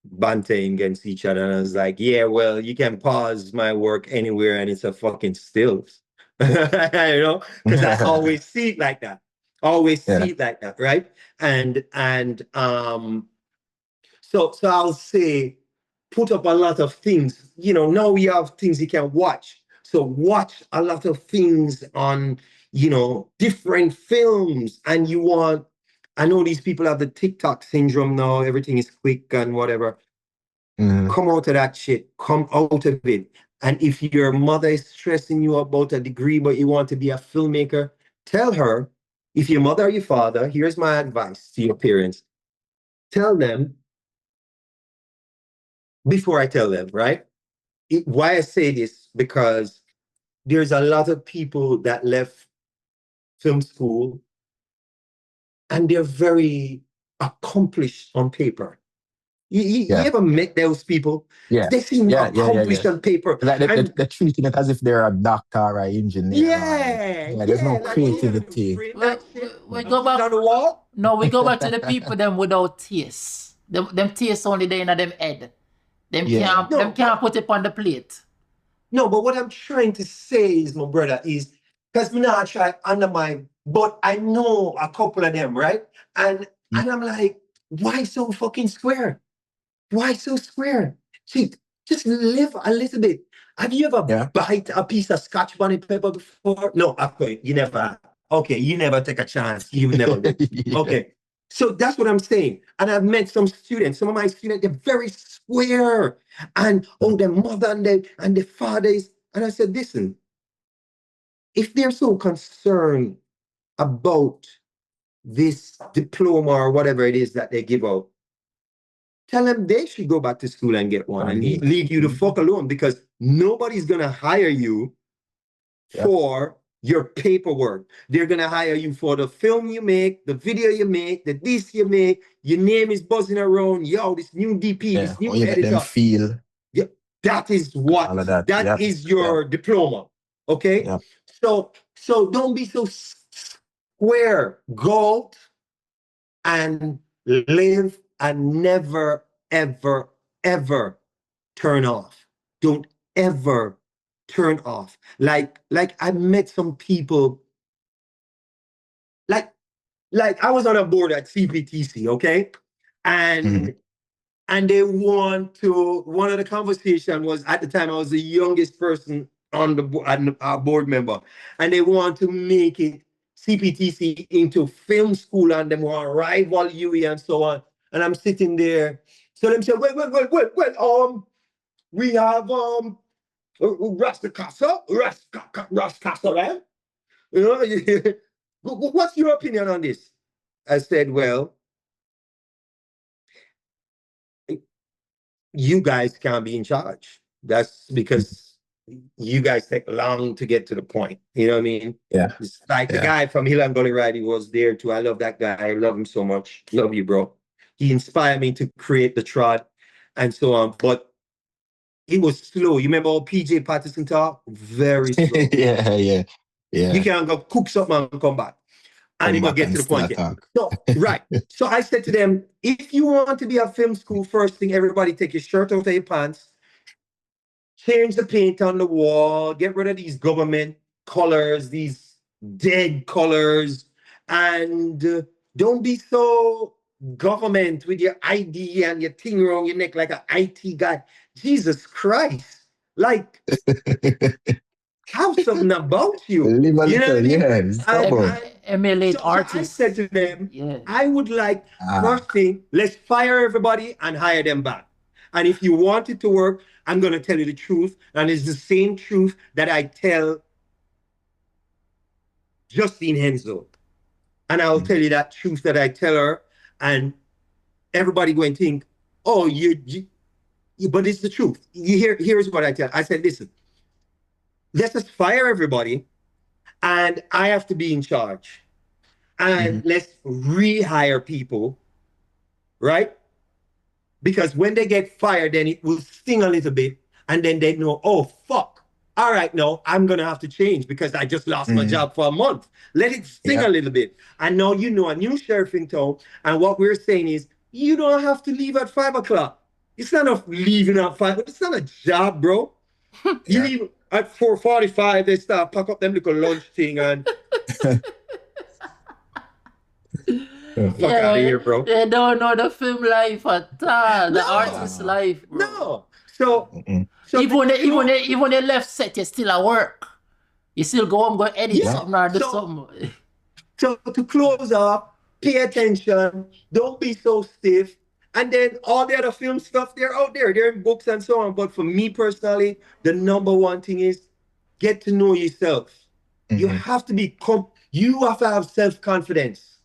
bantering against each other, and I was like, yeah, well, you can pause my work anywhere and it's a fucking stills. You know, because I always see it like that. Always see it like that, right? And so I'll say, put up a lot of things. You know, now we have things you can watch. So watch a lot of things on, you know, different films. And you want, I know these people have the TikTok syndrome now. Everything is quick and whatever. Come out of that shit. Come out of it. And if your mother is stressing you about a degree, but you want to be a filmmaker, tell her, if your mother or your father, here's my advice to your parents. Tell them, before I tell them, right? Why I say this, because there's a lot of people that left film school and they're very accomplished on paper. You ever met those people? Yeah. They seem accomplished on paper. Like they're treating it as if they're a doctor or an engineer. There's no creativity. We go back on the wall. No, we go back to the people them without taste. Them taste only there in them head. Them can't put it on the plate. No, but what I'm trying to say is, my brother, is because me not try undermine, but I know a couple of them, right? And I'm like, why so fucking square? Why so square? See, just live a little bit. Have you ever bite a piece of Scotch bonnet pepper before? No, okay, you never. Okay, you never take a chance. You never. Okay. So that's what I'm saying. And I've met some students, some of my students, they're very square. And their mother and their fathers. And I said, listen, if they're so concerned about this diploma or whatever it is that they give out, tell them they should go back to school and get one and leave you the fuck alone, because nobody's going to hire you for your paperwork. They're going to hire you for the film you make, the video you make, the this you make. Your name is buzzing around. Yo, this new DP, this new editor. Let them feel. Yeah, that is what, that is your diploma. Okay? Yeah. So don't be so square. Go out and live and never, ever, ever turn off. Don't ever turn off. Like I met some people, like I was on a board at CPTC, okay? And they want to, one of the conversation was, at the time I was the youngest person on the our board member, and they want to make it CPTC into film school, and they want to rival UE and so on. And I'm sitting there. So them say, wait, we have Ras Kassa, right? You know, what's your opinion on this? I said, well, you guys can't be in charge. That's because you guys take long to get to the point. You know what I mean? Yeah. It's like the guy from Hill and Gully Ride, he was there too. I love that guy. I love him so much. Love you, bro. He inspired me to create the trot and so on. But it was slow. You remember how PJ Patterson talk? Very slow. Yeah. You can go cook something and come back. And you gonna get to the point. So, right. So I said to them, if you want to be at film school, first thing, everybody take your shirt out of your pants, change the paint on the wall, get rid of these government colors, these dead colors, and don't be so government with your ID and your thing around your neck like an IT guy. Jesus Christ. Like, have something about you. Live a You know little, what I mean? emulate So I artists. said to them, Yeah. I would like, first thing, let's fire everybody and hire them back. And if you want it to work, I'm going to tell you the truth. And it's the same truth that I tell Justine Henzo. And I'll tell you that truth that I tell her. And everybody going to think, oh, but it's the truth. Here's what I tell. I said, listen, let's just fire everybody. And I have to be in charge. And let's rehire people, right? Because when they get fired, then it will sting a little bit. And then they know, oh, fuck. All right, no, I'm going to have to change because I just lost my job for a month. Let it sting a little bit. And now you know a new sheriff in town. And what we're saying is, you don't have to leave at 5 o'clock. It's not enough leaving at 5. It's not a job, bro. You leave at 4:45, they start pack up them little lunch thing and... Fuck out of here, bro. They don't know the film life at all, the artist life, bro. No. So even when they left set, you still at work. You still go home, go edit something or do something. So to close up, pay attention, don't be so stiff. And then all the other film stuff, they're out there, they're in books and so on. But for me personally, the number one thing is get to know yourself. You have to be you have to have self-confidence.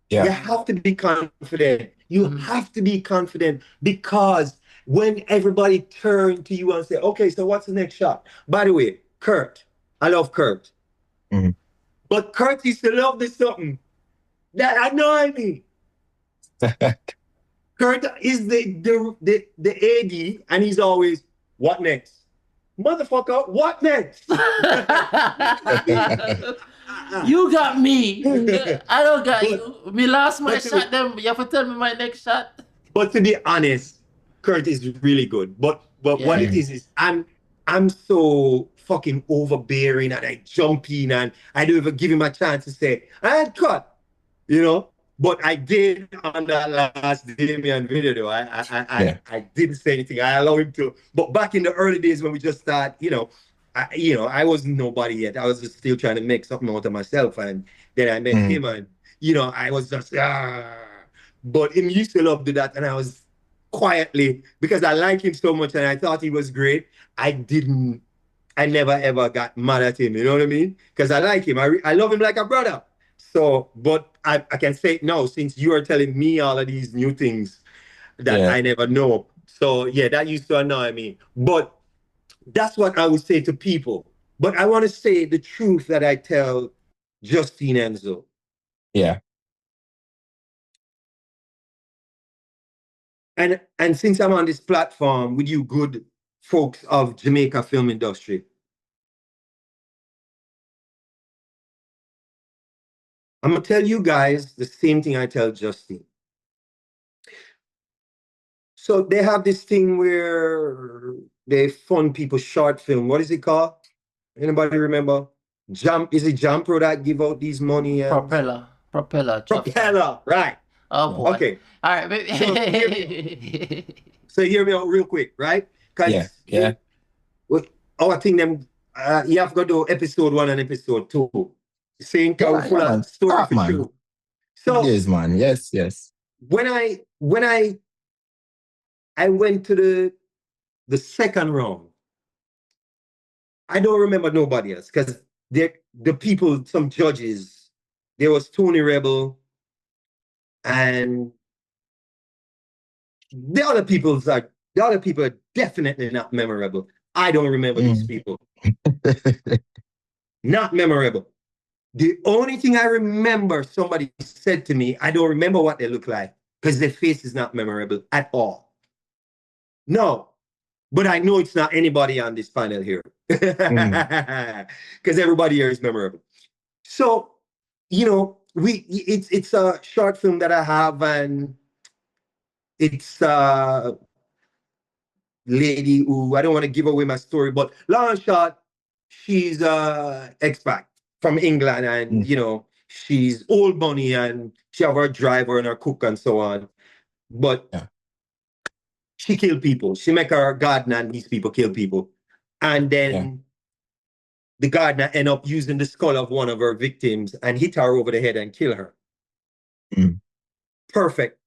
Yeah. You have to be confident. You have to be confident because when everybody turn to you and say, okay, so what's the next shot? By the way, Kurt, I love Kurt. But Kurt used to love this something that annoy me. Kurt is the AD and he's always, what next? Motherfucker, what next? You got me. I don't got you. Me lost my shot, then you have to tell me my next shot. But to be honest, Kurt is really good. But what it is I'm so fucking overbearing and I jump in and I don't even give him a chance to say, I had cut, you know? But I did on that last Damien video though. I didn't say anything. I allowed him to. But back in the early days when we just started, I wasn't nobody yet. I was just still trying to make something out of myself. And then I met him and, I was just, But him used to love to do that. And I was quietly, because I like him so much and I thought he was great, I never ever got mad at him. You know what I mean? Because I like him. I love him like a brother. So, but I can say it now since you are telling me all of these new things that I never know. So, yeah, that used to annoy me. But that's what I would say to people. But I want to say the truth that I tell Justine Enzo. Yeah. And since I'm on this platform with you good folks of Jamaica film industry, I'm going to tell you guys the same thing I tell Justine. So they have this thing where they fund people short film. What is it called? Anybody remember? Is it Jam Pro that give out these money? Propeller, right. Oh boy. Okay. All right. So hear me out real quick, right? Yeah. Our thing them, you have to go to episode 1 and episode 2. Saying full of story for sure. So yes, man. Yes. when I went to the second round, I don't remember nobody else because the people, some judges, there was Tony Rebel and the other people are definitely not memorable. I don't remember these people. Not memorable. The only thing I remember somebody said to me, I don't remember what they look like because their face is not memorable at all. No, but I know it's not anybody on this panel here because everybody here is memorable. So, it's a short film that I have and it's a lady who, I don't want to give away my story, but long and short, she's expat from England and, she's old money and she have her driver and her cook and so on. But she kill people. She make her garden and these people kill people. And then the gardener end up using the skull of one of her victims and hit her over the head and kill her. Mm. Perfect.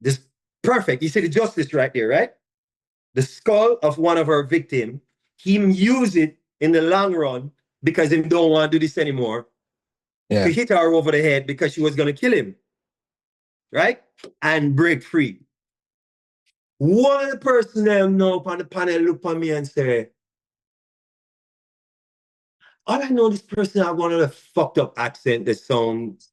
This perfect. You see the justice right there, right? The skull of one of her victims, he use it in the long run because he don't want to do this anymore. Yeah. To hit her over the head because she was going to kill him. Right? And break free. One of the person them now on the panel look at me and say, all I know, this person have one of the fucked up accent that sound,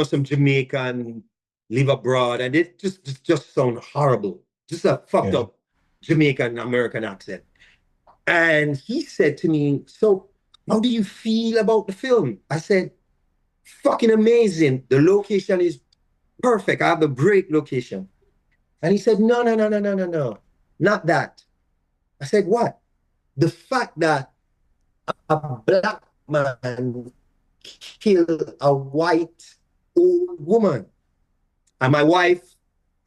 some Jamaican, live abroad, and it just sound horrible. Just a fucked up Jamaican American accent. And he said to me, so how do you feel about the film? I said, fucking amazing. The location is perfect. I have a great location. And he said, no, not that. I said, what? The fact that a black man killed a white old woman. And my wife,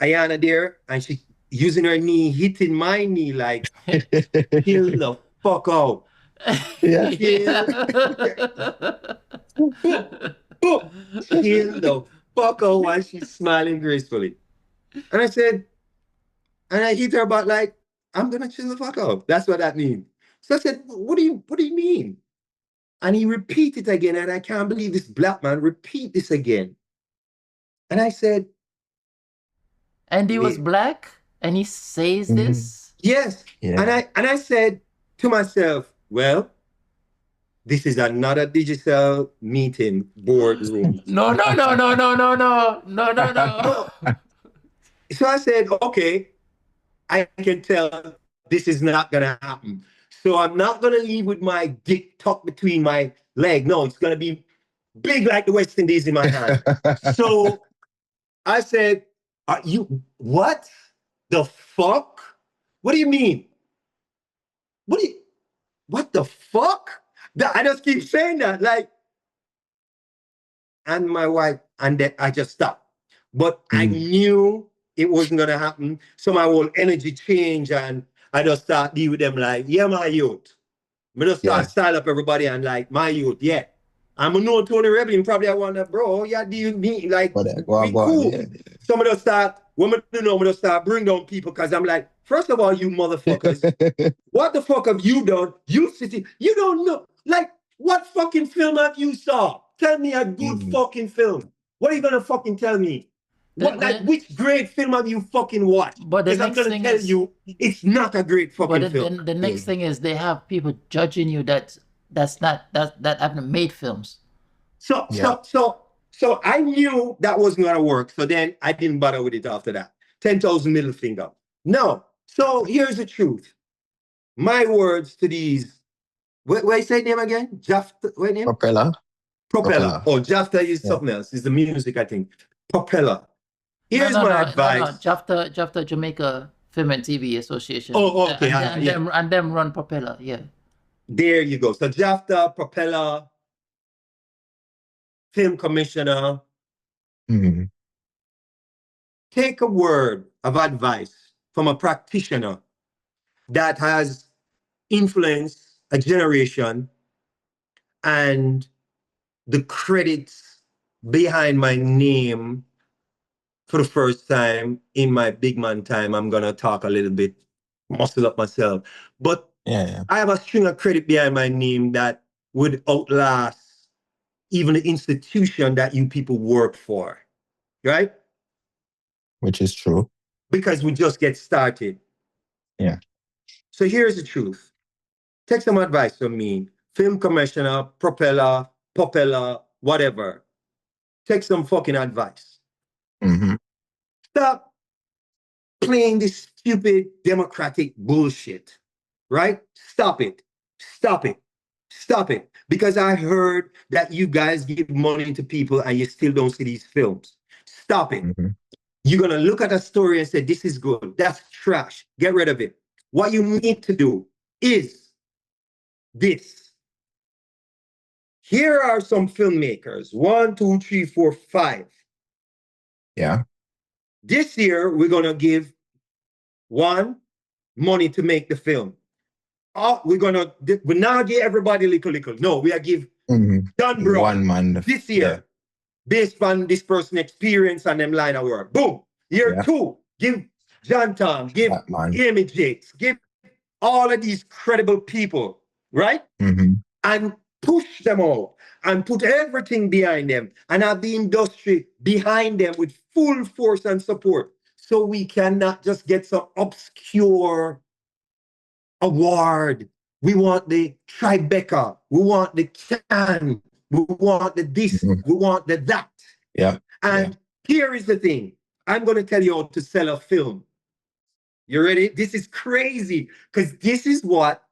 Ayana there, and she using her knee, hitting my knee like, kill the fuck out. Yeah. Kill the fuck out while she's smiling gracefully. And I said, and I hit her about like, I'm gonna chill the fuck out. That's what that means. So I said, what do you mean? And he repeated it again, and I can't believe this black man repeat this again. And I said, And he was black, and he says this. Yes. Yeah. And I said to myself, well, this is another digital meeting boardroom. No. So I said, okay, I can tell this is not gonna happen. So I'm not gonna leave with my dick tucked between my leg. No, it's gonna be big like the West Indies in my hand. So I said, are you what the fuck? What do you mean? What the fuck? I just keep saying that, like, and my wife, and then I just stopped. But I knew it wasn't gonna happen. So my whole energy changed, and I just start deal with them like, yeah, my youth. I just start style up everybody and like, my youth, yeah. I'm a no Tony Rebel, probably I want that, bro. Yeah, deal with me, like, we cool. Yeah. Some of them start, when we do know, we just start bring down people, because I'm like, first of all, you motherfuckers, what the fuck have you done? You city, you don't know. Like, what fucking film have you saw? Tell me a good fucking film. What are you gonna fucking tell me? Which great film have you fucking watched? But the Because I'm next gonna thing tell is, you, it's not a great fucking but film. the next thing is they have people judging you that haven't made films. So I knew that wasn't gonna work. So then I didn't bother with it after that. 10,000 middle finger. No. So here's the truth. My words to these. What you say name again? Jafta. What name? Propeller. Oh, Jafta is something else. It's the music, I think. Propeller. Here's my advice. Jafta Jamaica Film and TV Association. Oh, okay. And them run Propeller. Yeah. There you go. So Jafta, Propeller, Film Commissioner. Take a word of advice from a practitioner that has influenced a generation, and the credits behind my name for the first time in my big man time. I'm gonna talk a little bit, muscle up myself. But I have a string of credit behind my name that would outlast even the institution that you people work for, right? Which is true. Because we just get started. Yeah. So here's the truth. Take some advice from me. Film commissioner, propeller, whatever. Take some fucking advice. Stop playing this stupid democratic bullshit, right? Stop it. Because I heard that you guys give money to people and you still don't see these films. Stop it. You're going to look at a story and say, this is good. That's trash. Get rid of it. What you need to do is this. Here are some filmmakers. 1, 2, 3, 4, 5. Yeah. This year, we're going to give one, money to make the film. we now give everybody little. No, we are give John Brown One man. this year, based on this person experience and them line of work. Boom. Year 2, give John Tom, give Amy Jakes, give all of these credible people, right? And push them out and put everything behind them and have the industry behind them with full force and support. So we cannot just get some obscure award. We want the Tribeca. We want the Can. We want the this. We want the that. Yeah. And here is the thing. I'm going to tell you how to sell a film. You ready? This is crazy because this is what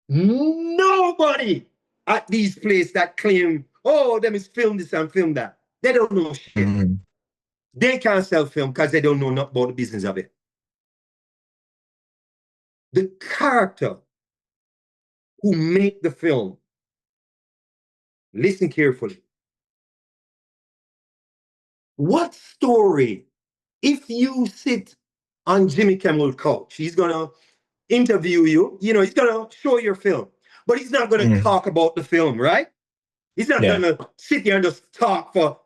nobody at these places that claim, oh, them is film this and film that. They don't know shit. They can't sell film because they don't know nothing about the business of it. The character who make the film, listen carefully. What story, if you sit on Jimmy Kimmel's couch, he's gonna interview you, he's gonna show your film, but he's not gonna talk about the film, right? He's not gonna sit here and just talk for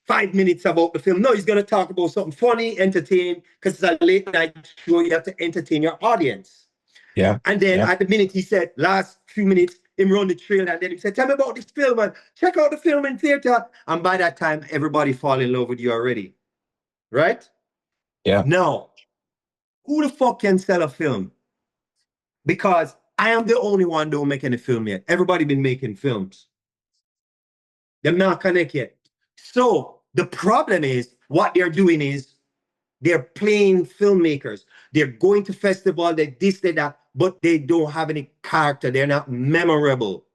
5 minutes about the film. No, he's gonna talk about something funny, entertain, because it's a late night show, you have to entertain your audience. Yeah. And then at the minute he said, last few minutes, him run the trailer, and then he said, tell me about this film, and check out the film in theater. And by that time, everybody fall in love with you already. Right? Yeah. Now, who the fuck can sell a film? Because I am the only one don't make any film yet. Everybody been making films. They're not connect yet. So the problem is, what they're doing is, they're playing filmmakers. They're going to festival, they this, they that, but they don't have any character. They're not memorable.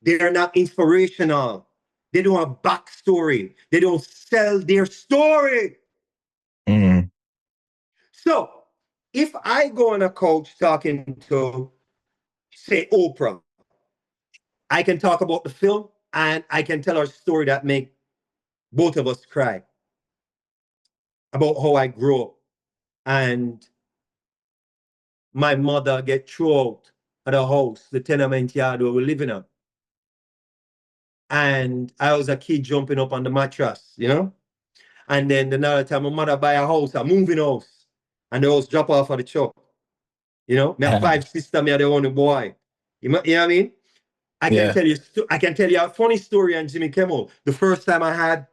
They're not inspirational. They don't have backstory. They don't sell their story. So if I go on a couch talking to, say, Oprah, I can talk about the film and I can tell her a story that make both of us cry about how I grew up and my mother get thrown out of the house, the tenement yard where we live in. And I was a kid jumping up on the mattress, And then another time my mother buy a house, a moving house, and the house drop off of the truck. Me have 5 sisters, me are the only boy. You know what I mean? I can tell you a funny story on Jimmy Kimmel. The first time I had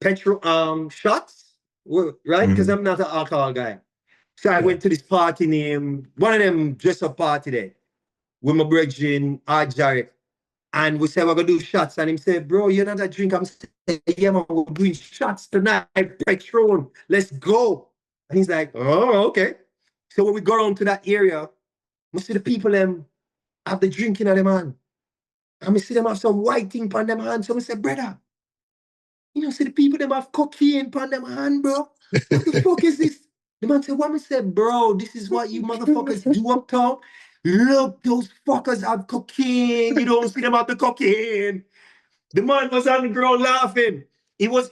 petrol shots, right? Because I'm not an alcohol guy. So I went to this party named, one of them dress-up party there, with my brethren, Jarek. And we said, we're going to do shots. And him said, bro, you're not a drink. I'm saying, yeah, man, we're doing shots tonight. Patron, let's go. And he's like, oh, okay. So when we go down to that area, we see the people them have the drinking of them hand. And we see them have some white thing on them hand. So we said, brother, see the people them have cocaine on them hand, bro. What the fuck is this? The man said, what? I said, bro, this is what you motherfuckers do uptown. Look, those fuckers have cocaine. You don't see them have the cocaine. The man was on the ground laughing. It was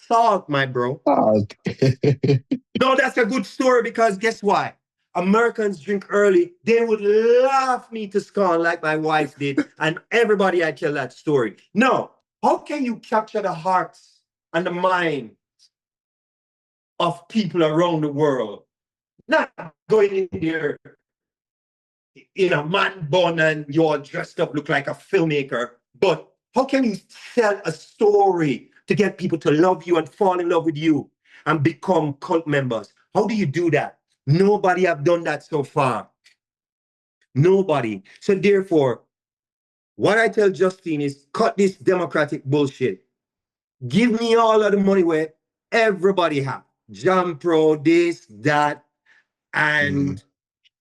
salt, my bro. No, that's a good story because guess why? Americans drink early. They would laugh me to scorn like my wife did. And everybody I tell that story. No, how can you capture the hearts and the mind of people around the world? Not going in there in a man bun and you're all dressed up, look like a filmmaker. But how can you sell a story to get people to love you and fall in love with you and become cult members? How do you do that? Nobody have done that so far. Nobody. So therefore, what I tell Justine is cut this democratic bullshit. Give me all of the money where everybody have. Jam Pro, this, that, and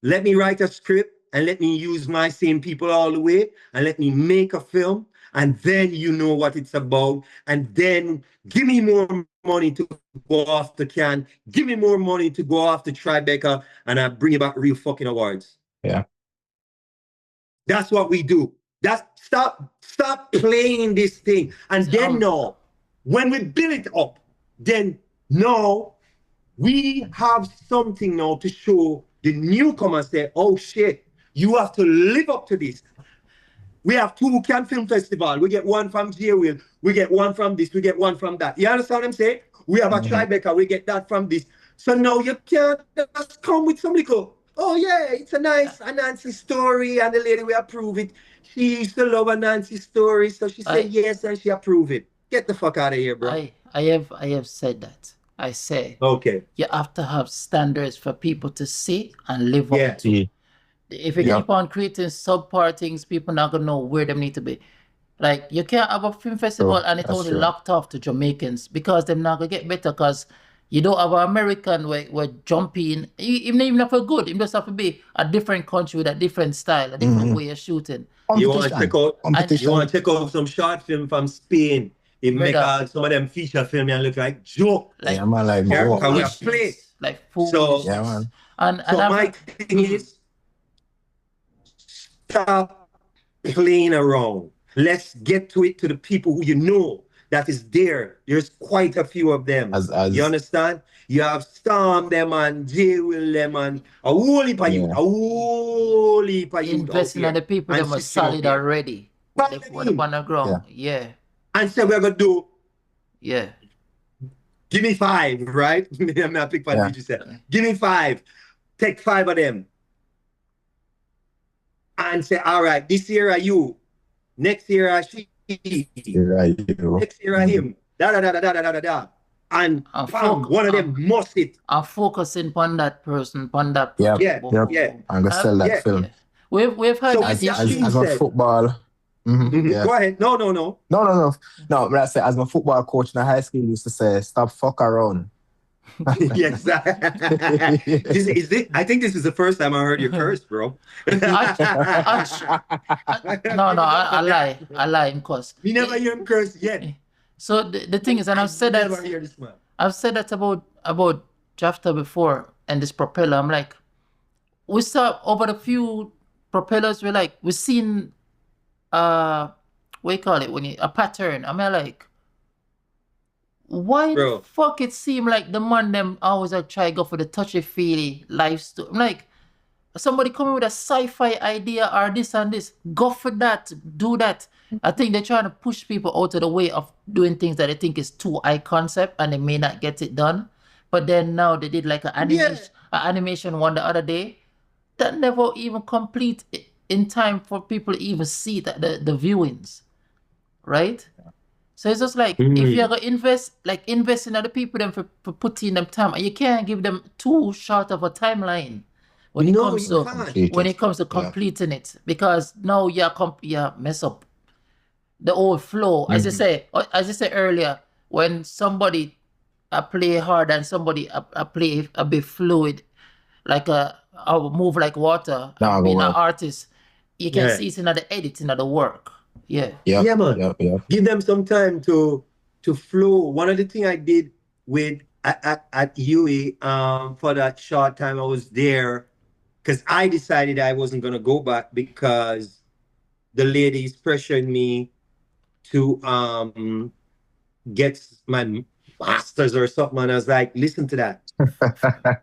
let me write a script and let me use my same people all the way and let me make a film and then you know what it's about and then give me more money to go off the can, give me more money to go off the Tribeca and I bring you back real fucking awards. Yeah. That's what we do. Stop playing this thing. And then no, when we build it up, then no, we have something now to show the newcomers say, oh shit, you have to live up to this. We have 2 Cannes Film Festival. We get one from J-Will. We get one from this. We get one from that. You understand what I'm saying? We have a Tribeca. We get that from this. So now you can't just come with some little, oh yeah, it's a Nancy story, and the lady will approve it. She used to love a Nancy story, so she said yes, and she approved it. Get the fuck out of here, bro. I have said that. I say Okay. you have to have standards for people to see and live up to. Yeah. If you keep on creating subpar things, people not gonna know where they need to be. Like you can't have a film festival and it's only locked off to Jamaicans because they're not gonna get better because you don't have an American where jumping, even if for good, it just have to be a different country with a different style, a different way of shooting. You want to check out some short film from Spain. It make some of them feature film and look like joke. Like, yeah, man, like joke. We have played. Like food. So, yeah, man. And so my thing is, stop playing around. Let's get to it to the people who you know that is there. There's quite a few of them. You understand? You have Storm them and J-Will them and a whole heap of you. A whole heap of you. Investing in the people that are solid already. What on the ground. Yeah. And so we're going to do. Yeah. Give me 5, right? I'm not pick what you said. Give me 5. Take 5 of them. And say, all right, this year are you. Next year are she. Next year are him. Da. And one of them must hit. I'm focusing on that person, on that. Yeah. I'm gonna sell that film. Yeah. We've heard so as a football. Yeah. Go ahead. No. No, but I say as my football coach in the high school used to say, stop fuck around. Yes. I think this is the first time I heard you curse, bro. I lie in curse. We never hear him curse yet. So the thing is, and I've said that about Jafta before and this propeller. I'm like, we saw over the few propellers, we've seen what you call it a pattern. I mean, like, why the fuck it seem like the man them always try go for the touchy-feely life story? I'm like, somebody coming with a sci-fi idea or this and this, go for that, do that. I think they're trying to push people out of the way of doing things that they think is too high concept and they may not get it done. But then now they did like an animation one the other day that never even complete in time for people to even see that the viewings, right? So it's just like, if you're going to invest in other people then for putting them time, and you can't give them too short of a timeline when it comes to completing it, because now you mess up the whole flow. As you say earlier, when somebody play hard and somebody play a bit fluid, like a move like water, being an artist, you can see it's in the editing of the work. Yeah, man. Give them some time to flow. One of the things I did with at UE for that short time I was there, because I decided I wasn't gonna go back because the ladies pressured me to get my masters or something, and I was like, listen to that.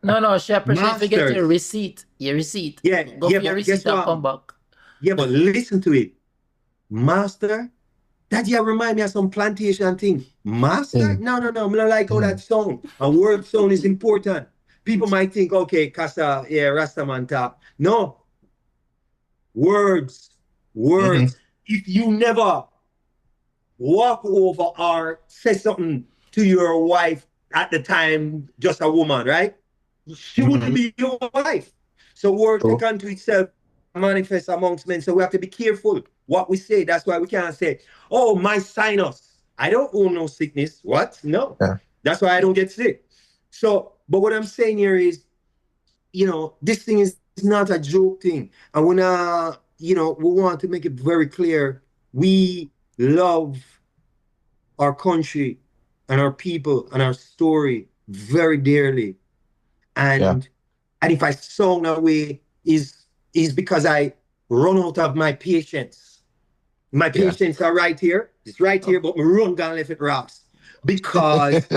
No, she pressured to get your receipt. Your receipt. Yeah, go for your receipt and come back. Yeah, but listen to it. Master, that remind me of some plantation thing. Master? No. I don't like how that sound. A word sound is important. People might think, okay, Kassa, Rastaman top. No. Words. If you never walk over or say something to your wife at the time, just a woman, right? She wouldn't be your wife. So word take unto itself manifest amongst men. So we have to be careful what we say. That's why we can't say, oh, my sinus. I don't own no sickness. What? No. That's why I don't get sick. So, but what I'm saying here is, this thing is not a joke thing. And we want to make it very clear. We love our country and our people and our story very dearly. And if I sound that way is because I run out of my patience. My patience are right here. It's right here, but we run down left it rocks. Because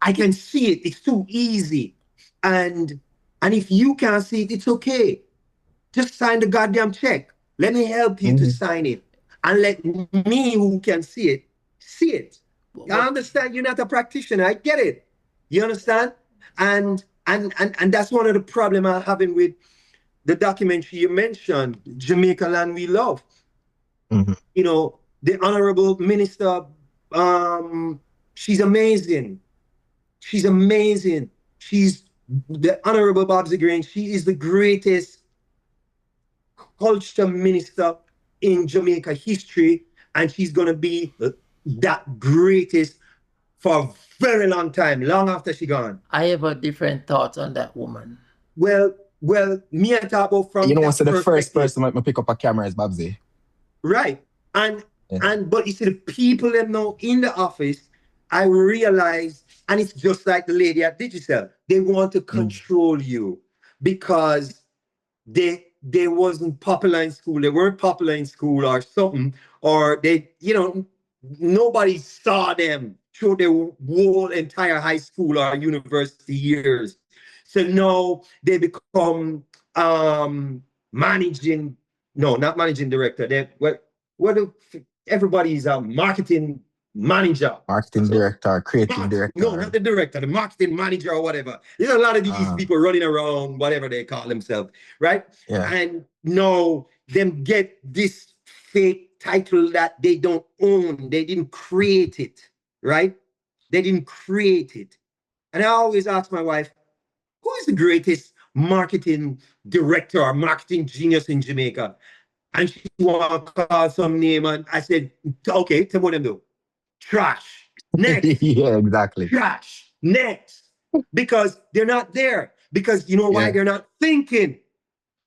I can see it. It's too easy. And And if you can't see it, it's okay. Just sign the goddamn check. Let me help you to sign it. And let me, who can see it, see it. I understand you're not a practitioner. I get it. You understand? And that's one of the problems I'm having with the documentary you mentioned, Jamaica Land We Love. You know, the Honorable Minister, she's amazing. She's amazing. She's the Honorable Babsy Green. She is the greatest culture minister in Jamaica history, and she's going to be that greatest for a very long time, long after she gone. I have a different thought on that woman. Well, me and talk about from You know, that so the first perspective. person might pick up a camera is Babsy. Right. But you see the people that know in the office, I realize, and it's just like the lady at Digicel, they want to control you because they wasn't popular in school, they weren't popular in school or something, or they, you know, nobody saw them through their whole entire high school or university years. So now they become managing, no, not managing director. Everybody's a marketing manager. Marketing director, creative director. No, not the director, the marketing manager or whatever. There's a lot of these people running around, whatever they call themselves, right? Yeah. And no, them get this fake title that they don't own. They didn't create it, right? They didn't create it. And I always ask my wife, who is the greatest marketing director or marketing genius in Jamaica? And she want to call some name, and I said, okay, tell me what them do. Trash. Next. Yeah, exactly. Trash. Next. Because they're not there. Because you know why? They're not thinking.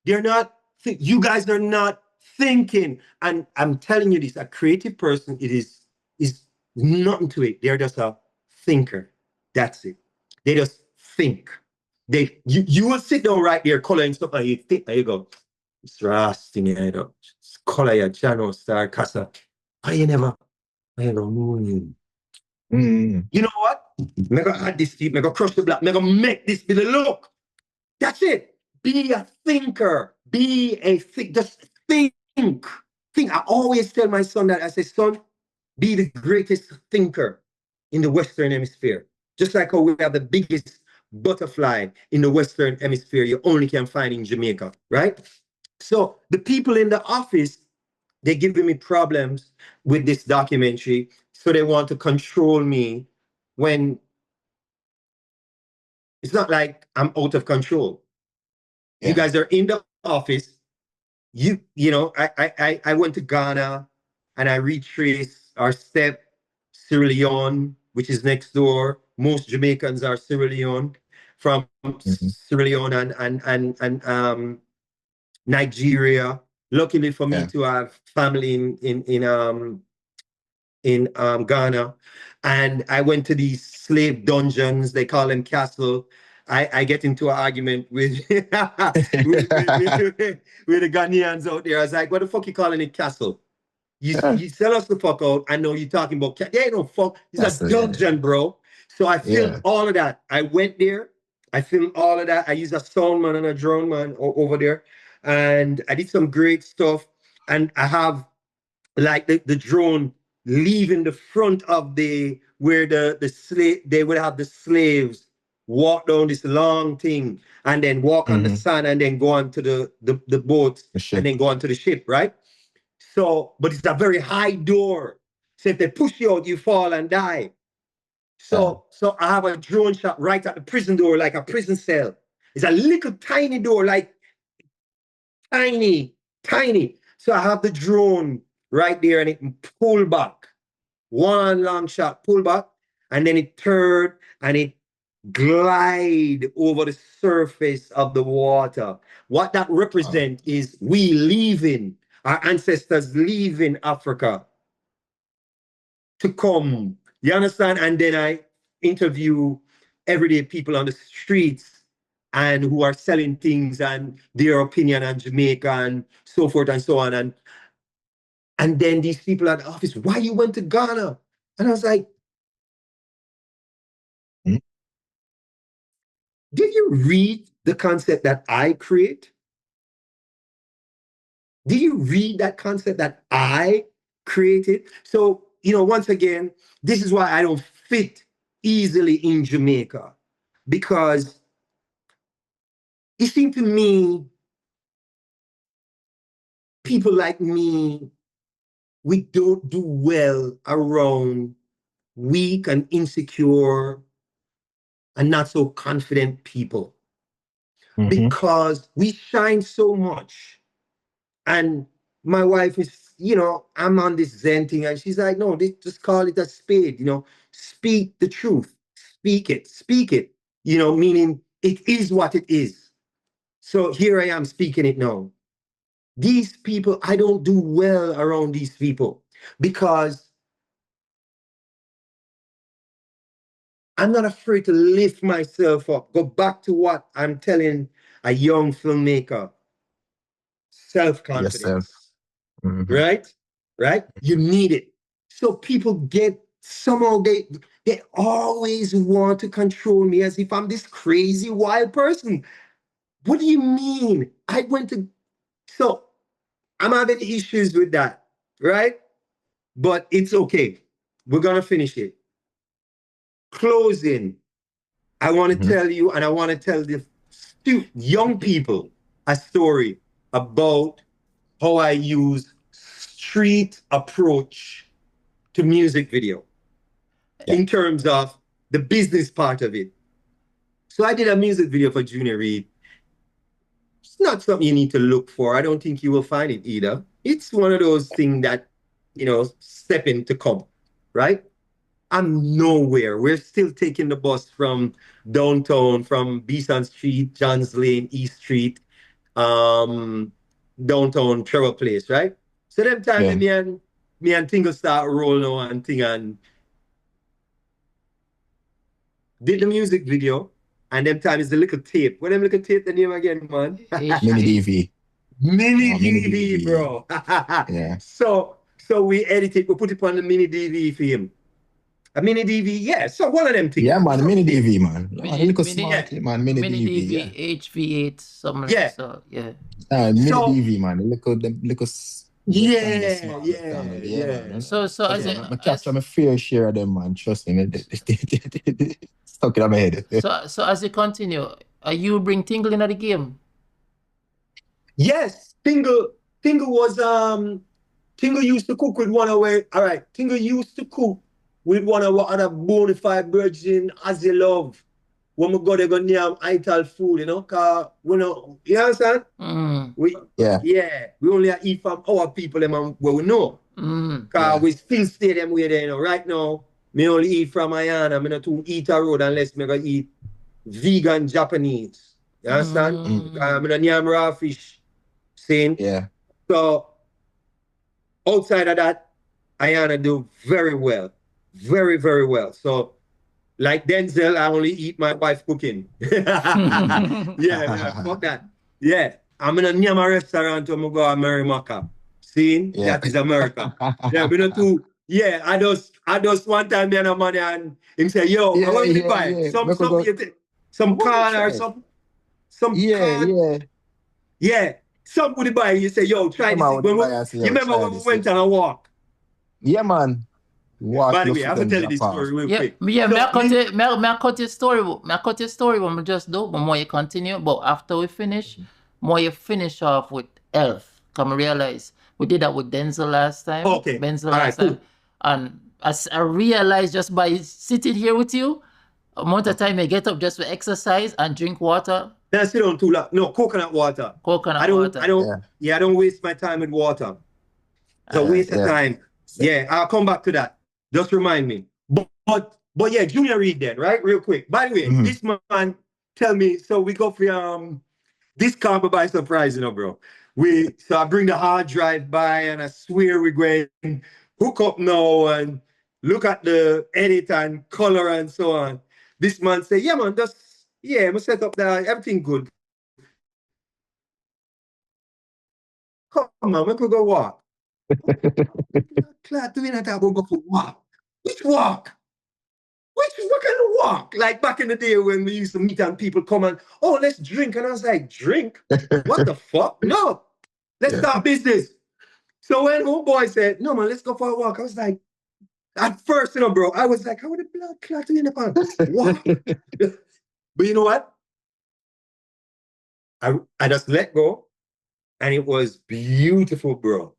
They're not, you guys are not thinking. And I'm telling you this, a creative person, it is nothing to it. They're just a thinker. That's it. They just think. You will sit down right there coloring stuff and you think, there you go. It's Ras thing, you know. Color your channel, star Kassa. I don't know you. You know what? I'm gonna add this deep, I'm gonna crush the black, I'm gonna make this be the look. That's it. Be a thinker. Just think. Think. I always tell my son that. I say, son, be the greatest thinker in the Western Hemisphere. Just like how we have the biggest butterfly in the Western Hemisphere, you only can find in Jamaica, right? So the people in the office, they're giving me problems with this documentary. So they want to control me when it's not like I'm out of control. Yeah. You guys are in the office. You know, I went to Ghana and I retraced our step, Sierra Leone, which is next door. Most Jamaicans are Sierra Leone, from Sierra Leone and Nigeria. Luckily for me to have family in Ghana, and I went to these slave dungeons. They call them castle. I get into an argument with with the Ghanaians out there. I was like, "What the fuck you calling it castle? You sell us the fuck out. I know you're talking about. They ain't no fuck. It's a dungeon, bro." So I filmed all of that. I went there. I filmed all of that. I used a sound man and a drone man over there, and I did some great stuff. And I have like the drone leaving the front of where the slave, they would have the slaves walk down this long thing and then walk on the sand and then go on to the boat and then go on to the ship, right? So, but it's a very high door. So if they push you out, you fall and die. So I have a drone shot right at the prison door, like a prison cell. It's a little tiny door, like tiny. So I have the drone right there and it pull back. One long shot, pull back, and then it turned and it glide over the surface of the water. What that represents is we leaving, our ancestors leaving Africa to come. You understand? And then I interview everyday people on the streets and who are selling things and their opinion on Jamaica and so forth and so on. And then these people at the office, why you went to Ghana? And I was like, Did you read the concept that I create? Did you read that concept that I created? So, once again, this is why I don't fit easily in Jamaica, because it seemed to me, people like me, we don't do well around weak and insecure and not so confident people, because we shine so much. And my wife is, I'm on this Zen thing, and she's like, no, just call it a spade, speak the truth, speak it, meaning it is what it is. So here I am speaking it now. These people, I don't do well around these people because I'm not afraid to lift myself up. Go back to what I'm telling a young filmmaker. Self-confidence. Right? You need it. So people somehow they always want to control me as if I'm this crazy wild person. What do you mean? So I'm having issues with that, right? But it's okay. We're gonna finish it. Closing. I want to tell you, and I want to tell the young people a story about how I use street approach to music video in terms of the business part of it. So I did a music video for Junior Reid. It's not something you need to look for. I don't think you will find it either. It's one of those things that, stepping to come, right? I'm nowhere. We're still taking the bus from downtown, from Beeson Street, Johns Lane, East Street, downtown Trevor Place, right? So them time me and Tingle start rolling on and thing and did the music video, and them time is the little tape. What them little tape the name again, man? Mini DV. Mini Mini DV, DV. bro. Yeah. So we edit it, we put it on the mini DV film. A mini DV, yeah. So one of them things. Yeah, man, mini DV, man. Mini- Little mini- smart, man, mini DV. Yeah. HV8, something Yeah. like so, yeah. Mini So- DV, man. Little. Yeah. Man. So as I capture my fair share of them, man. Trust me. Stuck in my head. so as you continue, you bring Tingle into the game. Yes, Tingle was Tingle used to cook with one of our Tingle used to cook with one of our other bona fide virgin as you love. When we go there go near ital food, cause we know, you understand? We only eat from our people them where we know. Cause we still stay them way there, Right now, me only eat from Ayana, me not to eat a road unless me go eat vegan Japanese. You understand? Me not yam raw fish. Saying? Yeah. So outside of that, Ayana do very well. Very, very well. So like Denzel, I only eat my wife cooking. Fuck that. Yeah. I'm in a Nyama restaurant when I go to Merrimaka. See? That is America. We not too. I just one time me and a man and him say, yo, I want to buy some corn or some corn. Yeah. Some would buy, you say, yo, try this. You remember when we went on a walk? Yeah, man. By the way, I have to tell you this story real quick. May I cut your story? May I cut your story when we just do, but more you continue. But after we finish, more you finish off with Elf. Come realize we did that with Denzel last time. Okay. Denzel All right, last time. And as I realized just by sitting here with you, amount of time I get up just to exercise and drink water. Then sit down too long. No, coconut water. I don't waste my time with water. It's a waste of time. Yeah, I'll come back to that. Just remind me. But yeah, Junior Reid then, right? Real quick. By the way, this man tell me, so we go for this caught me by surprise, bro. So I bring the hard drive by and I swear we're going to hook up now and look at the edit and color and so on. This man say, yeah, man, I'm set up there, everything good. Come on, we could go walk. Glad to be not go for walk. Which walk? Which what kind of walk? Like back in the day when we used to meet and people come and, oh, let's drink. And I was like, drink? What the fuck? No, let's start business. So when homeboy said, no, man, let's go for a walk, I was like, at first, bro, I was like, how would the blood clot in the pan? What? But you know what? I just let go, and it was beautiful, bro.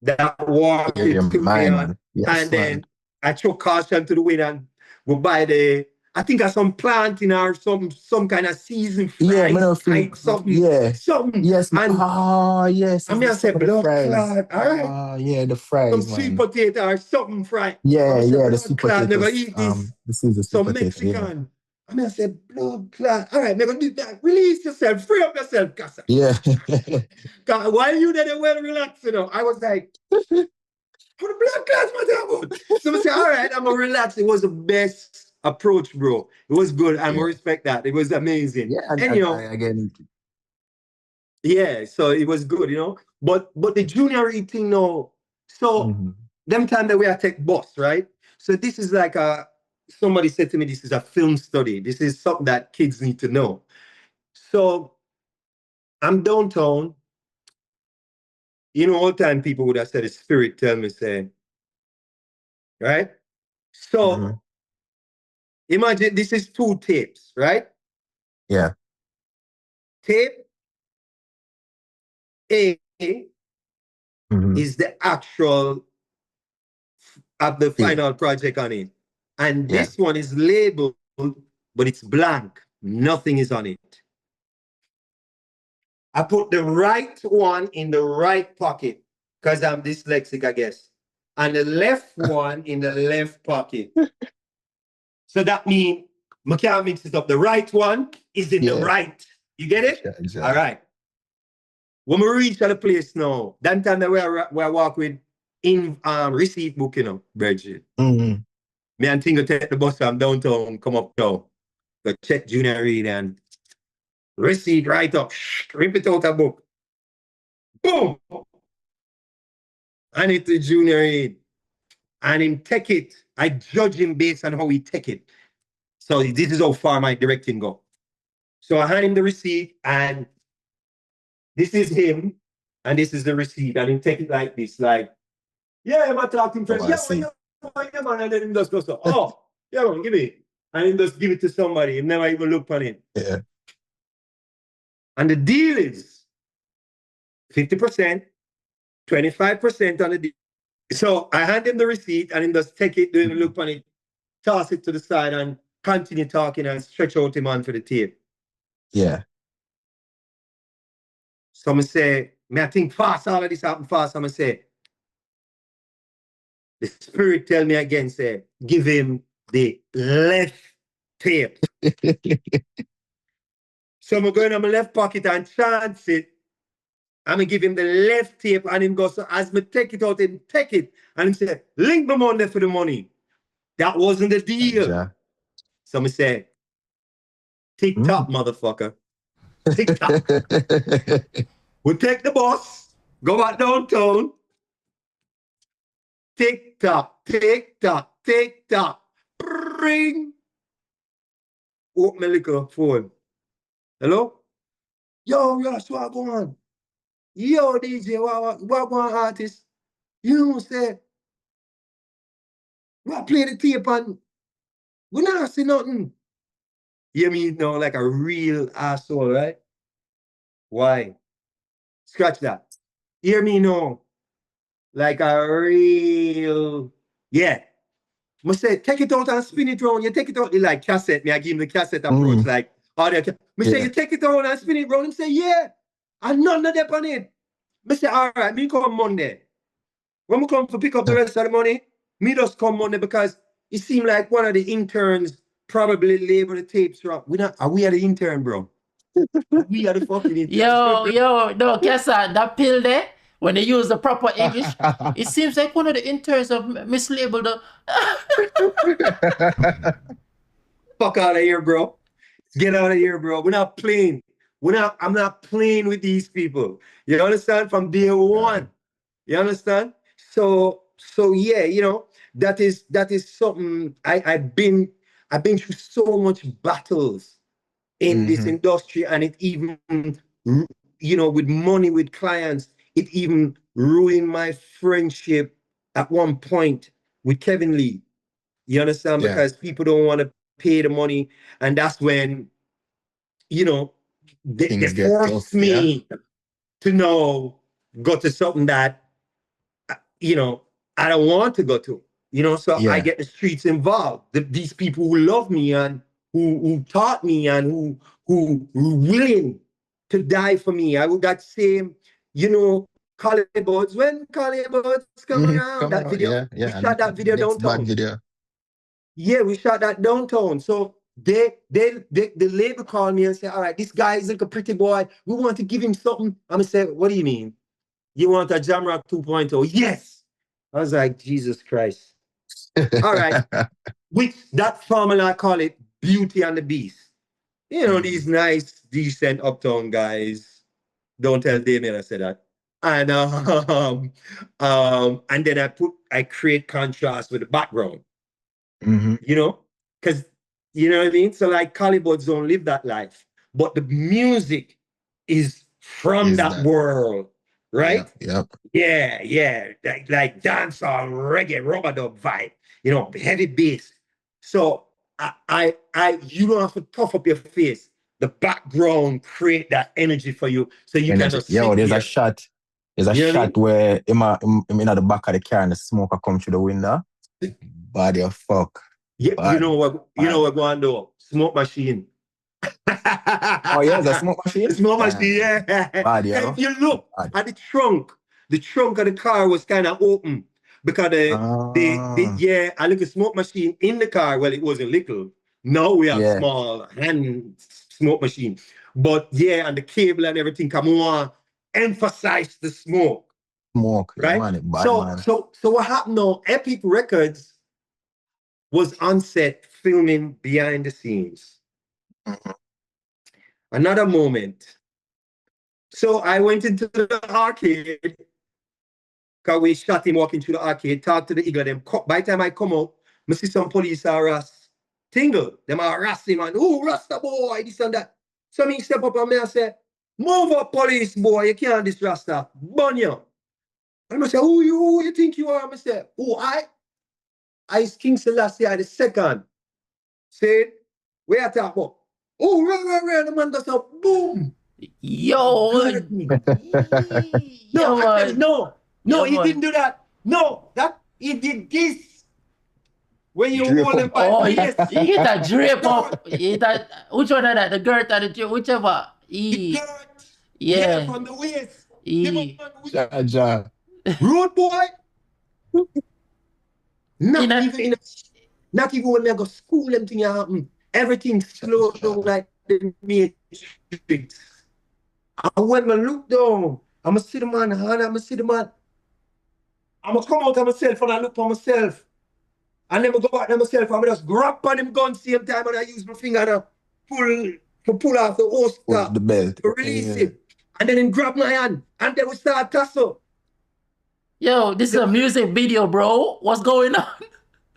That walk it took me on, and then I took caution to the wind and we buy I think I some planting or some kind of season fries, something. Something. Yes. And yes. I mean, I said, blood clot, all right. The fries, some sweet potato or something fried. The sweet potatoes. Never eat this. This is the sweet Some potato, Mexican. I mean, I said, blood clot. All right, never do that. Release yourself. Free up yourself, Kassa. Yeah. While you there, well relaxed, I was like, how the blood clots my about? So I said, all right, I'm going to relax. It was the best approach, bro. It was good. I'm going to respect that. It was amazing. Yeah, and again. Yeah, so it was good, But the junior thing, no. So them time that we are take bus, right? So this is like somebody said to me, this is a film study. This is something that kids need to know. So I'm downtown. All time people would have said, the spirit tell me, say, right? So imagine this is 2 tapes, right? Yeah. Tape A is the actual of the final project on it. And this one is labeled, but it's blank. Nothing is on it. I put the right one in the right pocket because I'm dyslexic, I guess. And the left one in the left pocket. So that means I can't mix it up. The right one is in the right. You get it? Yeah, exactly. All right. When we reach at the place now, that time that we walk with in receipt book, Bridget. Me and Tingo take the bus from downtown, come up now. Go check Junior Reid and receipt right up. Rip it out a book. Boom! And it's the Junior Reid. And him take it. I judge him based on how he take it. So this is how far my directing go. So I hand him the receipt and this is him and this is the receipt. And him take it like this, like, yeah, I'm talking French. Yeah, man. And then him just goes, oh, yeah, man, give it. And him just give it to somebody. He never even look on it. Yeah. And the deal is 50%, 25% on the deal. So I hand him the receipt and him just take it, don't even look on it, toss it to the side and continue talking and stretch out him on for the tape. Yeah. So I say, I think fast, all of this happen fast. I'm say, the spirit tell me again, say, give him the left tape. So I'm going to my left pocket and chance it. I'm going to give him the left tape and him go, so as me take it out, him take it. And him say, link my money for the money. That wasn't the deal. Yeah. So I say, tick-tock, motherfucker. Tick-tock. We take the bus, go back downtown. Tick-tock, tick-tock, tick-tock. Ring. Open my little phone. Hello? Yo, that's what going on. Yo, DJ, what going artist? You say, what play the tape and we not see nothing. You mean like a real asshole, right? Why? Scratch that. Hear me now. Like a real, yeah. I say, take it out and spin it around. You take it out, like cassette. Me, I give him the cassette approach, like, say, you take it out and spin it around. Him say, yeah. And none of them on it. I say, all right, me come Monday. When we come to pick up the rest of the money, me just come Monday because it seemed like one of the interns probably labeled the tapes wrong. We are the intern, bro. We are the fucking intern. No, Kassa, that pill there, when they use the proper English, it seems like one of the interns have mislabeled the... Fuck out of here, bro. Get out of here, bro. We're not playing. I'm not playing with these people. You understand? From day one. You understand? So yeah, that is something I've been through so much battles in this industry, and it even, with money, with clients, it even ruined my friendship at one point with Kevin Lee. You understand? Yeah. Because people don't want to pay the money, and that's when, they Things get forced tough, yeah. me to now go to something that, I don't want to go to. So I Yeah. get the streets involved. These people who love me and who taught me and who were willing to die for me. I would that same, Collybuds, when Collybuds come around, Come that on, video, yeah, we yeah. shot that video Next bad downtown. video. Yeah, we shot that downtown. So the label called me and said, all right, this guy is like a pretty boy. We want to give him something. I'm going to say, what do you mean? You want a Jamrock 2.0? Yes. I was like, Jesus Christ. All right. Which that formula, I call it Beauty and the Beast. These nice, decent uptown guys. Don't tell Damien I said that. And and then I create contrast with the background. Because you know what I mean? So like Collybuds don't live that life. But the music is from Is that world, right? Yep. Yeah. Like dancehall, reggae, rubber dub vibe, heavy bass. So you don't have to puff up your face. The background create that energy for you, so you can just Yo, sit there's here. a shot. There's a You know what I shot where him in at the back of the car and the smoke come through the window. Body of fuck. Yeah, Bad, what bad. we're going to do? Smoke machine. Oh yeah, the smoke machine. Smoke machine, yeah. Bad, yo. If you look Bad. at the trunk of the car was kind of open because I look at smoke machine in the car. Well, it wasn't little. Now we have small hand smoke machine. But yeah, and the cable and everything come on, emphasize the smoke. Smoke, Right? man, bad So man. so what happened now? Epic Records was on set filming behind the scenes. Another moment. So I went into the arcade, because we shot him walking through the arcade, talked to the eagle. Them. By the time I come out, I see some police harass Tingle. Them harass him and, Rasta boy, this and that. So me step up and me I say, move up, police boy, you can't this Rasta. Burn you. And I say, who you think you are? I say, I is King Selassie the second. Say, where I talk about? The man does a boom. Yo, No, he didn't do that. No, he did this. When you Drape hold him by oh, the you waist. hit that drape up. You hit that, which one of that? The girth or the drape? Whichever. The dirt. Yeah. From the waist. Ja. Rude boy. In Not even when I go school, them thing happen. Everything slow down like the Matrix. And when I look down, I'm going to see the man, I'm going to see the man. I'm going to come out of myself and I look for myself. And then I go back to myself and I just grab on him gun same time and I use my finger to pull off the holster. The belt. To release it. And then grab my hand. And then we start tussle. Yo, this is a music video, bro. What's going on?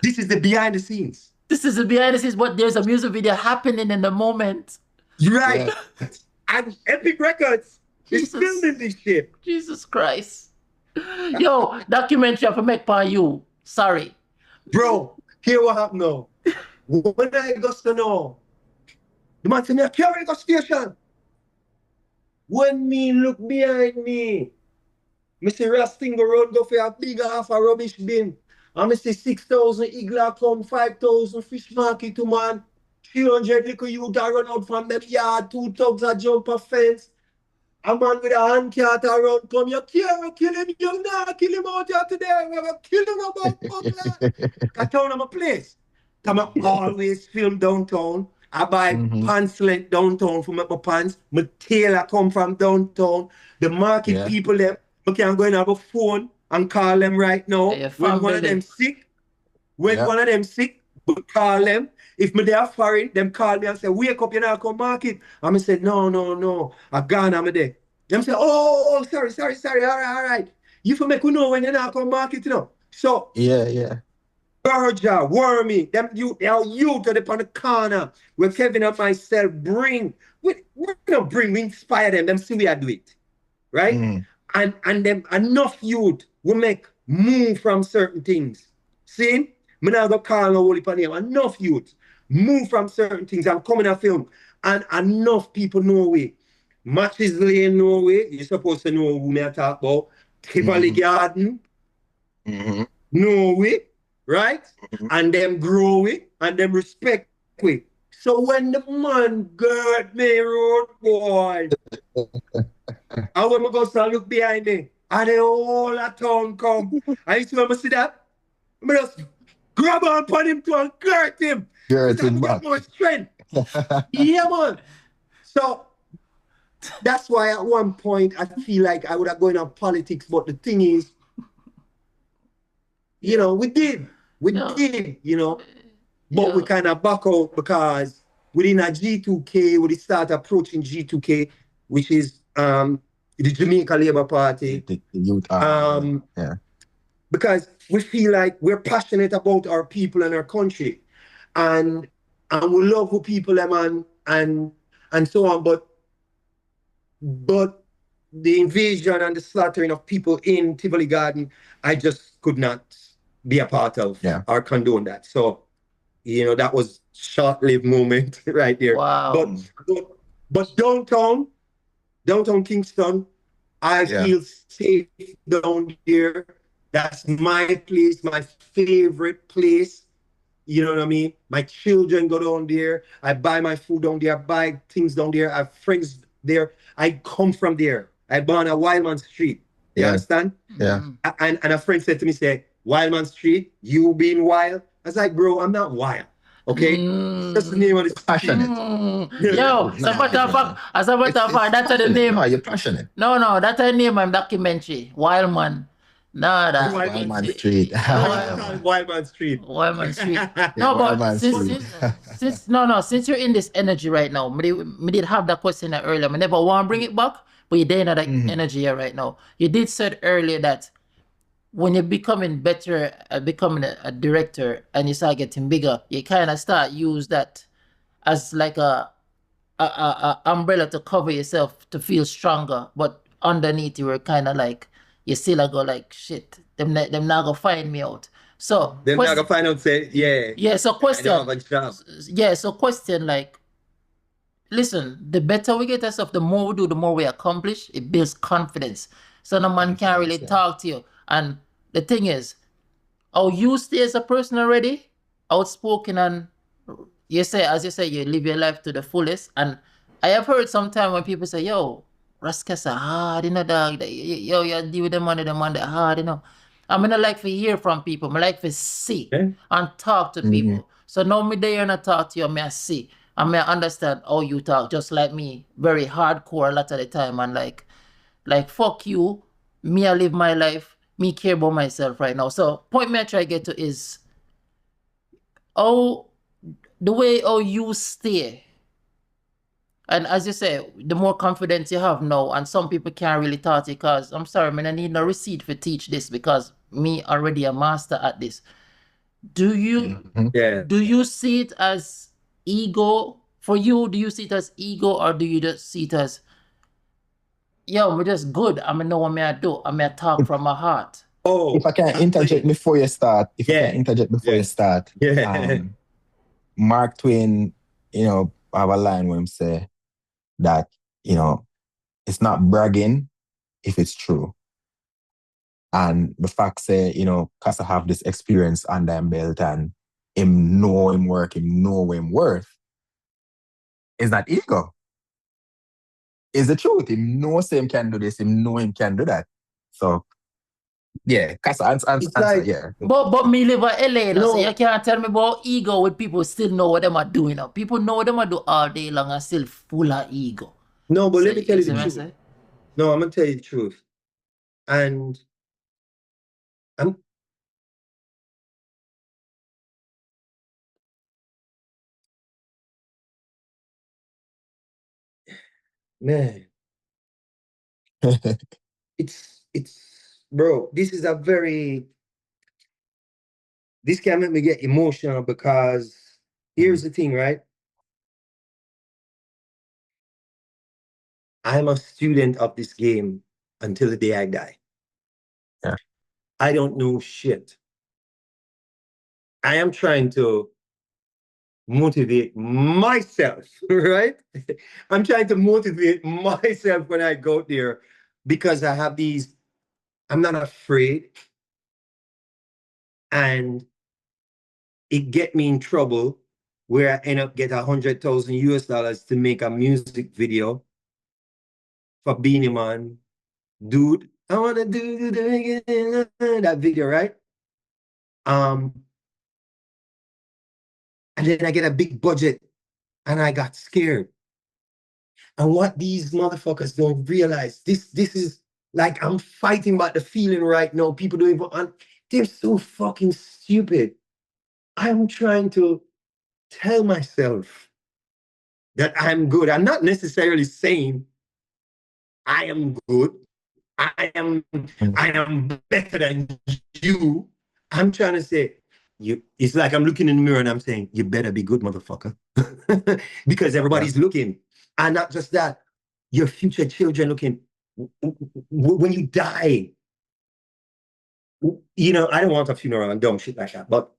This is the behind the scenes. This is the behind the scenes, but there's a music video happening in the moment. Right. Yeah. And Epic Records is filming this shit. Jesus Christ. Yo, documentary for make by you. Sorry. Bro, hear what happened now. When I got to know, the man said, I carry the station. When me look behind me, I see Rastingo Road go for a big half a rubbish bin. And I see 6,000 igla come, 5,000 fish market to man, 300 little youth that run out from them yard, 2 thugs that jump a fence. A man with a hand cart around come, you can't kill him, you not kill him out here today. We're going to kill him about I told him a place. Come I always film downtown. I buy pants length downtown for my pants. My tailor come from downtown. The market people them. I can go and have a phone and call them right now. When one of them sick, we call them. If me there foreign, them call me and say, wake up, you know, come market. And I say, no. I gone, I'm there. Them say, oh, sorry. All right. You for make you know when you not come market, you know. So yeah. Berger, Wormy, them youth, they are youth up on the corner where Kevin and myself bring. We don't bring, we inspire them see we are do it. Right? And them enough youth will make move from certain things. See? Me now go call no holy name. Enough youth move from certain things and come in a film. And enough people know we. Matches Lane know we. You're supposed to know who me I talk about. Tivoli Garden. Know we. Right? And them grow we. And them respect we. So when the man got me road boy, and when I go to look behind me, and the whole of town come. And you see when I see that, I just grab on upon him to and hurt him. Hurt him Get back. more strength. Yeah, man. So that's why at one point I feel like I would have gone on politics, but the thing is, you know, we did, you know, but we kind of back out because within a G2K, we start approaching G2K, which is the Jamaica Labour Party. The youth Because we feel like we're passionate about our people and our country, and we love who people them and so on. But the invasion and the slaughtering of people in Tivoli Garden, I just could not be a part of or condone that. So, you know, that was short-lived moment right there. Wow. But downtown Kingston, I feel safe down there. That's my place, my favorite place. You know what I mean? My children go down there. I buy my food down there. I buy things down there. I have friends there. I come from there. I born at Wildman Street. You understand? Yeah. And a friend said to me, say, Wildman Street, you being wild? I was like, bro, I'm not wild. Okay? That's the name of the street. Passionate. Yo, as a matter of fact, that's the name. No, you're passionate. No, that's the name of documentary. Wildman. No, that's Wildman Street. Wildman Street. Wildman Street. No, but Wildman since you're in this energy right now, me did have that question earlier. I never want to bring it back, but you're there in that energy here right now. You did said earlier that when you're becoming better, becoming a director, and you start getting bigger, you kind of start use that as like a umbrella to cover yourself to feel stronger. But underneath, you were kind of like, you still go like, shit, them not gonna find me out. So them not gonna find out, say, yeah. So question, I don't have a job. yeah. So question, like, listen, the better we get ourselves, the more we do, the more we accomplish. It builds confidence. So no man can really talk to you. And the thing is, how you stay as a person already, outspoken, and you say, as you say, you live your life to the fullest. And I have heard sometimes when people say, yo, Ras Kassa hard, you know, dog. Yo, you deal with them on that hard, you know. I mean, I like to hear from people. I like to see and talk to people. So now me there and I talk to you, I see. I may understand how you talk, just like me, very hardcore a lot of the time. And like fuck you, me I live my life, me care about myself right now. So point me I try to get to is, the way how you stay. And as you say, the more confidence you have now, and some people can't really talk because, I'm sorry, man, I need no receipt for teach this because me already a master at this. Do you see it as ego for you? Do you see it as ego, or do you just see it as, yo, we're just good, I know what I do, I talk from my heart? If I can interject before you start, Mark Twain, you know, have a line where him say that, you know, it's not bragging if it's true. And the fact say, you know, Kassa have this experience under him belt and him know him work, him know what him worth, is not ego. It's the truth. Him know say him can do this, him know him can do that. So yeah, Kassa answer, yeah. But me live in LA, so you can't tell me about ego with people still know what them are doing now. People know what them are do all day long and still full of ego. No, but So let me tell you the what I truth. say? No, I'm gonna tell you the truth. And man, it's bro, this is a very this can make me get emotional because here's the thing, right? I'm a student of this game until the day I die. Yeah. I don't know shit. I am trying to motivate myself, right? I'm trying to motivate myself when I go there because I have these, I'm not afraid. And it get me in trouble where I end up get $100,000 to make a music video for Beanie Man. Dude, I wanna do that video, right? And then I get a big budget and I got scared. And what these motherfuckers don't realize, this is like I'm fighting about the feeling right now. People don't even, they're so fucking stupid. I'm trying to tell myself that I'm good. I'm not necessarily saying I am good. I am better than you. I'm trying to say, it's like I'm looking in the mirror and I'm saying, you better be good, motherfucker. Because everybody's looking. And not just that, your future children looking. When you die, you know, I don't want a funeral and dumb shit like that, but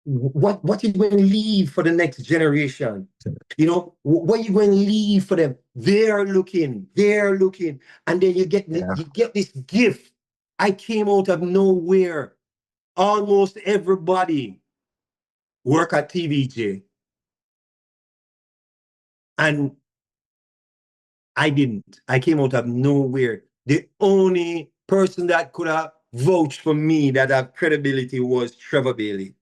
what you going to leave for the next generation? You know, what you going to leave for them? They're looking, and then you get this gift. I came out of nowhere. Almost everybody work at TVJ, and I didn't. I came out of nowhere. The only person that could have vouched for me that have credibility was Trevor Bailey,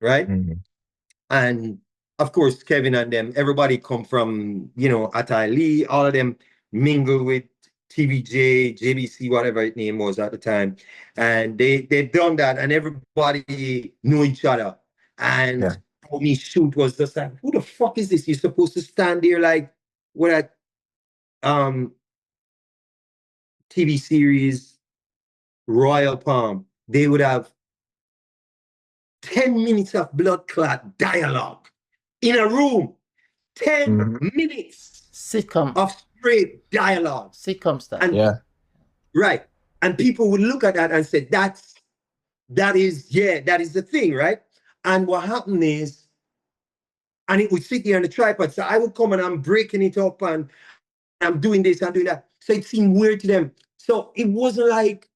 right? Mm-hmm. And of course, Kevin and them, everybody come from, you know, Atai Lee, all of them mingle with TVJ, JBC, whatever its name was at the time. And they done that and everybody knew each other. And me shoot was just like, who the fuck is this? You're supposed to stand there like with a TV series, Royal Palm. They would have 10 minutes of blood clot dialogue in a room. 10 minutes Sitcom. of straight dialogue. Sitcom stuff. And, right. And people would look at that and say, that is the thing, right? And what happened is, and it would sit there on the tripod. So I would come and I'm breaking it up and I'm doing this, I'm doing that. So it seemed weird to them. So it wasn't like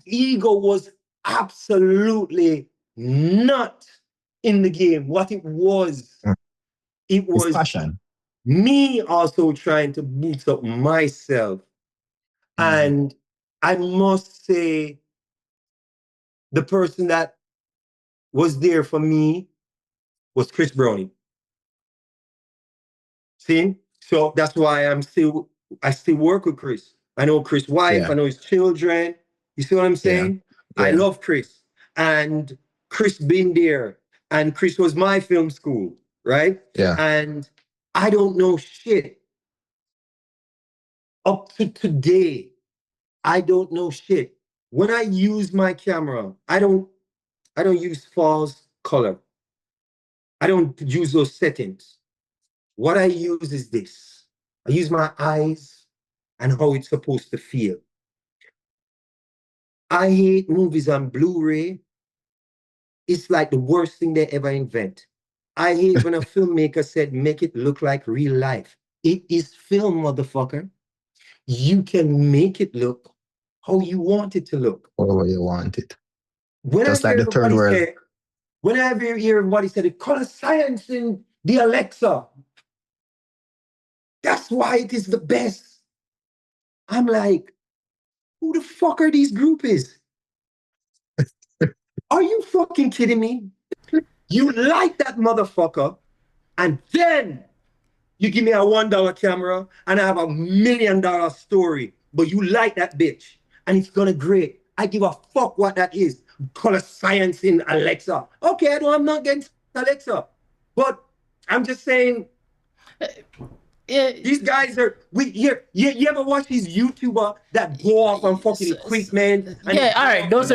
ego was absolutely not in the game. What it was passion. Me also trying to boost up myself. And I must say, the person that was there for me was Chris Browning. See? So that's why I still work with Chris. I know Chris' wife, I know his children. You see what I'm saying? Yeah. I love Chris. And Chris been there. And Chris was my film school, right? Yeah. And I don't know shit. Up to today, I don't know shit. When I use my camera, I don't use false color. I don't use those settings. What I use is this. I use my eyes and how it's supposed to feel. I hate movies on Blu-ray. It's like the worst thing they ever invent. I hate when a filmmaker said, make it look like real life. It is film, motherfucker. You can make it look how you want it to look. However you want it. When Just like the third world. When I hear everybody say, the color science in the Alexa, that's why it is the best. I'm like, who the fuck are these groupies? Are you fucking kidding me? You like that motherfucker, and then you give me a $1 camera and I have $1 million story, but you like that bitch and it's gonna great. I give a fuck what that is. Color science in Alexa. Okay, I'm not against Alexa, but I'm just saying, these guys are. You ever watch these YouTubers that go off on fucking equipment? Yeah, all right. Those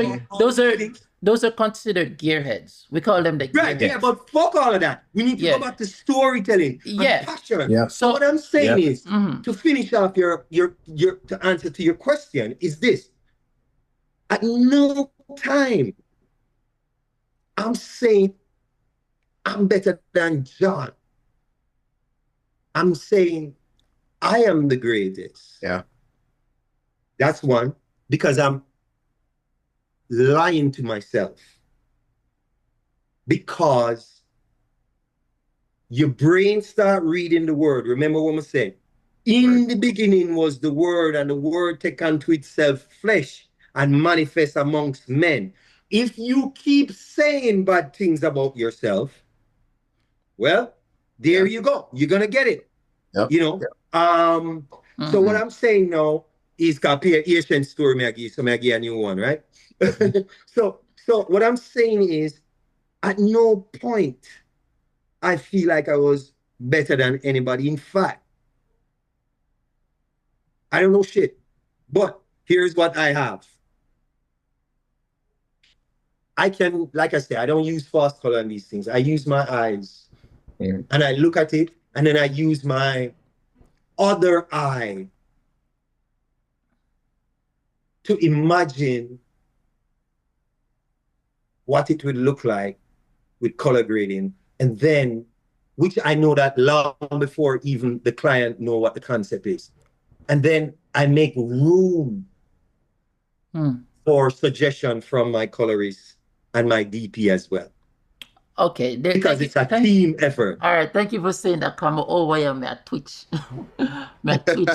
are those are considered gearheads. We call them the Right, gearheads. yeah, but fuck all of that. We need to Yeah. go back to storytelling Yeah. and passion. Yeah. So what I'm saying Yeah. is, Mhm. to finish off your to answer to your question is this: at no time I'm saying I'm better than John. I'm saying I am the greatest. Yeah. That's one, because I'm lying to myself. Because your brain start reading the word. Remember what I said? In the beginning was the word, and the word take unto itself flesh and manifest amongst men. If you keep saying bad things about yourself, well, there you go. You're gonna get it. Yep. You know. So what I'm saying now is compare Asian story, me give, so me give a new one, right? so what I'm saying is, at no point I feel like I was better than anybody. In fact, I don't know shit. But here's what I have. I can, like I said, I don't use fast color on these things. I use my eyes. And I look at it, and then I use my other eye to imagine what it would look like with color grading. And then, which I know that long before even the client know what the concept is. And then I make room for suggestion from my colorist and my DP as well. Okay. Because it's a team effort. All right. Thank you for saying that. Come over here, me at Twitch. Me at Twitch.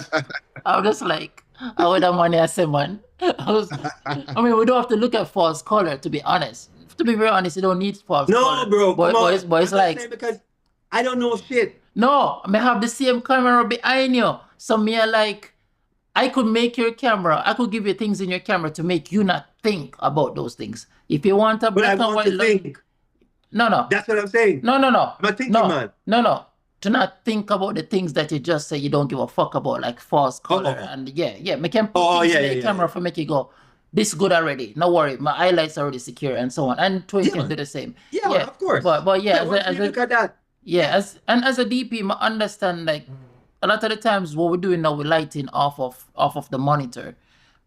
I was just like, I would have money as a man. I mean, we don't have to look at false color, to be honest. To be very honest, you don't need false color. No, bro. But, Come on. but it's like, because I don't know shit. no, I may have the same camera behind you. So me are like, I could make your camera, I could give you things in your camera to make you not think about those things. If you want a But I black and want white to look, think. no. That's what I'm saying. No. I'm a thinking man. No. To not think about the things that you just say you don't give a fuck about, like false color. And yeah. Me can put things in the camera for make you go, this good already. No worry, my highlights are already secure and so on. And Twain can do the same. Yeah, of course. But yeah, look at that. Yeah, as a DP, I understand, like, a lot of the times what we're doing now, we're lighting off of the monitor.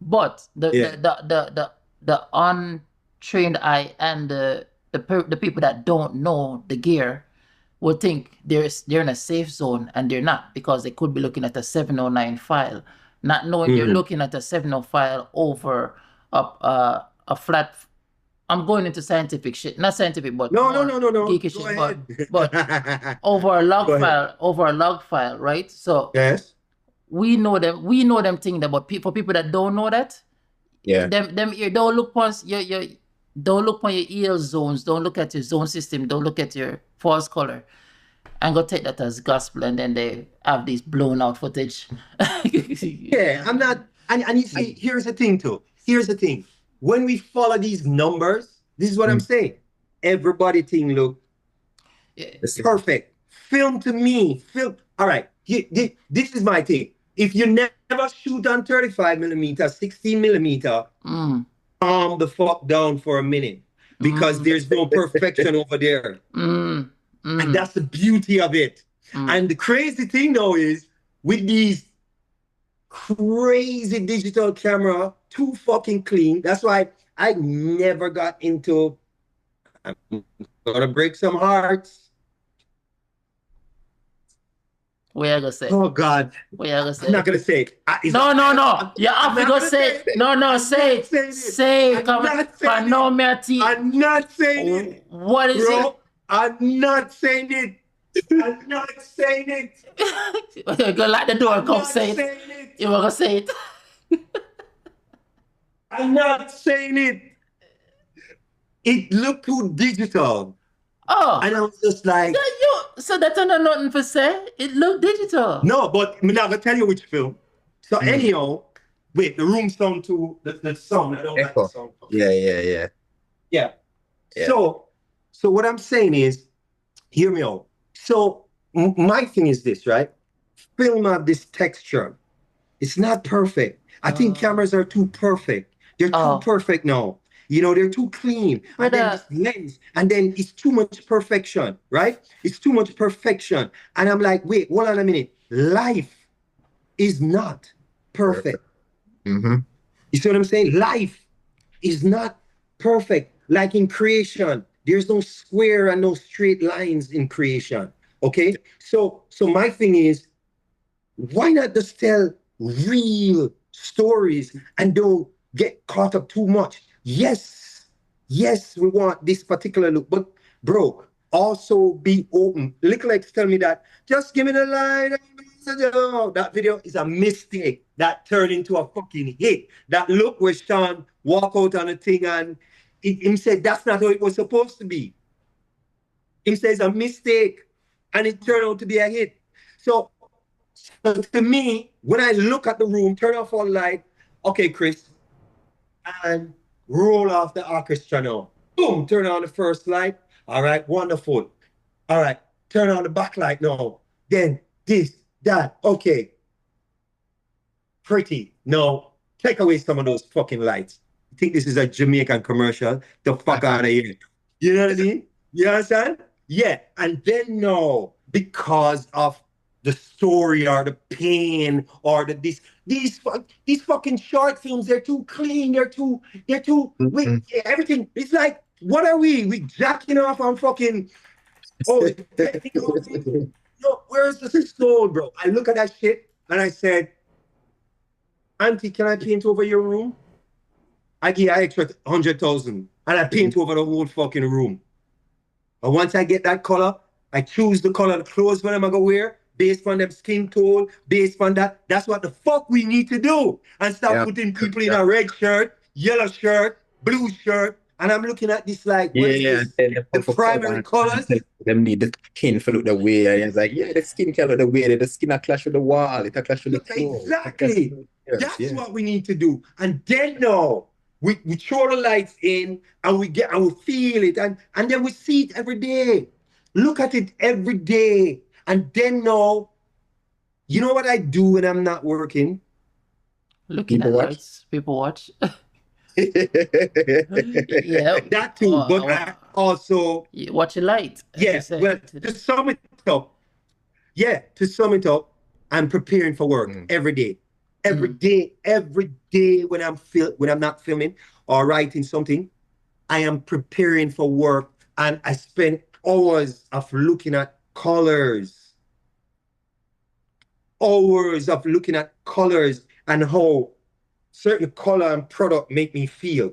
But the untrained eye and the people that don't know the gear will think they're in a safe zone, and they're not, because they could be looking at a 709 file, not knowing you're looking at a 709 file over a flat. I'm going into scientific shit, not scientific, but no. geeky Go shit, ahead. but over a log file, right? So Yes. we know them thing that, but for people that don't know that, them ear, don't look past your don't look on your EL zones, don't look at your zone system, don't look at your false color, and go take that as gospel, and then they have this blown out footage. Yeah, I'm not, and you see, here's the thing too. Here's the thing. When we follow these numbers, this is what I'm saying. Everybody thing look perfect. Film to me, all right, this is my thing. If you never shoot on 35 millimeter, 16 millimeter, calm the fuck down for a minute, because there's no perfection over there. And that's the beauty of it. And the crazy thing though is, with these crazy digital camera, too fucking clean. That's why I never got into, I'm gonna break some hearts. What you gonna say? Oh God. What you gonna say? I'm not gonna say it. No. You have to go say it. No, say it. Say it. I'm not saying it. What is it? I'm not saying it. I'm not saying it. Go lock the door, come say it. You want to say it? I'm not saying it. It looked too digital. Oh. And I was just like... So that's not nothing for say? It looked digital. No, but I'm not going to tell you which film. So anyhow, wait, the room sound too... The sound, I don't like the sound. Yeah. So what I'm saying is, hear me out. So my thing is this, right? Film have this texture. It's not perfect. I think cameras are too perfect. They're too perfect now. They're too clean. And then this lens, and then it's too much perfection, right? It's too much perfection. And I'm like, wait, hold on a minute. Life is not perfect. Mm-hmm. You see what I'm saying? Life is not perfect. Like in creation, there's no square and no straight lines in creation. Okay? So my thing is, why not just tell real stories and don't get caught up too much? Yes, we want this particular look, but bro, also be open. Little X tell me that, just give me the line. That video is a mistake that turned into a fucking hit. That look where Sean walk out on the thing and him said that's not how it was supposed to be. Him says a mistake and it turned out to be a hit. So to me, when I look at the room, turn off all the light, okay, Chris, and roll off the orchestra now. Boom, turn on the first light. All right, wonderful. All right, turn on the back light now. Then this, that, okay. Pretty. No, take away some of those fucking lights. You think this is a Jamaican commercial? The fuck out of here. You know what I mean? You understand? Yeah, and then no, because of the story or the pain or these fucking short films, they're too clean, they're too everything. It's like, what are we? We jacking off on fucking technical things? No, where's the soul, bro? I look at that shit and I said, Auntie, can I paint over your room? I expect 100,000 and I paint over the whole fucking room. And once I get that color, I choose the color of the clothes when I'm gonna wear, based on them skin tone, based on that. That's what the fuck we need to do. And stop putting people in a red shirt, yellow shirt, blue shirt. And I'm looking at this like, what is this? The primary colors. Them need the skin to look the way. And it's like, the skin can look the way. The skin a clash with the wall. It a clash with the clothes. Exactly. That's what we need to do. And then now, we throw the lights in and we feel it. And then we see it every day. Look at it every day. And then now, you know what I do when I'm not working? Looking at lights. People watch. Yeah, that too. But I also watch a light. Yeah, well, to sum it up, I'm preparing for work every day. Every day when I'm not filming or writing something, I am preparing for work, and I spend hours of looking at colors. Hours of looking at colors and how certain color and product make me feel.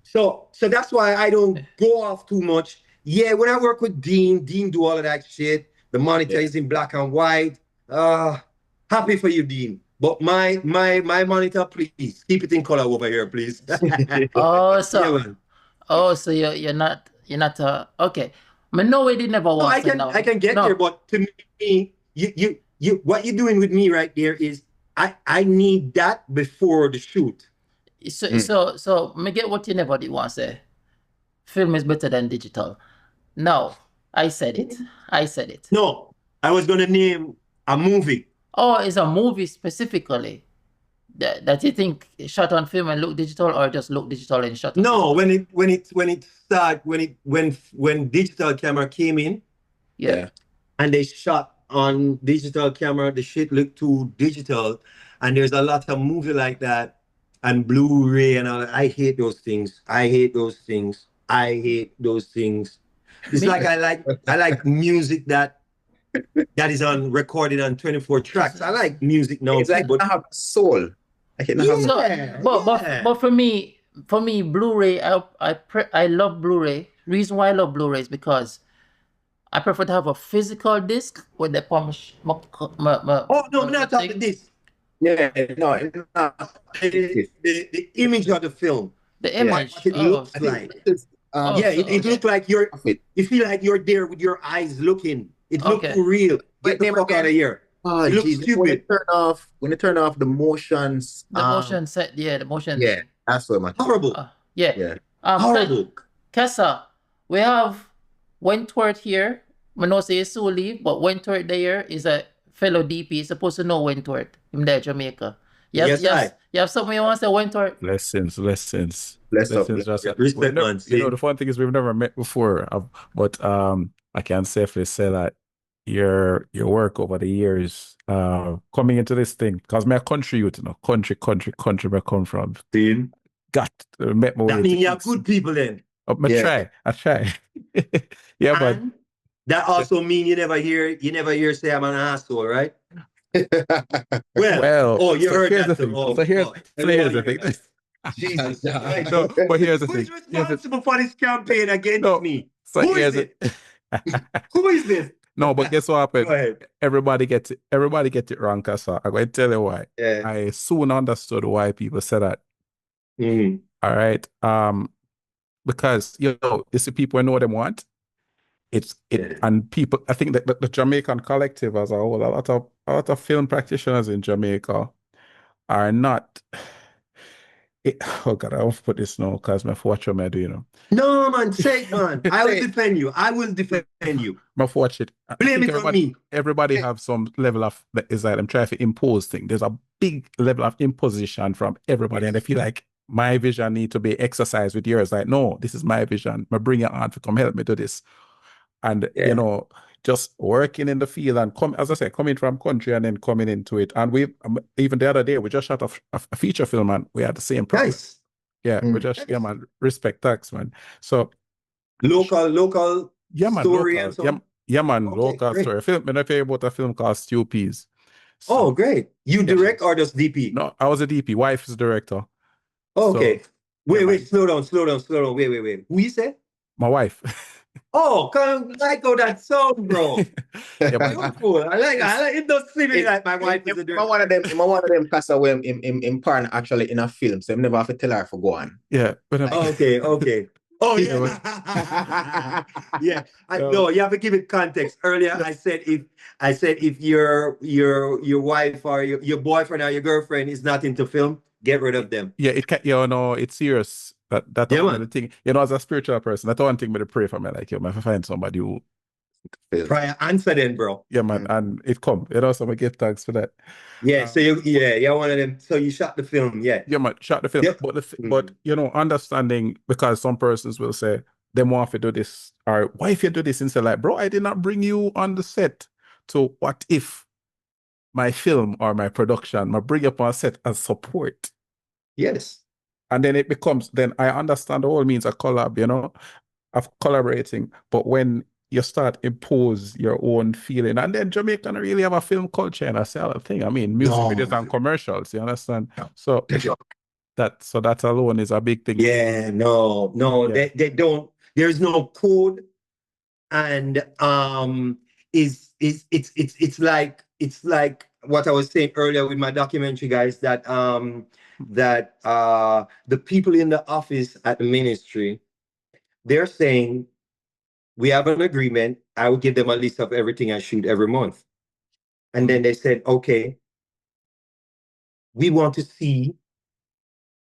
So that's why I don't go off too much. Yeah, when I work with Dean do all of that shit. The monitor is in black and white. Happy for you, Dean. But my monitor, please keep it in color over here, please. So you're not okay. I mean, no way they never want to know. I can get there, but to me, you what you're doing with me right there is I need that before the shoot. So me get what you never did want to say. Film is better than digital. No, I said it. No, I was gonna name a movie. Oh, it's a movie specifically that you think shot on film and look digital, or just look digital and shot on No, digital? when digital camera came in, and they shot on digital camera, the shit looked too digital, and there's a lot of movie like that, and Blu-ray and all that. I hate those things. It's like I like music that is recorded on 24 tracks. I like music now. It's like, but I have soul. But for me, Blu-ray, I love Blu-ray. Reason why I love Blu-ray is because I prefer to have a physical disc with the Oh no, I'm not talking this. Yeah, no, the image of the film. The image. What it looks like. It looks like you feel like you're there with your eyes looking. It looks real. Get the fuck out of here. Oh, geez. When you turn off the motions. The motion set, the motion. Yeah, that's what much. Horrible. Horrible. Kassa, we have Wentworth here. I know say so leave, but Wentworth there is a fellow DP. He's supposed to know Wentworth. Him there, Jamaica. You have something you want to say, Wentworth? Blessings. Bless up. Blessings, just Respect, man. you know, See? the fun thing is we've never met before, but I can safely say that your work over the years, coming into this thing, because my country youth, you know, country where I come from, See? got met my way That into means you have things. good people then. Yeah. I try. Yeah, but And that also means you never hear say I'm an asshole, right? well, Oh, you so heard here's that the too. thing. Oh, So here's God. so here's the Everybody heard thing. that. Jesus Christ. No, but here's the Who thing. is responsible for this campaign against No, me? so Who is here's it? Who is this? No, but guess what Go happened? ahead. Everybody get it wrong, Kassa. I'm going to tell you why. Yeah. I soon understood why people say that. Mhm. All right. Because you see people know what they want. Yeah. And people, I think that the Jamaican collective as a whole, a lot of film practitioners in Jamaica are not oh God, I won't put this now because my watch what I do, you know. No, man, say it, man. I will Say it. defend you. I will defend you. My watch it. I Blame think it on me. everybody have some level of that is like I'm trying to impose thing. There's a big level of imposition from everybody, and I feel like my vision need to be exercised with yours. Like, no, this is my vision. I bring it on to come help me do this. And Yeah. you know, just working in the field and as I said, coming from country and then coming into it. And we even the other day we just shot a feature film and we had the same problem. Nice. Yeah, we just yeah man, respect tax man. So Local yeah man, story local. and so on. Yeah man, Okay, local great. story. Film. When I tell you about a film called Stupid. Oh, great. You Yeah. direct or just DP? No, I was a DP. Wife is director. Okay. So, wait, man. slow down. Wait. Who you said? My wife. Oh, like how that sound, bro. Yeah, but Beautiful. I like it does seem like my wife is a I'm director. one of them Kassa where him partner actually in a film, so I never have to tell her for go on. yeah, but Okay. Oh Yeah, yeah. Yeah. No. No, you have to give it context. Earlier I said if your wife or your boyfriend or your girlfriend is not into film, get rid of them. yeah, it can you know, it's serious. That's Yeah, one man. of the thing. You know, as a spiritual person, that's one thing me to pray for me. Like, you know, if I find somebody who Prior answer then, bro. yeah man, and it come. You know, so I give thanks for that. Yeah, so you're one of them. So you shot the film, yeah. Yeah, man, shot the film. Yep. But you know, understanding because some persons will say they want to do this, or why if you do this instead, like, bro, I did not bring you on the set. So what if my film or my production, I bring you up on set as support? Yes. And then it becomes, then I understand the whole means a collab, you know, of collaborating. But when you start impose your own feeling, and then Jamaica don't really have a film culture and a sell thing. I mean, music No. videos and commercials, you understand? So Yeah. that alone is a big thing. Yeah, no, Yeah. they don't. There's no code, and it's like what I was saying earlier with my documentary, guys. That the people in the office at the ministry, they're saying we have an agreement. I will give them a list of everything I shoot every month, and then they said, okay, we want to see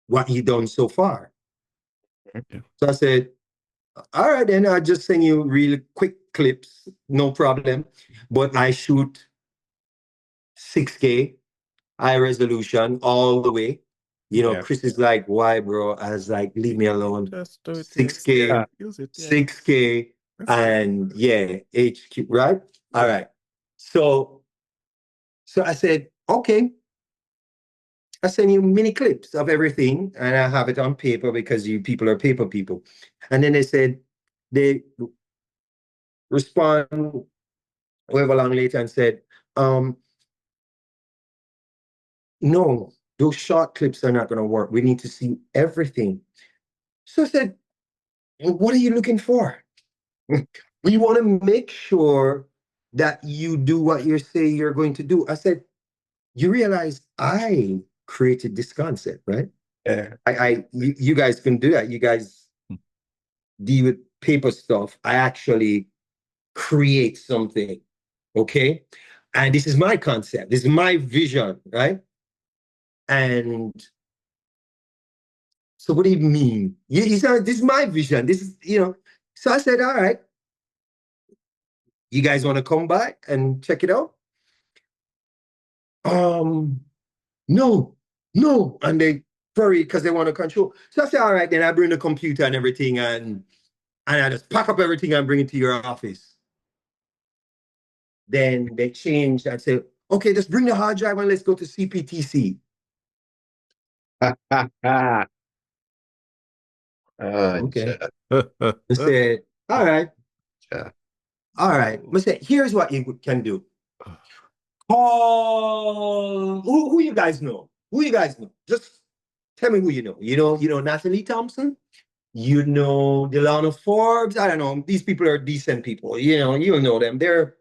what you done so far. Yeah. So I said, all right, then I'll just send you really quick clips, no problem. But I shoot 6K, high resolution all the way. You know, Yeah. Chris is like, why, bro? I was like, leave me alone. Just do it. 6K, Yeah. Use it. Yeah. 6K, and yeah, HQ, right? All right. So I said, okay. I send you mini clips of everything, and I have it on paper because you people are paper people. And then they said they respond however long later and said, no, those short clips are not going to work. We need to see everything. So I said, what are you looking for? We want to make sure that you do what you say you're going to do. I said, you realize I created this concept, right? Yeah. You guys can do that. You guys deal with paper stuff. I actually create something, okay? And this is my concept. This is my vision, right? And so what do you mean? He said, this is my vision. This is, you know. So I said, all right. You guys want to come back and check it out? No. And they furry because they want to control. So I say, all right, then I bring the computer and everything, and I just pack up everything and bring it to your office. Then they changed and say, okay, just bring the hard drive and let's go to CPTC. Okay. I said, all right. Yeah. All right. I said, here's what you can do. Call who you guys know? Who you guys know? Just tell me who you know. You know Natalie Thompson? You know Delano Forbes? I don't know. These people are decent people. You'll know them. They're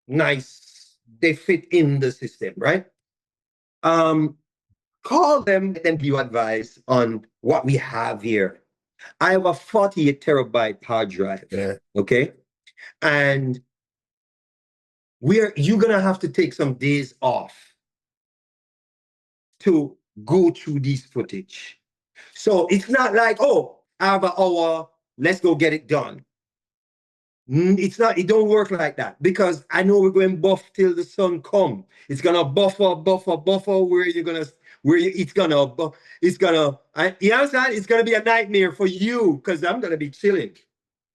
nice. They fit in the system, right? Call them and give you advice on what we have here. I have a 48 terabyte hard drive. Yeah. Okay. And you're gonna have to take some days off to go through these footage. So it's not like, oh, I have an hour, let's go get it done. It don't work like that, because I know we're going buff till the sun come. It's gonna buffer where you understand? It's gonna be a nightmare for you, because I'm gonna be chilling.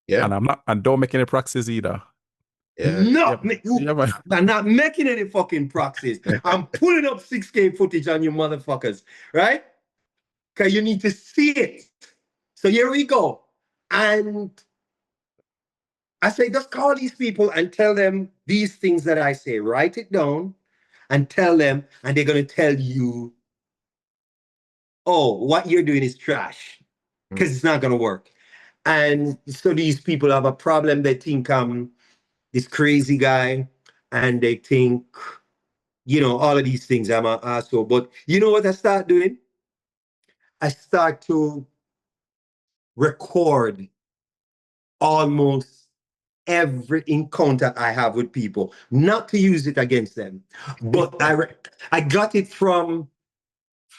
Yeah. And don't make any proxies either. Yeah. I'm not making any fucking proxies. I'm pulling up 6K footage on you motherfuckers, right? Because you need to see it. So here we go. And I say, just call these people and tell them these things that I say. Write it down and tell them, and they're going to tell you, oh, what you're doing is trash, because it's not going to work. And so these people have a problem. They think I'm this crazy guy, and they think, all of these things, I'm an asshole. But you know what I start doing? I start to record almost every encounter I have with people, not to use it against them, but I got it from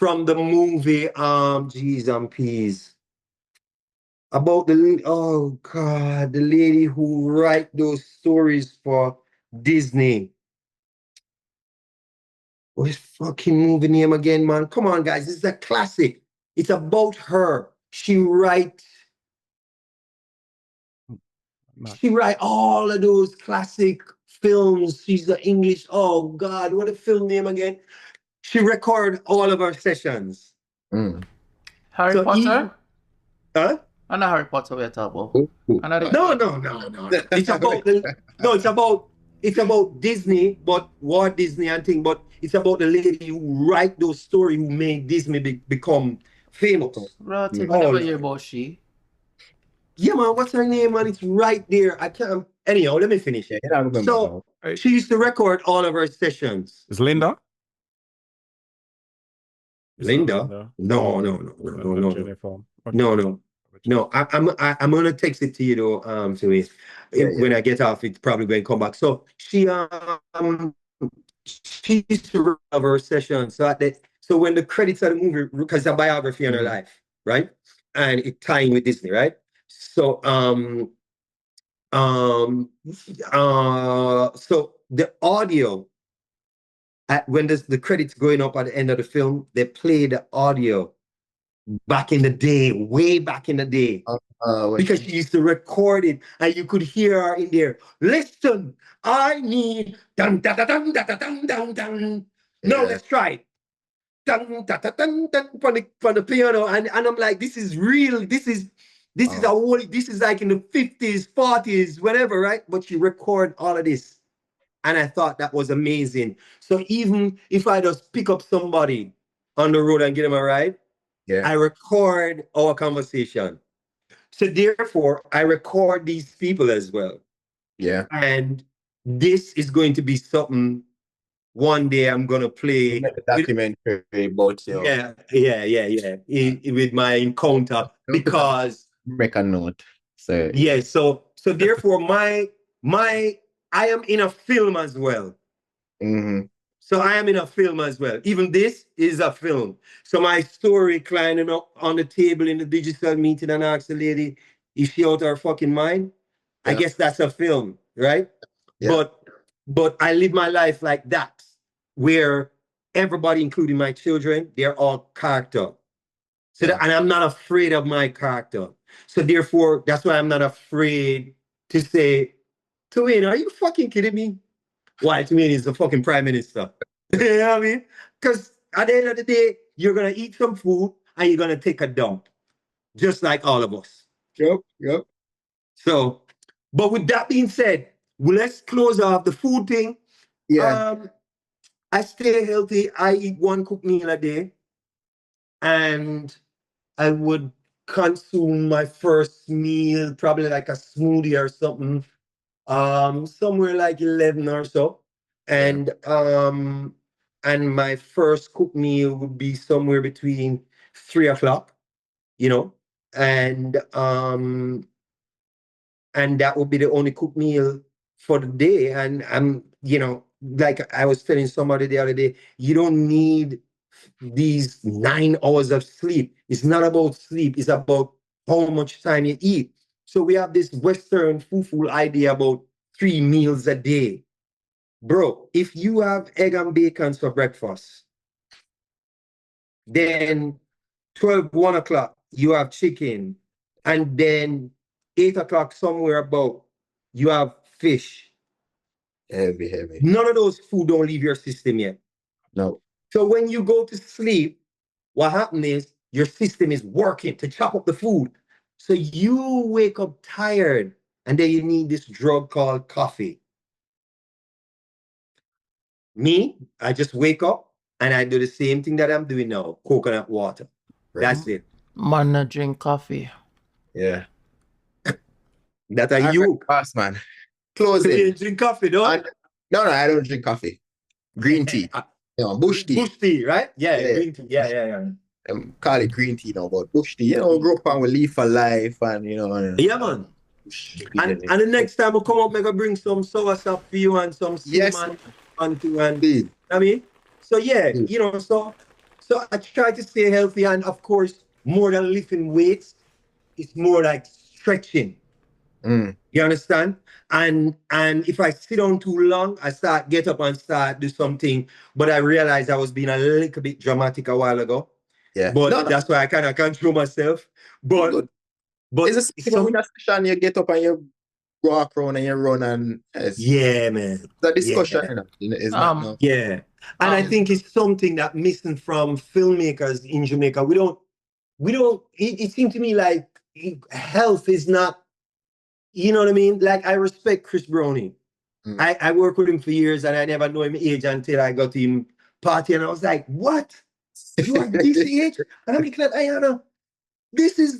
the movie G's and P's, about the lady who write those stories for Disney. What's fucking movie name again, man? Come on, guys, this is a classic. It's about her. She write all of those classic films. She's the English. Oh God, what a film name again? She record all of her sessions. Harry Potter? Huh? I know Harry Potter we're talking about. No. It's about Disney, but Walt Disney and thing, but it's about the lady who write those stories who made Disney become famous. Right, I never hear about she. Yeah, man, what's her name, man? It's right there. I can't. Anyhow, let me finish it. So she used to record all of her sessions. Is Linda? Linda? No. Okay. No, I'm gonna text it to you though. To me, when I get off, it's probably going to come back. So she used to have her session. So when the credits of the movie, because it's a biography on her life, right, and it tying with Disney, right? So so the audio, when the credits going up at the end of the film, they play the audio back in the day, way back in the day, because she used to record it, and you could hear her in there. Listen, I need dun dun dun dun dun dun dun dun. No, let's try it. Dun dun dun dun dun from the piano, and I'm like, this is real. This is like in the 50s, 40s, whatever, right? But she record all of this, and I thought that was amazing. So even if I just pick up somebody on the road and get them a ride, I record our conversation. So therefore, I record these people as well. Yeah. And this is going to be something one day I'm going to play. Documentary about you. Yeah. With my encounter, because make a note. So yeah. So therefore, I am in a film as well. So I am in a film as well. Even this is a film. So my story climbing up on the table in the digital meeting and ask the lady, is she out of her fucking mind? I guess that's a film, right? Yeah. But I live my life like that, where everybody, including my children, they're all character. So that, and I'm not afraid of my character. So therefore, that's why I'm not afraid to say, Twain, are you fucking kidding me? Why Twain is the fucking prime minister? You know what I mean? Because at the end of the day, you're gonna eat some food and you're gonna take a dump, just like all of us. Yep. So, but with that being said, let's close off the food thing. Yeah. I stay healthy. I eat one cooked meal a day, and I would consume my first meal, probably like a smoothie or something, somewhere like 11 or so. And my first cooked meal would be somewhere between 3 o'clock, you know, and that would be the only cooked meal for the day. And I'm, like I was telling somebody the other day, you don't need these 9 hours of sleep. It's not about sleep, it's about how much time you eat. So we have this Western foo idea about 3 meals a day. Bro, if you have egg and bacon for breakfast, then 1 o'clock, you have chicken, and then 8 o'clock, somewhere about, you have fish. Heavy. None of those food don't leave your system yet. No. So when you go to sleep, what happens is your system is working to chop up the food. So you wake up tired, and then you need this drug called coffee. Me, I just wake up and I do the same thing that I'm doing now, coconut water. That's it. Man, I drink coffee. Yeah. That are you. Boss man. So Closing. you drink coffee, no? No, I don't drink coffee. Green tea. Bush tea. Bush tea, right? Yeah, green tea. Yeah. Call it green tea now, but bush tea. Grow up on with leaf for life and Yeah, man. And the next time we come up, maybe bring some sour sap for you and some cinnamon and I mean, so yeah, so I try to stay healthy, and of course, more than lifting weights, it's more like stretching. You understand? And if I sit down too long, I get up and start do something, but I realized I was being a little bit dramatic a while ago. Yeah. But that's why I kind of control myself. But good. But it's a session, you get up and you walk around and you run, and yeah, man. The discussion, is not. Yeah. And I think it's something that missing from filmmakers in Jamaica. We don't, it seems to me like health is not, you know what I mean? Like, I respect Chris Browning. I worked with him for years, and I never know him age until I got him party, and I was like, what? You are this age? And I'm looking at Ayana, this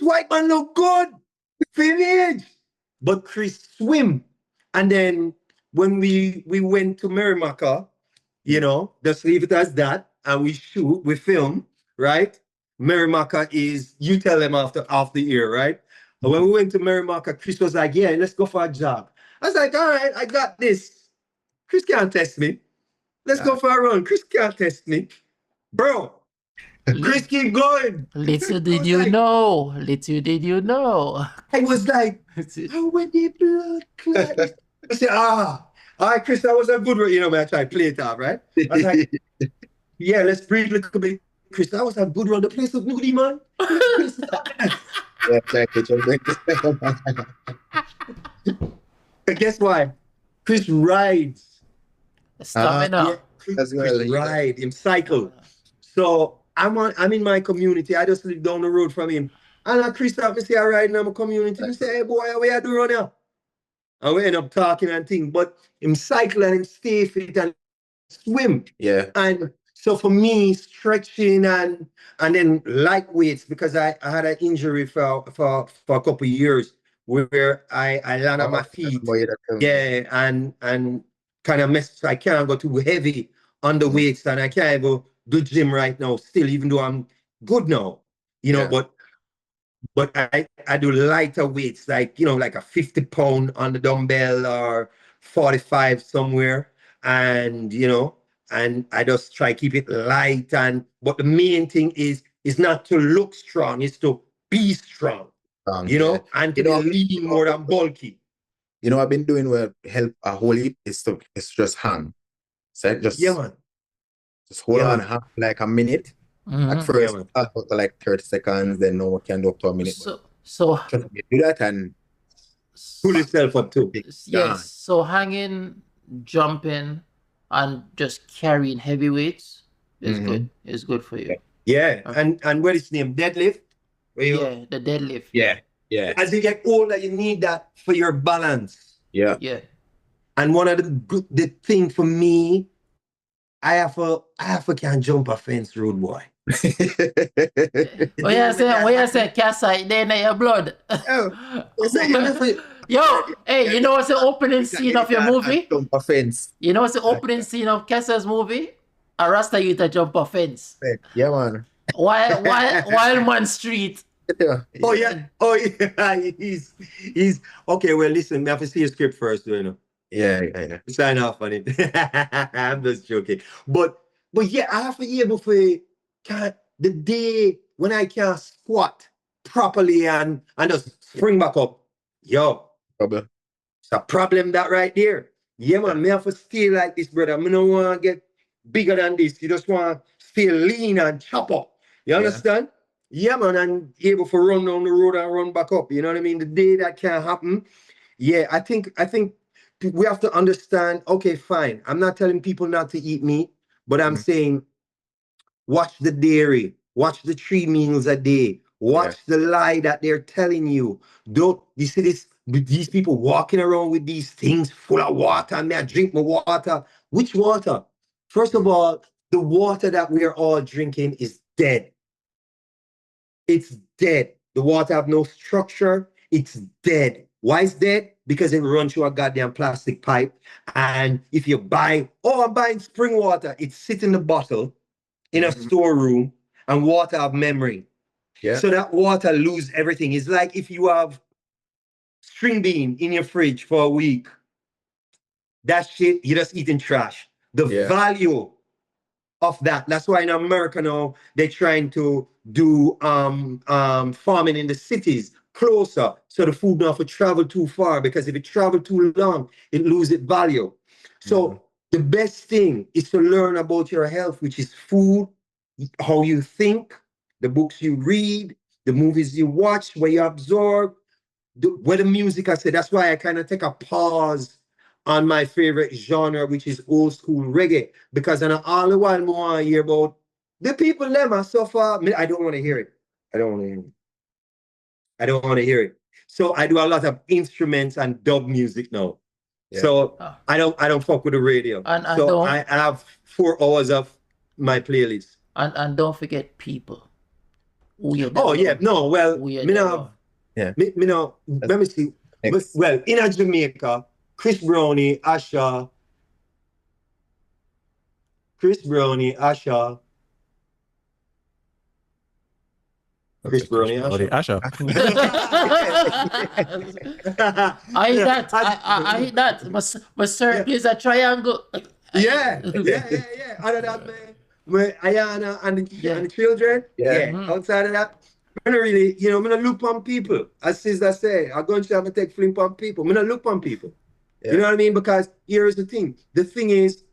white man look good for his age. But Chris swim. And then when we went to Merrimaca, just leave it as that, and we film, right? Merrimaca is, you tell them after the year, right? And when we went to Merrimaca, Chris was like, yeah, let's go for a jog. I was like, all right, I got this. Chris can't test me. Let's go for a run. Chris can't test me. Bro, Chris keep going. Little did you know. I was like, when the blood clot. I said, all right, Chris, that was a good one. Man, I tried to play it off, right? I was like, yeah, let's breathe a little bit. Chris, that was a good one. The place was moody, man. Guess why? Chris rides. Stamina. Chris ride him cycle. So I'm in my community. I just live down the road from him. And Chris have me say I ride in my community. He say, hey boy, what you do right now? And we end up talking and things. But him cycle and him stay fit and swim. Yeah. And so for me, stretching and then light weights, because I had an injury for a couple of years where I land on my feet. Yeah, and kind of messed. So I can't go too heavy on the weights, and I can't go do gym right now still, even though I'm good now. But I do lighter weights, like like a 50-pound on the dumbbell or 45 somewhere, and and I just try to keep it light. But the main thing is not to look strong, it's to be strong. And to be lean more than bulky. I've been doing what help a whole heap is just hang. So just hold on like a minute At Mhm. first, man. I thought for like 30 seconds, then no one can do up to a minute. So Trust me, do that and Pull yourself up too. it's yes, gone. so hanging, jumping, and just carrying heavy weights is Mhm. good. It's good for you. Yeah, Okay. and what is his name? Deadlift? Where you, Yeah, the deadlift. Yeah. Yeah. as you get older, you need that for your balance. Yeah. Yeah. And one of the thing for me, I have a can jump a fence, rude boy. What you say, Kassa, then your blood. Oh, you say- Yo, hey, you know what's the opening scene of your movie? Jump a fence. You know what's the opening scene of Kassa's movie? A Rasta youth a jump a fence. Yeah, man. Wildman Street. Yeah. Oh yeah. He's okay. Well, listen, we have to see a script first, you know. Yeah. Sign off on it. I'm just joking. But yeah, I have to be able to the day when I can squat properly and just spring back up. Yo, Problem. it's a problem that right there. Yeah, man, me have to stay like this, brother. Me don't want to get bigger than this. You just want to stay lean and chop up. You understand? Yeah, man, and able to run down the road and run back up. You know what I mean? The day that can happen. Yeah, I think we have to understand, okay, fine. I'm not telling people not to eat meat, but I'm saying watch the dairy, watch the 3 meals a day, watch the lie that they're telling you. Don't you see these people walking around with these things full of water, and I drink my water. Which water? First of all, the water that we are all drinking is dead. It's dead. The water have no structure. It's dead. Why is dead? Because it runs through a goddamn plastic pipe. And if you buy, I'm buying spring water, it sits in the bottle in a storeroom, and water have memory. Yeah. So that water lose everything. It's like if you have string bean in your fridge for a week, that shit, you're just eating trash. The value of that. That's why in America now, they're trying to do farming in the cities closer, so the food don't have to travel too far, because if it travel too long, it loses its value. So the best thing is to learn about your health, which is food, how you think, the books you read, the movies you watch, where you absorb, where the music I say. That's why I kind of take a pause on my favorite genre, which is old school reggae, because I all the while more I hear about the people them are so far. I don't want to hear it. I don't want to hear it. So I do a lot of instruments and dub music now. Yeah. So I don't fuck with the radio. And So I have 4 hours of my playlist. And don't forget people. Oh yeah, no, well, me know, Yeah. me know, let me see. Next. Well, in Jamaica, Chris Brownie, Asha, Chris Brownie, Asha. Chris Brownie, Asha. I hate that. I hate that. But sir, please a triangle. Yeah. Other than that, man, Ayana and the children, outside of that, I'm not really, I'm not look on people. As Sister say, I'm going to have to take flip on people. I'm not look on people. Yeah. You know what I mean? Because here's the thing. The thing is,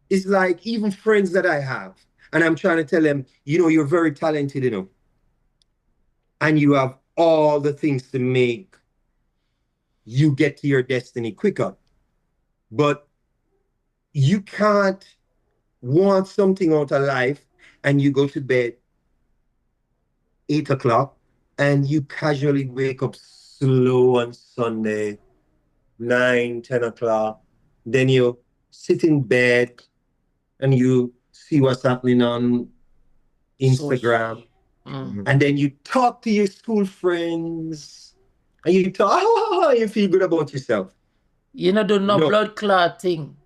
it's like even friends that I have, and I'm trying to tell them, you're very talented, and you have all the things to make you get to your destiny quicker. But you can't want something out of life and you go to bed 8 o'clock and you casually wake up slow on Sunday, 9, 10 o'clock. Then you sit in bed and you see what's happening on Instagram. And then you talk to your school friends and you talk, you feel good about yourself. Do no blood clot thing.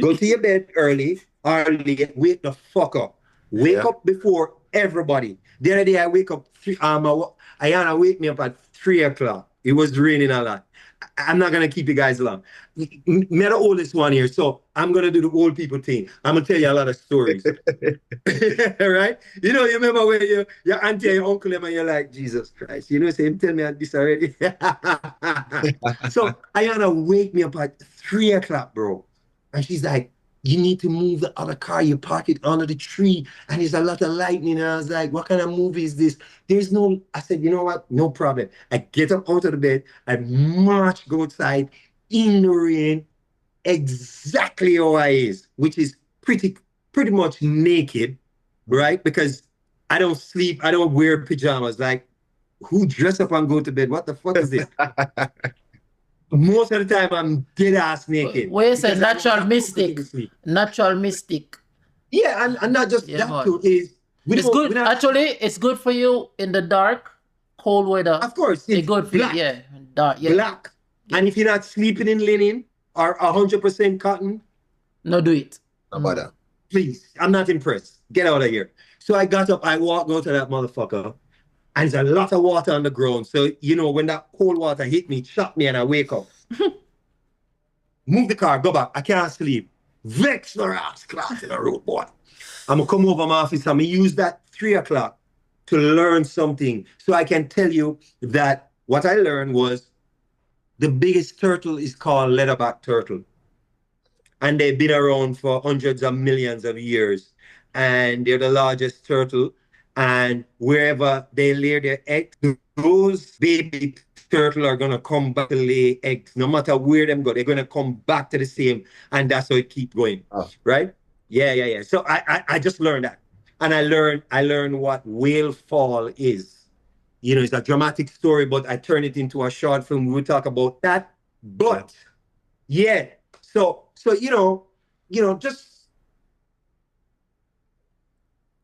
Go to your bed early or late, wake the fuck up. Wake up before everybody. The other day I wake up, Ayana wake me up at 3 o'clock. It was raining a lot. I'm not going to keep you guys long. Me the oldest one here, so I'm going to do the old people thing. I'm going to tell you a lot of stories. Right? You remember when your auntie and your uncle and you're like, Jesus Christ. Say, tell me this already. So Ayana wake me up at 3 o'clock, bro. And she's like, you need to move the other car. You park it under the tree, and there's a lot of lightning. And I was like, what kind of movie is this? I said, you know what? No problem. I get up out of the bed. I march, go outside in the rain, exactly how I is, which is pretty much naked, right? Because I don't sleep. I don't wear pajamas. Like, who dress up and go to bed? What the fuck is this? Most of the time, I'm dead ass naked. Where you say natural mystic. Natural mystic. Yeah, and not just Yeah, that too. Is it's good. Actually, it's good for you in the dark, cold weather. Of course, it's good for black. you. Yeah, dark. Yeah. Black. Yeah. And if you're not sleeping in linen or 100% cotton, no, do it. No bother. Please, I'm not impressed. Get out of here. So I got up, I walked out to that motherfucker, and there's a lot of water on the ground. So, you know, when that cold water hit me, shock me, and I wake up. Move the car, go back. I can't sleep. Vex the ass class in the road, boy. I'm going to come over my office. I'm going to use that 3 o'clock to learn something. So I can tell you that what I learned was the biggest turtle is called leatherback turtle. And they've been around for hundreds of millions of years. And they're the largest turtle. And wherever they lay their eggs, those baby turtle are going to come back to lay eggs. No matter where them go, they're going to come back to the same. And that's how it keeps going. Oh. Right? Yeah. So I just learned that. And I learned what whale fall is. You know, it's a dramatic story, but I turned it into a short film. We'll talk about that. But yeah. So you know, just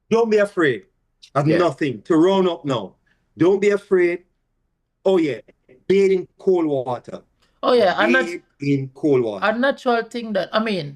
don't be afraid of nothing. To run up now. Don't be afraid. Oh yeah, bathe in cold water. Oh yeah, in cold water. A natural thing that wait.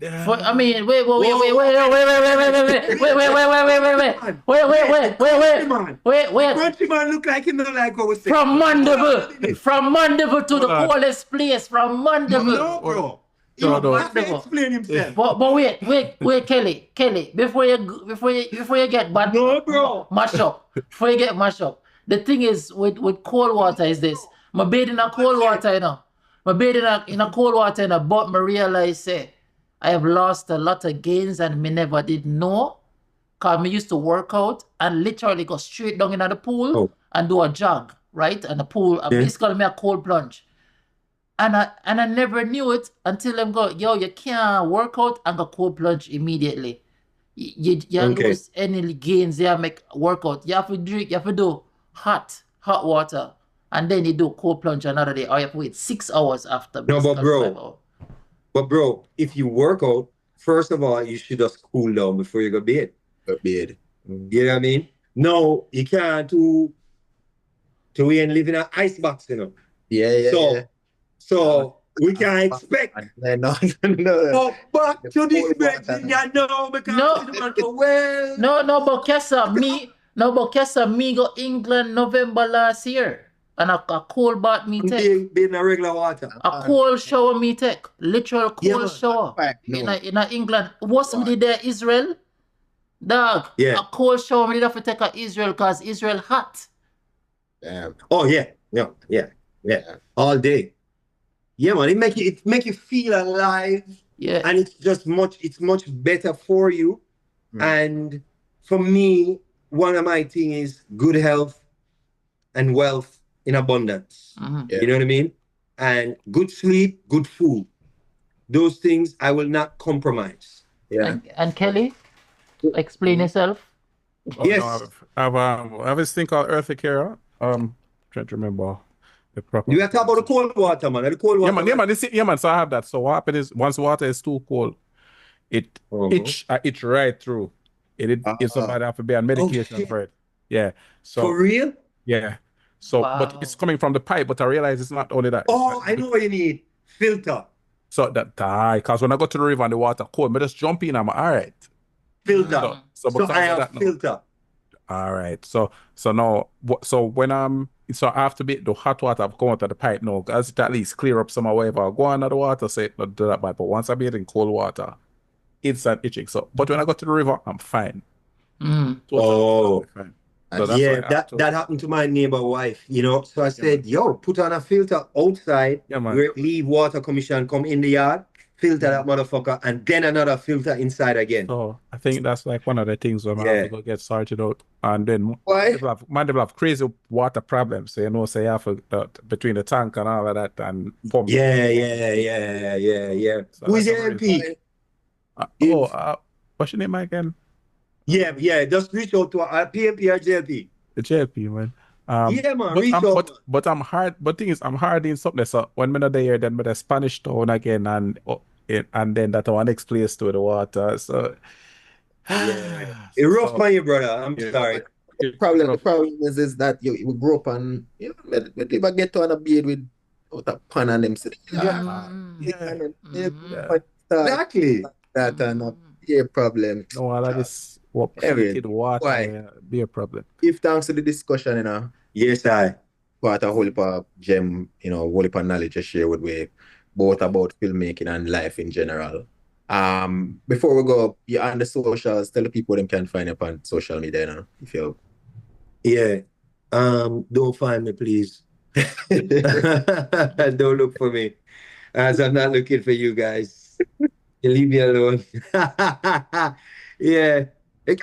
Wait. Country man look like him don't like our From Mandeville to the coldest place. From Mandeville. No, bro. He have to explain himself. But wait, Kelly. Before you get bad, no, bro. Mash up. Before you get mash up. The thing is with cold water is this. I bathe in a cold water, you know. I bathe in a cold water, you know, but I realize I have lost a lot of gains and me never did know. Cause me used to work out and literally go straight down in the pool and do a jog, right? And the pool, it's called me a cold plunge. And I never knew it until them go, yo, you can't work out and go cold plunge immediately. You lose any gains there, make workout. You have to drink, you have to do hot water. And then you do cold plunge another day, or you have to wait 6 hours after. No, but bro, if you work out, first of all, you should just cool down before you go bed. You know what I mean? No, you can't do we ain't live in an ice box, you know. So we can't expect. No. Oh, back to this bed, no, because No, but Kassa, me go England November last year. And a cold bath me take. Be in a regular water. A cold shower me take. Literal cold shower. In England. What's me did there, Israel? Dog. Yeah. A cold shower me did have to take a Israel because Israel hot. Damn. Oh yeah. Yeah. All day. Yeah, man. It make you feel alive. Yeah. And it's much better for you. And for me, one of my things is good health and wealth in abundance. You know what I mean? And good sleep, good food. Those things I will not compromise. Yeah. And Kelly, explain yourself. Yes. No, I have this thing called Earthy Care. Trying to remember the proper. You have to talk about the cold water, man. The cold water. Yeah, man. So I have that. So what happens is once water is too cold, it itch right through. If somebody have to be on medication for it. Yeah. So for real? Yeah. So, but it's coming from the pipe, but I realize it's not only that. Oh, I know what you need. Filter. So because when I go to the river and the water cold, I just jump in, I'm all right. Filter. So I have that, filter. All right. So when I have to be the hot water come out of the pipe now, because it at least clear up some of whatever. Go under the water, say not do that bad. But once I be in cold water, it's an itching. So, but when I go to the river, I'm fine. Totally fine. So that happened to my neighbor wife, you know. So I said, yo, put on a filter outside, where leave water commission come in the yard, filter that motherfucker, and then another filter inside again. So I think that's like one of the things where I have to go get sorted out. And then Why? people have crazy water problems. So, you know, say you have to, between the tank and all of that and pump. Yeah. So Who is that's the a very- MP? What's your name again? Yeah. Just reach out to PMP or JLP. The JLP, man. Yeah, man. Reach out. But I'm hard. But thing is, I'm hard in something. So when I'm there, then with the Spanish town again, and then that our next place to the water. So Yeah, it's rough on you, brother. I'm sorry. The problem is that you grow up and you never get to on a bed with a pan and them. Exactly. That and be a problem. No, all of this treated water be a problem. If thanks to the discussion, you know, Yes, I. what a whole heap of gem, you know, whole heap of knowledge to share with we both about filmmaking and life in general. Before we go, you on the socials, tell the people them can find you on social media, you know, if you. Yeah. Don't find me, please. Don't look for me, as I'm not looking for you guys. You leave me alone. Yeah.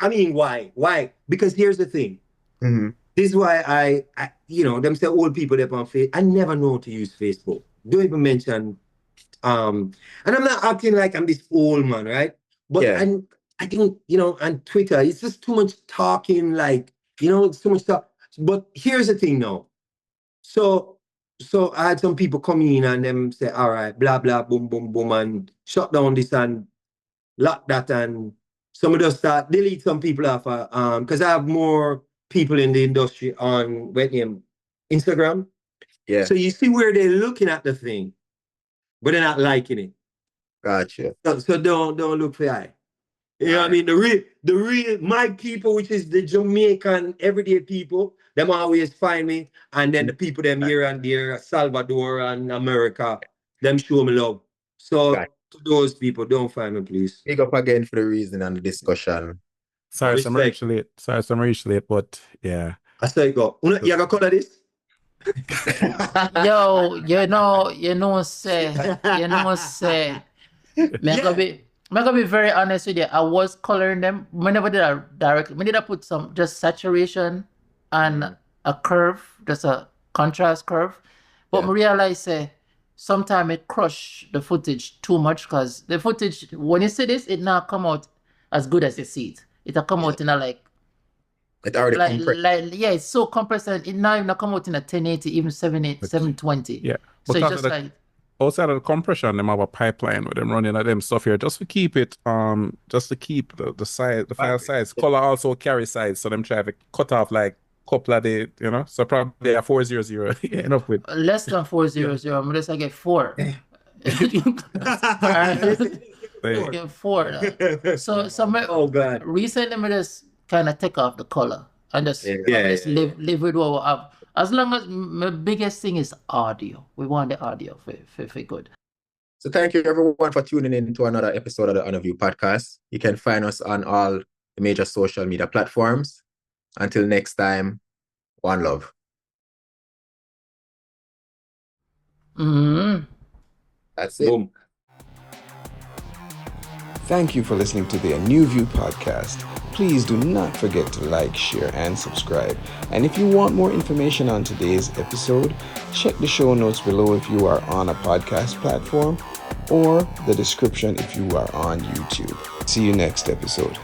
I mean, why? Because here's the thing. Mm-hmm. This is why I them say old people that on Facebook. I never know to use Facebook. Don't even mention. And I'm not acting like I'm this old man, right? But I think, on Twitter, it's just too much talking, like, it's too much talk. But here's the thing now. So I had some people come in and them say, all right, blah, blah, boom, boom, boom, and shut down this and lock that, and some of us start delete some people off, because I have more people in the industry on Instagram. Yeah. So you see where they're looking at the thing, but they're not liking it. Gotcha. So don't look for that. You know what I mean? The real my people, which is the Jamaican everyday people, them always find me, and then the people them here and there, Salvador and America, them show me love. So to those people, don't find me, please. Big up again for the reason and the discussion. Sorry, I'm reach late, but yeah. I say go. You gonna color this? Yo, say. I'm gonna be very honest with you. I was coloring them. I never did a direct. I did I put some just saturation and a curve, just a contrast curve. But I realized sometimes it crush the footage too much, because the footage, when you see this, it not come out as good as you see it. It'll come out in a it already compressed. It's so compressed, and it not even come out in a 1080, even 720. Yeah. So Because it's just outside of the compression, them have a pipeline with them running at them stuff here just to keep it, just to keep the size, the file size. Color also carry size, so them try to cut off like couple of the, so probably a 400 enough with less than 400, unless I get 4. I get 4. So oh god. Recently I just kind of take off the color and just live with what we have. As long as my biggest thing is audio. We want the audio for good. So thank you everyone for tuning in to another episode of the UNOUVUE podcast. You can find us on all the major social media platforms. Until next time, one love. That's it. Boom. Thank you for listening to the UNOUVUE podcast. Please do not forget to like, share, and subscribe. And if you want more information on today's episode, check the show notes below if you are on a podcast platform, or the description if you are on YouTube. See you next episode.